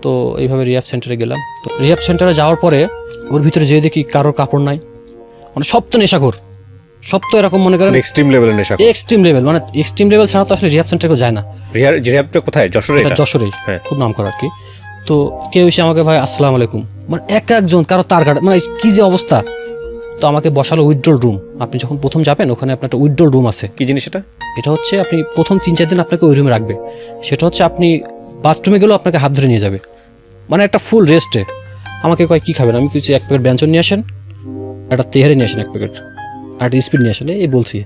তো এইভাবে রিহ্যাব সেন্টারে গেলাম। তো রিহ্যাব সেন্টারে যাওয়ার পরে ওর ভিতরে যেয়ে দেখি কারোর কাপড় নাই, মানে সব তো নেশাখোর, সব তো এরকম মনে করেন এক্সট্রিম লেভেলের নেশা, এক্সট্রিম লেভেল, মানে এক্সট্রিম লেভেল ছাড়া তো আসলে রিহ্যাব সেন্টারে কেউ যায় না। রিহ্যাবটা কোথায়? যশোরে? যশোরেই, খুব নাম করা আর কি। তো কেউ এসে আমাকে ভাই আসসালামু আলাইকুম, মানে এক একজন কারো তার কাটা, মানে কি যে অবস্থা। তো আমাকে বসালো উইথড্রল রুম, আপনি যখন প্রথম যাবেন ওখানে আপনার একটা উইথড্রল রুম আছে। কি জিনিস এটা? এটা হচ্ছে আপনি প্রথম 3-4 দিন আপনাকে ওই রুমে রাখবে। সেটা হচ্ছে আপনি বাথরুমে গেলেও আপনাকে হাত ধরে নিয়ে যাবে, মানে একটা ফুল রেস্টে। আমাকে কয় কী খাবেন, আমি কিছু 1 প্যাকেট ব্যঞ্জন নিয়ে আসেন, একটা তেহারি নিয়ে আসেন 1 প্যাকেট, আর একটা স্পিড নিয়ে আসেন, এই বলছি।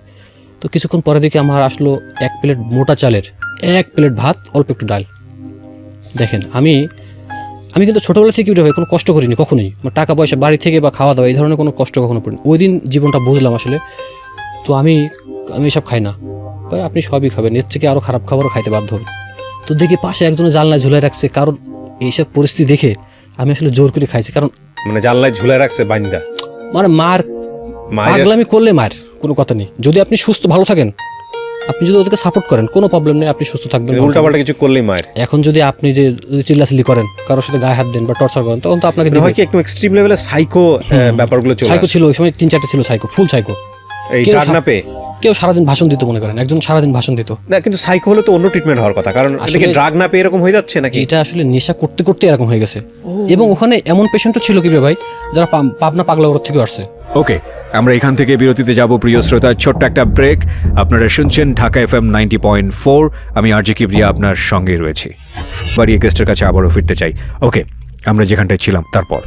তো কিছুক্ষণ পরে দেখি আমার আসলো 1 প্লেট মোটা চালের, 1 প্লেট ভাত, অল্প একটু ডাল। দেখেন আমি কিন্তু ছোটোবেলা থেকে কোনো কষ্ট করিনি কখনোই, টাকা পয়সা বাড়ি থেকে বা খাওয়া দাওয়া এই ধরনের কোনো কষ্ট কখনো পড়িনি। ওই দিন জীবনটা বুঝলাম আসলে। তো আমি এসব খাই না, আপনি সবই খাবেন, এর থেকে আরও খারাপ খাবারও খাইতে বাধ্য হবেন। তো দেখি পাশে একজনের জানলায় ঝুলে রাখছে, কারণ এইসব পরিস্থিতি দেখে আমি আসলে জোর করে খাইছি, কারণ মানে জানলায় ঝুলে রাখছে বাইন্দা, মানে পাগলামি করলে মার কোনো কথা নেই। যদি আপনি সুস্থ ভালো থাকেন, আপনি যদি ওদেরকে সাপোর্ট করেন কোনো প্রবলেম নেই, আপনি সুস্থ থাকবেন। উল্টাপাল্টা কিছু করলেই মার। এখন যদি আপনি যে চিল্লাচিল্লি করেন, কারোর সাথে গায়ে হাত দেন বা টর্চার করেন, তখন তো আপনাকে হয় কি একটু এক্সট্রিম লেভেলের সাইকো ব্যাপারগুলো চলে। সাইকো ছিল ওই সময় 3-4টা ছিল সাইকো, ফুল সাইকো। এই ড্রাগ না পেয়ে কেউ সারাদিন ভাষণ দিত, মনে করেন একজন সারাদিন ভাষণ দিত না, কিন্তু সাইকো হলে তো অন্য ট্রিটমেন্ট হওয়ার কথা, কারণ আসলে ড্রাগ না পেয়ে এরকম হয়ে যাচ্ছে নাকি? এটা আসলে নেশা করতে করতে এরকম হয়ে গেছে। এবং ওখানে এমন পেশেন্টও ছিল কি ভাই, যারা পাবনা পাগলাগড় থেকে আসছে। ওকে, আমরা এখান থেকে বিরতিতে যাব প্রিয় শ্রোতা, ছোট্ট একটা ব্রেক। আপনারা শুনছেন ঢাকা FM 90.4, আমি আরজে কিবরিয়া আপনার সঙ্গে রয়েছি। বাড়িয়ে গেস্টের কাছে আবারও ফিরতে চাই। ওকে, আমরা যেখানটায় ছিলাম তারপর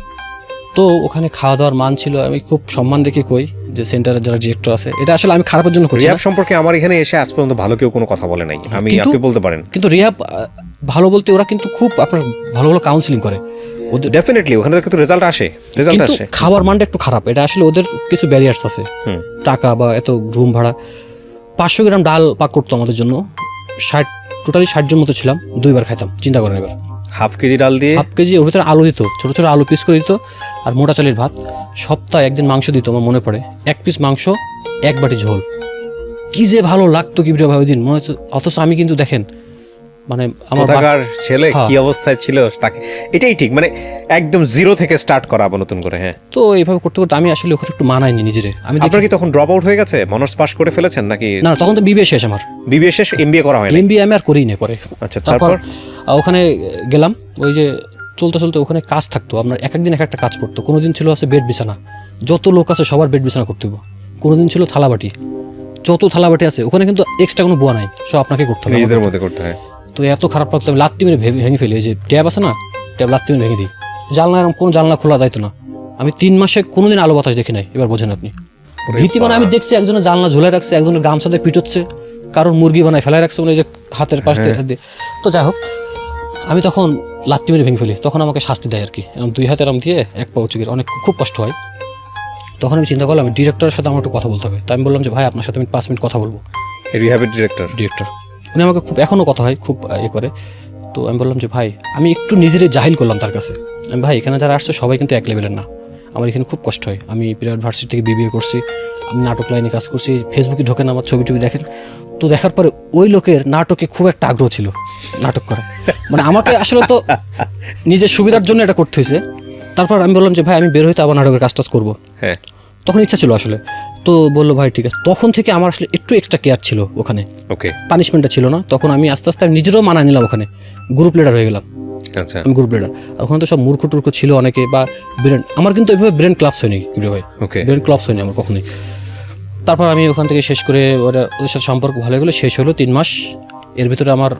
তো ওখানে খাওয়া দাওয়ার মান ছিল, আমি খুব সম্মান দেখে কই যে সেন্টারের যারা ডিরেক্টর আছে, এটা আসলে আমি খারাপের জন্য করছি না। রিহাব সম্পর্কে আমার এখানে এসে আজ পর্যন্ত ভালো কেউ কোনো কথা বলে নাই, আমি আপনি বলতে পারেন। কিন্তু রিহাব ভালো বলতে ওরা কিন্তু খুব আপনার ভালো ভালো কাউন্সিলিং করে, ওদের ডেফিনেটলি ওখানে কিন্তু রেজাল্ট আসে, রেজাল্ট কিন্তু আসে। খাবার মানটা একটু খারাপ, এটা আসলে ওদের কিছু ব্যারিয়ার্স আছে, টাকা বা এত রুম ভাড়া। 500 গ্রাম ডাল পাক করতো আমাদের জন্য, 60 জন মতো ছিলাম, 2 বার খাইতাম, চিন্তা করেন এবার। হাফ কেজি ডাল দিয়ে, হাফ কেজি, ওর ভিতরে আলু দিত, ছোট ছোট আলু পিস করে দিত, আর মোটা চালের ভাত। সপ্তাহে একদিন মাংস দিত, আমার মনে পড়ে, 1 পিস মাংস 1 বাটি ঝোল। কি যে ভালো লাগতো কি ভাই ওই দিন, মনে হচ্ছে। অথচ আমি কিন্তু দেখেন মানে আমার কোথাকার ছেলে হ্যাঁ। কি অবস্থায় ছিল তাকে, এটাই ঠিক, মানে একদম জিরো থেকে স্টার্ট করা আবার নতুন করে। হ্যাঁ, তো এইভাবে করতে করতে আমি আসলে ওখানে একটু মানাইনি নিজেরে। আমি আপনার কি তখন ড্রপ আউট হয়ে গেছে, অনার্স পাস করে ফেলেছেন নাকি? না, তখন তো বিবিএ শেষ আমার, বিবিএ শেষ, এমবিএ করা হয় না? এমবিএ আমি আর করিই না পরে। আচ্ছা, তারপর তারপর ওখানে গেলাম, ওই যে চলতে চলতে ওখানে কাজ থাকতো আপনার, এক একদিন এক একটা কাজ করতো। কোনোদিন ছিল আছে বেড বিছানা, যত লোক আছে সবার বেড বিছানা করতে হবে। কোনোদিন ছিল থালাবাটি, যত থালাবাটি আছে ওখানে কিন্তু এক্সট্রা কোনো বুয়া নাই, সব আপনাকে করতে হবে, নিজেদের মধ্যে করতে হয়। তো এত খারাপ লাগতো, আমি লাত্তি মেরে ভেঙে ফেলি। এই যে ট্যাব আছে না, ট্যাব লাত্তি মেরে ভেঙে দিই। জানলা এরকম কোনো জানলা খোলা যাইতো না। আমি 3 মাসে কোনোদিন আলো বাতাস দেখি নাই, এবার বোঝেন আপনি। ভীতি মানে আমি দেখছি একজনের জানলা ঝুলাই রাখছে, একজনের গামছাতে পিটোচ্ছে, কারোর মুরগি বানায় ফেলাই রাখছে, মানে যে হাতের পাশ দিয়ে হাত দিয়ে। তো যাই হোক, আমি তখন লাত্তি মেরে ভেঙে ফেলি, তখন আমাকে শাস্তি দেয় আর কি, এরকম 2 হাতের আম দিয়ে 1 পা উঁচু করে, অনেক খুব কষ্ট হয়। তখন আমি চিন্তা করলাম ডিরেক্টরের সাথে আমার একটু কথা বলতে হবে। তাই আমি বললাম যে ভাই আপনার সাথে আমি 5 মিনিট কথা বলবো। রিহাবের ডিরেক্টর, উনি আমাকে খুব এখনও কথা হয়, খুব করে। তো আমি বললাম যে ভাই, আমি একটু নিজেরে জাহিল করলাম তার কাছে। আমি ভাই, এখানে যারা আসছে সবাই কিন্তু এক লেভেলের না, আমার এখানে খুব কষ্ট হয়। আমি প্রাইভেট ভার্সিটি থেকে বিবিএ করছি, আমি নাটক লাইনে কাজ করছি, ফেসবুকে ঢোকেন আমার ছবি টবি দেখেন। তো দেখার পরে ওই লোকের নাটকে খুব একটা আগ্রহ ছিল, নাটক করা। মানে আমাকে আসলে তো নিজের সুবিধার জন্য এটা করতে হয়েছে। তারপর আমি বললাম যে ভাই, আমি বের হইতে আবার নাটকের কাজ টাজ করবো। হ্যাঁ, তখন ইচ্ছা ছিল আসলে। তো বললো ভাই ঠিক আছে। তখন থেকে আমার আসলে একটু এক্সট্রা কেয়ার ছিল ওখানে, ওকে, পানিশমেন্টটা ছিল না। তখন আমি আস্তে আস্তে নিজেরও মানায় নিলাম, ওখানে গ্রুপ লিডার হয়ে গেলাম। আচ্ছা, আমি গ্রুপ লিডার। আর ওখানে তো সব মূর্খ টুর্খ ছিল অনেকে, বা ব্রেন, আমার কিন্তু এইভাবে ব্রেন ক্লাবস হয়নি ভাই, ওকে, ব্রেন ক্লাবস হয়নি আমার কখনোই। তারপর আমি ওখান থেকে শেষ করে ওদের সাথে সম্পর্ক ভালো হয়ে গেলো, শেষ হলো 3 মাস। এর ভিতরে আমার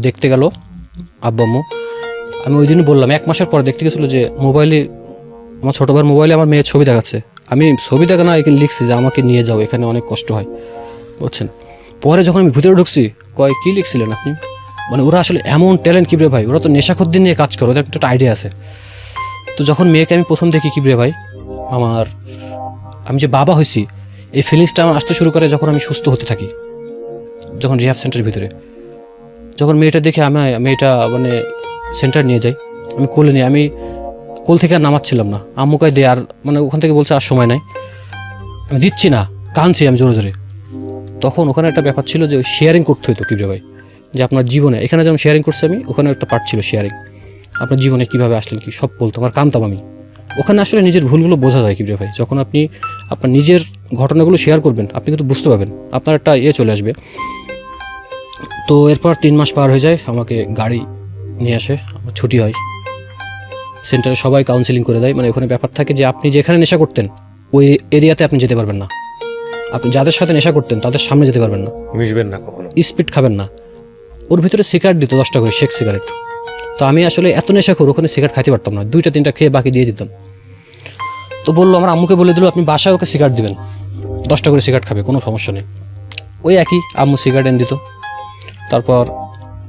দেখতে গেল আব্বু আম্মু। আমি ওই দিনই বললাম, 1 মাসের পর দেখতে গেছিলো যে মোবাইলে, আমার ছোটো ভাইয়ের মোবাইলে আমার মেয়ের ছবি দেখাচ্ছে। আমি ছবি দেখা না, এখানে লিখছি যে আমাকে নিয়ে যাও, এখানে অনেক কষ্ট হয়, বুঝছেন। পরে যখন আমি ভিতরে ঢুকছি, কয় কি লিখছিলেন আপনি? মানে ওরা আসলে এমন ট্যালেন্ট কিবরে ভাই, ওরা তো নেশাখদ্দিন নিয়ে কাজ করে, ওদের একটা আইডিয়া আছে। তো যখন মেয়েকে আমি প্রথম দেখি কিবরে ভাই, আমি যে বাবা হয়েছি এই ফিলিংসটা আমার আসতে শুরু করে যখন আমি সুস্থ হতে থাকি, যখন রিহাব সেন্টারের ভিতরে। যখন মেয়েটা দেখে মেয়েটা মানে সেন্টার নিয়ে যাই, আমি কোলে নিয়ে, আমি কোল থেকে আর নামাচ্ছিলাম না, আম্মুকায় দে, আর মানে ওখান থেকে বলছে আর সময় নাই, আমি দিচ্ছি না, কাঁদছি আমি জোরে জোরে। তখন ওখানে একটা ব্যাপার ছিল যে শেয়ারিং করতে হতো কিবরে ভাই, যে আপনার জীবনে, এখানে যেমন শেয়ারিং করছি আমি, ওখানে একটা পার্ট ছিল শেয়ারিং, আপনার জীবনে কীভাবে আসলেন কি সব বলতো, আমার কাঁদতাম আমি। ওখানে আসলে নিজের ভুলগুলো বোঝা যায় কিবরে ভাই, যখন আপনি আপনার নিজের ঘটনাগুলো শেয়ার করবেন, আপনি কিন্তু বুঝতে পারবেন, আপনার একটা চলে আসবে। তো এরপর 3 মাস পার হয়ে যায়, আমাকে গাড়ি নিয়ে আসে, আমার ছুটি হয়। সেন্টারে সবাই কাউন্সিলিং করে দেয়, মানে ওখানে ব্যাপার থাকে যে আপনি যেখানে নেশা করতেন ওই এরিয়াতে আপনি যেতে পারবেন না, আপনি যাদের সাথে নেশা করতেন তাদের সামনে যেতে পারবেন না, মিশবেন না কখনো, স্পিড খাবেন না। ওর ভিতরে সিগারেট দিত 10 টাকা করে, শেক সিগারেট। তো আমি আসলে এত নেশা করে ওখানে সিগারেট খাইতে পারতাম না, 2-3টা খেয়ে বাকি দিয়ে দিতাম। তো বললো, আমার আম্মুকে বলে দিল আপনি বাসায় ওকে সিগারেট দিবেন, 10 টাকা করে সিগারেট খাবে, কোনো সমস্যা নেই। ওই একই আম্মু সিগারেট এনে দিত। তারপর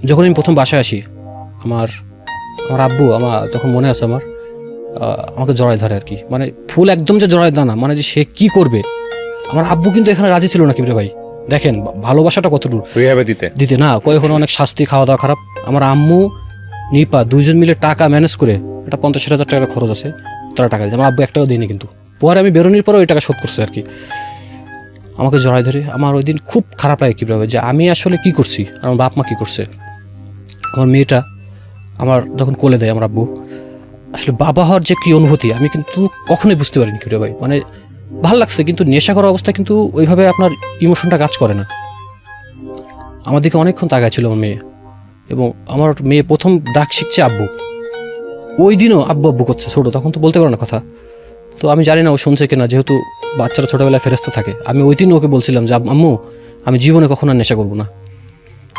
যখন আমি প্রথম বাসায় আসি, আমার আব্বু, তখন মনে আছে আমাকে জড়ায় ধরে আর কি, মানে ফুল একদম যে জড়ায় দানা, মানে যে সে কি করবে। আমার আব্বু কিন্তু এখানে রাজি ছিল না কিবরে ভাই, দেখেন ভালোবাসাটা কতদূর দিতে না, কখন অনেক শাস্তি, খাওয়া দাওয়া খারাপ। আমার আম্মু নিপা 2জন মিলে টাকা ম্যানেজ করে, এটা 50,000 টাকার খরচ আছে, তারা টাকা দিয়েছে। আমার আব্বু একটাও দিইনি, কিন্তু পরে আমি বেরোনোর পরে ওই টাকা শোধ করছে আর কি। আমাকে জড়ায় ধরে, আমার ওই দিন খুব খারাপ লাগে কিবরে ভাই, যে আমি আসলে কি করছি, আর আমার বাপ মা কী করছে। আমার মেয়েটা আমার যখন কোলে দেয় আমার আব্বু, আসলে বাবা হওয়ার যে কী অনুভূতি আমি কিন্তু কখনোই বুঝতে পারিনি কিবরে ভাই, মানে ভালো লাগছে, কিন্তু নেশা করার অবস্থায় কিন্তু ওইভাবে আপনার ইমোশনটা কাজ করে না। আমার দিকে অনেকক্ষণ তাকায় ছিল আমার মেয়ে, এবং আমার মেয়ে প্রথম ডাক শিখছে আব্বু, ওই দিনও আব্বু আব্বু করছে, ছোটো তখন তো বলতে পারে না কথা। তো আমি জানি না ও শুনছে কিনা, যেহেতু বাচ্চারা ছোটোবেলায় ফেরেস্তা থাকে। আমি ওই দিন ওকে বলছিলাম যে আম্মু আমি জীবনে কখনো আর নেশা করবো না।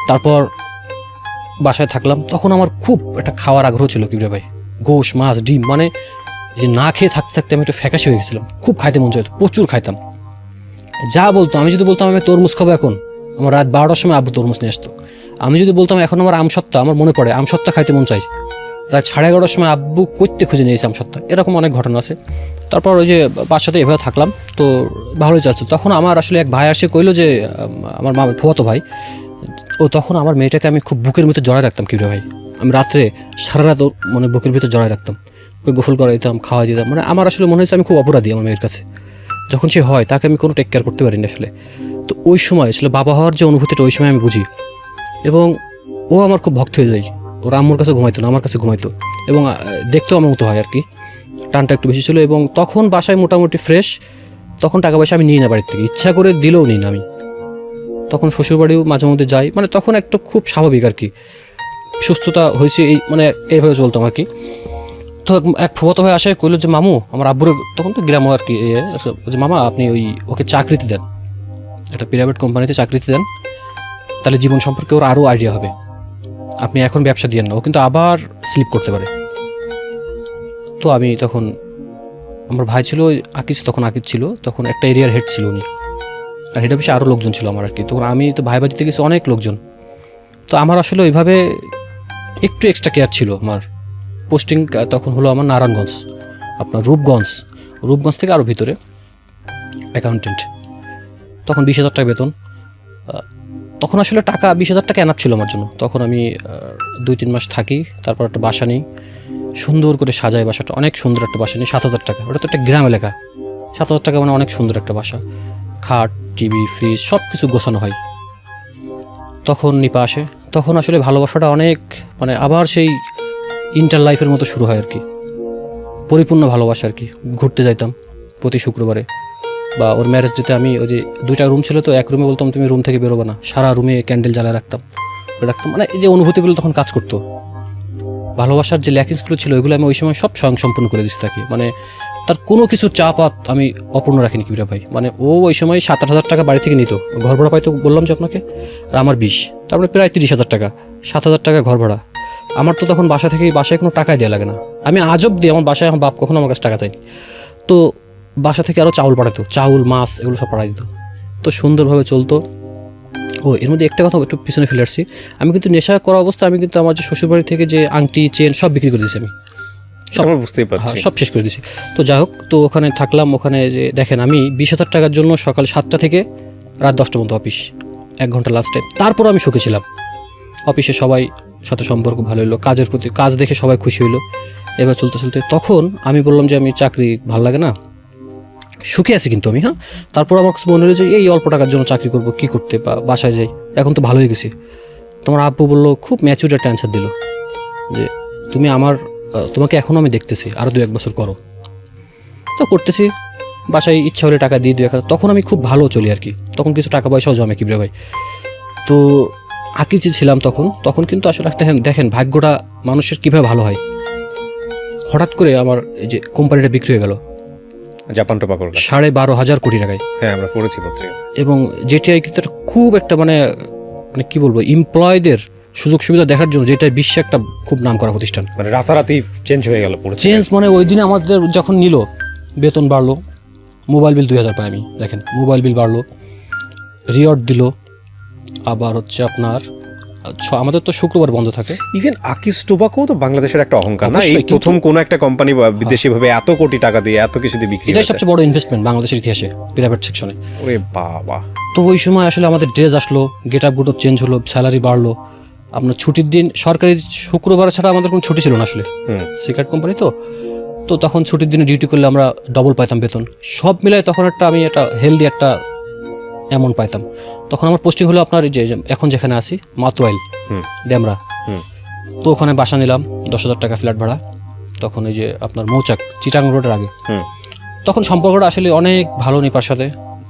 তারপর বাসায় থাকলাম, তখন আমার খুব একটা খাওয়ার আগ্রহ ছিল কিবরে ভাই, গোশ মাছ ডিম, মানে যে না খেয়ে থাকতে থাকতে আমি একটু ফ্যাকাশে হয়ে গেছিলাম, খুব খাইতে মন চাইতো, প্রচুর খাইতাম। যা বলতো, আমি যদি বলতাম আমি তরমুজ খাবো এখন, আমার রাত 12টার সময় আব্বু তরমুজ নিয়ে আসতো। আমি যদি বলতাম এখন আমার আমসত্ত্বা, আমার মনে পড়ে আমসত্ত্বা খাইতে মন চাই, রাত 11:30টার সময় আব্বু কইতে খুঁজে নিয়েছে আমসত্ত্বা। এরকম অনেক ঘটনা আছে। তারপর ওই যে বাসাতে এভাবে থাকলাম, তো ভালোই যাচ্ছে। তখন আমার আসলে এক ভাই আসে কইলো যে আমার ফুফাতো ভাই, ও তখন আমার মেয়েটাকে আমি খুব বুকের ভিতরে জড়ায় রাখতাম। কিরে ভাই, আমি রাত্রে সারা রাত ওর মানে বুকের ভিতরে জড়ায় রাখতাম, ওকে গোসল করাই দিতাম, খাওয়াই দিতাম। মানে আমার আসলে মনে হয়েছে আমি খুব অপরাধী আমার মেয়ের কাছে। যখন সে হয় তাকে আমি কোনো টেক কেয়ার করতে পারিনি আসলে। তো ওই সময় আসলে বাবা হওয়ার যে অনুভূতিটা ওই সময় আমি বুঝি, এবং ও আমার খুব ভক্ত হয়ে যায়। ওর আম্মুর কাছে ঘুমাইতো না, আমার কাছে ঘুমাইতো, এবং দেখতেও আমার মতো হয় আর কি, টানটা একটু বেশি ছিল। এবং তখন বাসায় মোটামুটি ফ্রেশ, তখন টাকা পয়সা আমি নিই না বাড়ির থেকে, ইচ্ছা করে দিলেও নিই না আমি। তখন শ্বশুরবাড়িও মাঝে মধ্যে যাই, মানে তখন একটা খুব স্বাভাবিক আর কি, সুস্থতা হয়েছে এই মানে এইভাবে চলতাম আর কি। তো এক ফুফাতো ভাই আসে কইলো যে মামু, আমার আব্বুর তখন তো গ্রামও আর কি, যে মামা আপনি ওকে চাকরিতে দেন, একটা প্রাইভেট কোম্পানিতে চাকরিতে দেন, তাহলে জীবন সম্পর্কে ওর আরও আইডিয়া হবে। আপনি এখন ব্যবসা দিয়েন না, ও কিন্তু আবার স্লিপ করতে পারে। তো আমি তখন, আমার ভাই ছিল আকিজ, তখন আকিজ ছিল, তখন একটা এরিয়ার হেড ছিল উনি, আর হেড অফিসে আরও লোকজন ছিল আমার আর কি। তখন আমি তো ভাই বাজিতে গেছি অনেক লোকজন, তো আমার আসলে ওইভাবে একটু এক্সট্রা কেয়ার ছিল। আমার পোস্টিং তখন হলো আমার নারায়ণগঞ্জ, আপনার রূপগঞ্জ থেকে আরও ভিতরে, অ্যাকাউন্টেন্ট। তখন 20,000 টাকা বেতন। তখন আসলে টাকা 20,000 টাকা এনাফ ছিল আমার জন্য। তখন আমি 2-3 মাস থাকি, তারপর একটা বাসা নিই, সুন্দর করে সাজাই বাসাটা, অনেক সুন্দর একটা বাসা নিই, 7,000 টাকা। ওটা তো একটা গ্রাম এলাকা, 7,000 টাকা মানে অনেক সুন্দর একটা বাসা, খাট, টিভি, ফ্রিজ সব কিছু গোছানো হয়। তখন নিপা আসে, তখন আসলে ভালোবাসাটা অনেক মানে আবার সেই ইন্টার লাইফের মতো শুরু হয় আর কি, পরিপূর্ণ ভালোবাসা আর কি। ঘুরতে যাইতাম প্রতি শুক্রবারে, বা ওর ম্যারেজ ডেতে আমি ওই যে 2টা রুম ছিল, তো এক রুমে বলতাম তুমি রুম থেকে বেরোবে না, সারা রুমে ক্যান্ডেল জ্বালায় রাখতাম। মানে এই যে অনুভূতিগুলো তখন কাজ করতো, ভালোবাসার যে ল্যাকিংসগুলো ছিল ওইগুলো আমি ওই সময় সব স্বয়ং সম্পূর্ণ করে দিতে থাকি। মানে তার কোনো কিছু চাপাত আমি অপূর্ণ রাখিনি কিবিরা ভাই। মানে ও ওই সময় 7-8 হাজার টাকা বাড়ি থেকে নিত, ঘর ভাড়া পাইতো বললাম যে আপনাকে, আর আমার 20, তারপরে প্রায় 30,000 টাকা, 7,000 টাকা ঘর ভাড়া। আমার তো তখন বাসায় কোনো টাকাই দেওয়া লাগে না। আমি আজব দিয়ে আমার বাসায়, আমার বাপ কখনো আমার কাছে টাকা চাইনি, তো বাসা থেকে আরও চাউল পাঠাতো, চাউল মাছ এগুলো সব পাঠাই দিত, তো সুন্দরভাবে চলতো। ও এর মধ্যে একটা কথা একটু পিছনে ফেলে আসছি, আমি কিন্তু নেশা করা অবস্থায় আমি কিন্তু আমার যে শ্বশুরবাড়ি থেকে যে আংটি চেন সব বিক্রি করে দিয়েছি আমি, সব বুঝতেই পারছি, সব শেষ করে দিয়েছি। তো যাই হোক, তো ওখানে থাকলাম। ওখানে যে দেখেন আমি 20,000 টাকার জন্য সকাল 7টা থেকে রাত 10টা পর্যন্ত অফিস, 1 ঘন্টা লাঞ্চ টাইম, তারপর আমি সুখে ছিলাম। অফিসে সবাই সাথে সম্পর্ক ভালো হলো, কাজের প্রতি কাজ দেখে সবাই খুশি হলো। এবার চলতে চলতে তখন আমি বললাম যে আমি চাকরি ভালো লাগে না, সুখে আছি কিন্তু আমি, হ্যাঁ। তারপর আমার কাছে মনে হলো যে এই অল্প টাকার জন্য চাকরি করব, কি করতে, বা বাসায় যাই, এখন তো ভালো হয়ে গেছি। তোমার আব্বু বললো, খুব ম্যাচিউর একটা অ্যান্সার দিল যে তোমাকে এখনও আমি দেখতেছি, আরও 2-1 বছর করো। তো করতেছি, বাসায় ইচ্ছা হলে টাকা দিয়ে 2-1 হাজার, তখন আমি খুব ভালো চলি আর কি, তখন কিছু টাকা পয়সাও জমে কিবরে ভাই। তো আকিজে ছিলাম তখন কিন্তু আসলে একটা দেখেন ভাগ্যটা মানুষের কীভাবে ভালো হয়। হঠাৎ করে আমার এই যে কোম্পানিটা বিক্রি হয়ে গেল জাপান টোবাকোর 12,500 কোটি টাকায়। হ্যাঁ, আমরা পড়েছি পত্রিকাতে। এবং যেটিআই কিন্তু খুব একটা মানে কি বলবো, এমপ্লয়ীদের সুযোগ সুবিধা দেখার জন্য যেটা বিশ্বে একটা খুব নাম করা প্রতিষ্ঠান, মানে রাতারাতি চেঞ্জ হয়ে গেল পুরো চেঞ্জ। মানে ওই দিনে আমাদের যখন নিল, বেতন বাড়লো, মোবাইল বিল 2,000 পাই আমি, দেখেন মোবাইল বিল বাড়লো, রিওয়ার্ড দিল, আবার হচ্ছে আপনার আমাদের তো শুক্রবার বন্ধ থাকে। ইভেন আকিজ টোবাকো তো বাংলাদেশের একটা অহংকার না, এই অবশ্যই, প্রথম কোন একটা কোম্পানি বিদেশি ভাবে এত কোটি টাকা দিয়ে এত কিছু দিয়ে বিক্রি এটাই হয়েছে। সবচেয়ে বড় ইনভেস্টমেন্ট বাংলাদেশের ইতিহাসে প্রাইভেট সেকশনে। ওরে বাবা। তো ওই সময় আসলে আমাদের ড্রেস আসলো, গেট আপ চেঞ্জ হলো, স্যালারি বাড়লো, আপনার ছুটির দিন সরকারি শুক্রবার ছাড়া আমাদের কোনো ছুটি ছিল না আসলে, সিগারেট কোম্পানি তো তখন ছুটির দিনে ডিউটি করলে আমরা ডবল পাইতাম বেতন, সব মিলায় তখন আমি একটা হেলদি একটা অ্যামাউন্ট পাইতাম। তখন আমার পোস্টিং হলো আপনার যে এখন যেখানে আছি মাতোয়াইল ড্যামরা, তো ওখানে বাসা নিলাম, 10,000 টাকা ফ্ল্যাট ভাড়া। তখন এই যে আপনার মৌচাক চিটাগাং রোডের আগে, তখন সম্পর্কটা আসলে অনেক ভালো নিপার সাথে।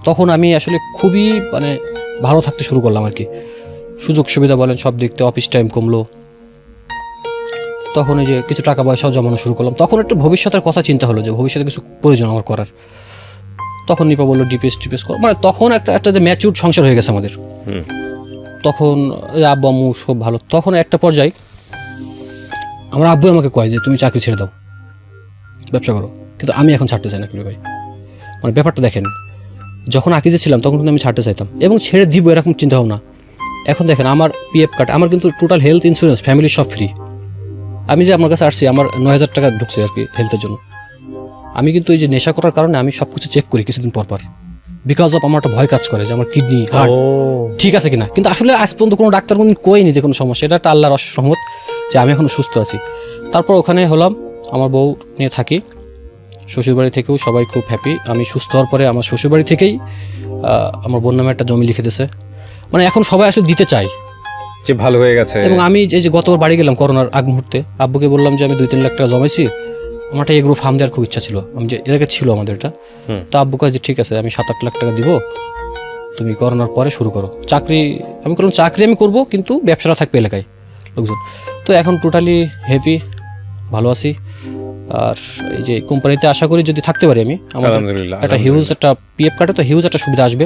তখন আমি আসলে খুবই মানে ভালো থাকতে শুরু করলাম আর কি, সুযোগ সুবিধা বলেন সব দেখতে, অফিস টাইম কমলো। তখন এই যে কিছু টাকা পয়সাও জমানো শুরু করলাম। তখন একটু ভবিষ্যতের কথা চিন্তা হলো যে ভবিষ্যতে কিছু প্রয়োজন আমার করার। তখন নিপা বললো ডিপিএস করো, মানে তখন একটা যে ম্যাচিউর সংসার হয়ে গেছে আমাদের। তখন আব্বু আম্মু সব ভালো। তখন একটা পর্যায়ে আমার আব্বু আমাকে কয় যে তুমি চাকরি ছেড়ে দাও, ব্যবসা করো, কিন্তু আমি এখন ছাড়তে চাই না কিবরিয়া ভাই। মানে ব্যাপারটা দেখেন, যখন আকিজে ছিলাম তখন কিন্তু আমি ছাড়তে চাইতাম এবং ছেড়ে দিব এরকম চিন্তা ভাবনা। এখন দেখেন আমার পিএফ কার্ড, আমার কিন্তু টোটাল হেলথ ইন্স্যুরেন্স ফ্যামিলির সব ফ্রি। আমি যে আমার কাছে আসছি, আমার 9,000 টাকা ঢুকছে আর কি হেলথের জন্য। আমি কিন্তু এই যে নেশা করার কারণে আমি সব কিছু চেক করি কিছুদিন পর পর, বিকজ অফ আমার একটা ভয় কাজ করে যে আমার কিডনি হার্ট ঠিক আছে কিনা। কিন্তু আসলে আজ পর্যন্ত কোনো ডাক্তার কোনোদিন কইনি যে কোনো সমস্যা, এটা একটা আল্লাহর অশেষ রহমত যে আমি এখনো সুস্থ আছি। তারপর ওখানে হলাম, আমার বউ নিয়ে থাকি, শ্বশুরবাড়ি থেকেও সবাই খুব হ্যাপি। আমি সুস্থ হওয়ার পরে আমার শ্বশুরবাড়ি থেকেই আমার বোন নামে একটা জমি লিখে দিয়েছে। মানে এখন সবাই আসলে দিতে চাই যে ভালো হয়ে গেছে। এবং আমি এই যে গতবার বাড়ি গেলাম করোনার আগ মুহূর্তে, আব্বুকে বললাম যে আমি 2-3 লাখ টাকা জমাইছি, আমার একটা এগ্রো ফার্ম দেওয়ার খুব ইচ্ছা ছিল, আমি যে এর আগে ছিল আমাদের এটা। তো আব্বু কাছে ঠিক আছে আমি 7-8 লাখ টাকা দিব, তুমি করোনার পরে শুরু করো চাকরি। আমি বললাম চাকরি আমি করব, কিন্তু ব্যবসাটা থাকবে এলাকায় লোকজন। তো এখন টোটালি হ্যাপি, ভালো আছি। আর এই যে কোম্পানিতে আশা করি যদি থাকতে পারি আমি, আমার আলহামদুলিল্লাহ, একটা হিউজ একটা পিএফ কার্ডে তো হিউজ একটা সুবিধা আসবে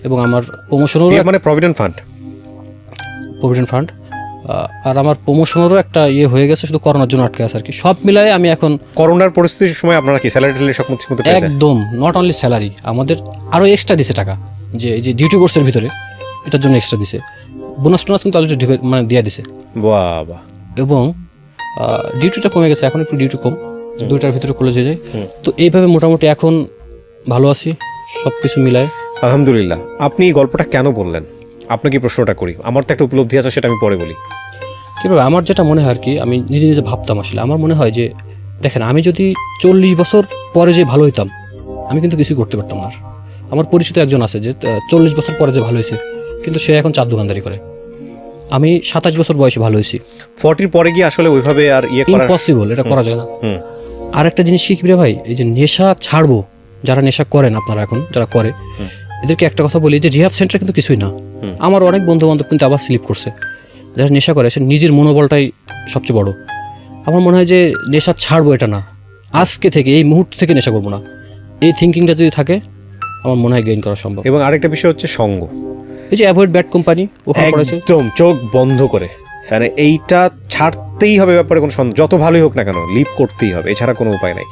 এবং আমার প্রমোশনেরও মানে প্রভিডেন্ট ফান্ড আর আমার প্রমোশনেরও একটা ইয়ে হয়ে গেছে, শুধু করোনার জন্য আটকে আছে আর কি। সব মিলায়ে আমি এখন করোনার পরিস্থিতির সময় আপনারা কি স্যালারি টেলারি সব কিছু করতে পেরেছেন? একদম নট অনলি স্যালারি, আমাদের আরও এক্সট্রা দিছে টাকা, যে এই যে ডিউটি কোর্সের ভিতরে এটার জন্য এক্সট্রা দিছে, বোনাস টোনাস কিন্তু অলরেডি মানে দিয়ে দিছে। বাবা। এবং ডিউটিটা কমে গেছে, এখন একটু ডিউটি কম, 2টার ভিতরে কলেজ হয়ে যায়। তো এইভাবে মোটামুটি এখন ভালো আছি সব কিছু মিলায়, আলহামদুলিল্লাহ। আপনি এই গল্পটা কেন বললেন? আপনাকে প্রশ্নটা করি, আমার তো একটা উপলব্ধি আছে, সেটা আমি পরে বলি। কীভাবে আমার যেটা মনে হয় আর কি, আমি নিজে নিজে ভাবতাম আসলে, আমার মনে হয় যে দেখেন আমি যদি 40 বছর পরে যে ভালো হইতাম, আমি কিন্তু কিছু করতে পারতাম না। আমার পরিচিত একজন আছে যে 40 বছর পরে যে ভালো হয়েছে, কিন্তু সে এখন চার দোকানদারি করে। আমি 27 বছর বয়সে ভালো হয়েছি। 40 পরে গিয়ে আসলে ওইভাবে আর ইয়ে করা ইম্পসিবল, এটা করা যায় না। আর একটা জিনিস কি কিবরিয়া ভাই, এই যে নেশা ছাড়বো, যারা নেশা করেন আপনারা এখন যারা করে, এদেরকে একটা কথা বলি যে রিহাব সেন্টার কিন্তু কিছুই না। আমার অনেক বন্ধু বান্ধব কিন্তু আবার স্লিপ করছে। যারা নেশা করে সে নিজের মনোবলটাই সবচেয়ে বড়। আমার মনে হয় যে নেশা ছাড়বো এটা না, আজকে থেকে এই মুহূর্ত থেকে নেশা করবো না, এই থিঙ্কিংটা যদি থাকে আমার মনে হয় গেইন করা সম্ভব। এবং আরেকটা বিষয় হচ্ছে সঙ্গ, এই যে অ্যাভয়েড ব্যাড কোম্পানি, ওখানে পড়েছে একদম চোখ বন্ধ করে, মানে এইটা ছাড়তেই হবে, ব্যাপারে কোনো সন্দেহ, যত ভালোই হোক না কেন লিভ করতেই হবে, এছাড়া কোনো উপায় নাই।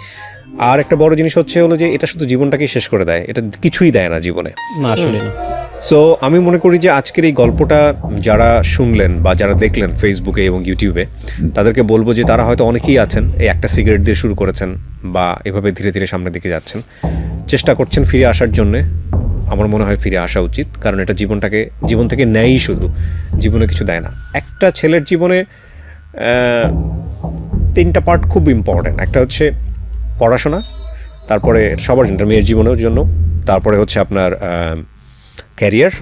আর একটা বড় জিনিস হলো যে এটা শুধু জীবনটাকেই শেষ করে দেয়, এটা কিছুই দেয় না জীবনে, না আসলে না। সো আমি মনে করি যে আজকের এই গল্পটা যারা শুনলেন বা যারা দেখলেন ফেসবুকে এবং ইউটিউবে, তাদেরকে বলবো যে তারা হয়তো অনেকেই আছেন এই একটা সিগারেট দিয়ে শুরু করেছেন বা এভাবে ধীরে ধীরে সামনের দিকে যাচ্ছেন, চেষ্টা করছেন ফিরে আসার জন্যে। আমার মনে হয় ফিরে আসা উচিত, কারণ এটা জীবন থেকে নেয়ই, শুধু জীবনে কিছু দেয় না। একটা ছেলের জীবনে 3টা পার্ট খুব ইম্পর্ট্যান্ট। একটা হচ্ছে পড়াশোনা, তারপরে সবার জন্য, মেয়ের জীবনের জন্য, তারপরে হচ্ছে আপনার ক্যারিয়ার,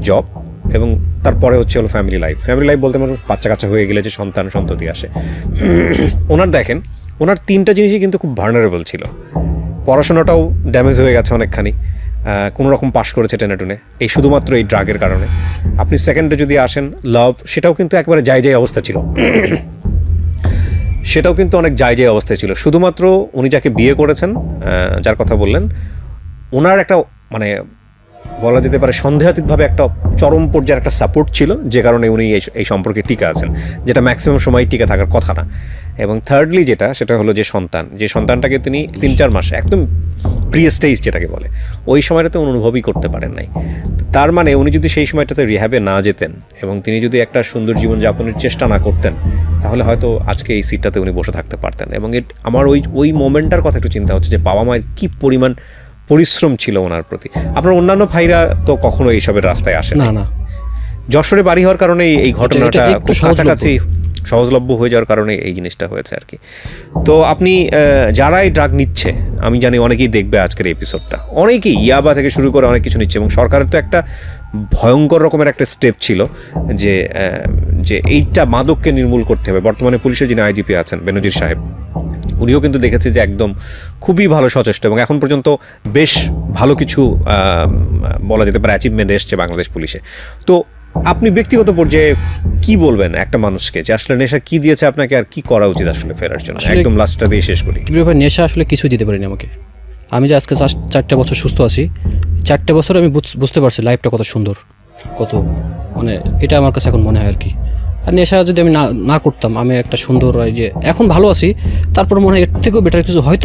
জব, এবং তারপরে হচ্ছে হলো ফ্যামিলি লাইফ। ফ্যামিলি লাইফ বলতে মানে বাচ্চা কাচ্চা হয়ে গেলে যে সন্ততি আসে। ওনার দেখেন, ওনার 3টা জিনিসই কিন্তু খুব ভার্নারেবল ছিল। পড়াশোনাটাও ড্যামেজ হয়ে গেছে অনেকখানি, কোনো রকম পাশ করেছে টেনে টুনে, এই শুধুমাত্র এই ড্রাগের কারণে। আপনি সেকেন্ডে যদি আসেন, লাভ, সেটাও কিন্তু একবারে যায় অবস্থা ছিল, সেটাও কিন্তু অনেক যায় অবস্থায় ছিল। শুধুমাত্র উনি যাকে বিয়ে করেছেন, যার কথা বললেন, ওনার একটা মানে বলা যেতে পারে সন্দেহাতীতভাবে একটা চরম পর্যায়ের একটা সাপোর্ট ছিল, যে কারণে উনি এই সম্পর্কে টিকে আছেন, যেটা ম্যাক্সিমাম সময় টিকে থাকার কথা না। এবং থার্ডলি সেটা হলো যে সন্তানটাকে তিনি 3-4 মাস একদম প্রি স্টেজ যেটাকে বলে, ওই সময়টাতে অনুভবই করতে পারেন নাই। তার মানে উনি যদি সেই সময়টাতে রিহ্যাবে না যেতেন এবং তিনি যদি একটা সুন্দর জীবনযাপনের চেষ্টা না করতেন, তাহলে হয়তো আজকে এই সিটটাতে উনি বসে থাকতে পারতেন। এবং আমার ওই মোমেন্টটার কথা একটু চিন্তা হচ্ছে যে বাবা মায়ের কী পরিমাণ পরিশ্রম ছিল ওনার প্রতি। আপনার অন্যান্য ভাইরা তো কখনো এইসবের রাস্তায় আসে না। যশোরে বাড়ি হওয়ার কারণে এই ঘটনাটা খুব কাছাকাছি সহজলভ্য হয়ে যাওয়ার কারণে এই জিনিসটা হয়েছে আর কি। তো আপনি যারা এই ড্রাগ নিচ্ছে, আমি জানি অনেকেই দেখবে আজকের এপিসোডটা, অনেকেই ইয়াবা থেকে শুরু করে অনেক কিছু নিচ্ছে, এবং সরকারের তো একটা ভয়ঙ্কর রকমের একটা স্টেপ ছিল যে এইটা মাদককে নির্মূল করতে হবে। বর্তমানে পুলিশের যিনি আইজিপি আছেন বেনজির সাহেব, উনিও কিন্তু দেখেছে যে একদম খুবই ভালো সচেষ্ট, এবং এখন পর্যন্ত বেশ ভালো কিছু বলা যেতে পারে অ্যাচিভমেন্ট এসছে বাংলাদেশ পুলিশে। তো আপনি ব্যক্তিগত পর্যায়ে কি বলবেন একটা মানুষকে, যে আসলে নেশা কি দিয়েছে আপনাকে আর কি করা উচিত আসলে ফেরার জন্য? একদম লাস্টটা দিয়ে শেষ করি। নেশা আসলে কিছু দিতে পারিনি আমাকে। আমি যে আজকে 4টা বছর সুস্থ আছি, 4টে বছর আমি বুঝতে পারছি লাইফটা কত সুন্দর, কত মানে এটা আমার কাছে এখন মনে হয় আর কি। আর নেশা যদি আমি না করতাম, আমি একটা সুন্দর যে এখন ভালো আছি, তারপর মনে হয় এর থেকেও বেটার কিছু হয়তো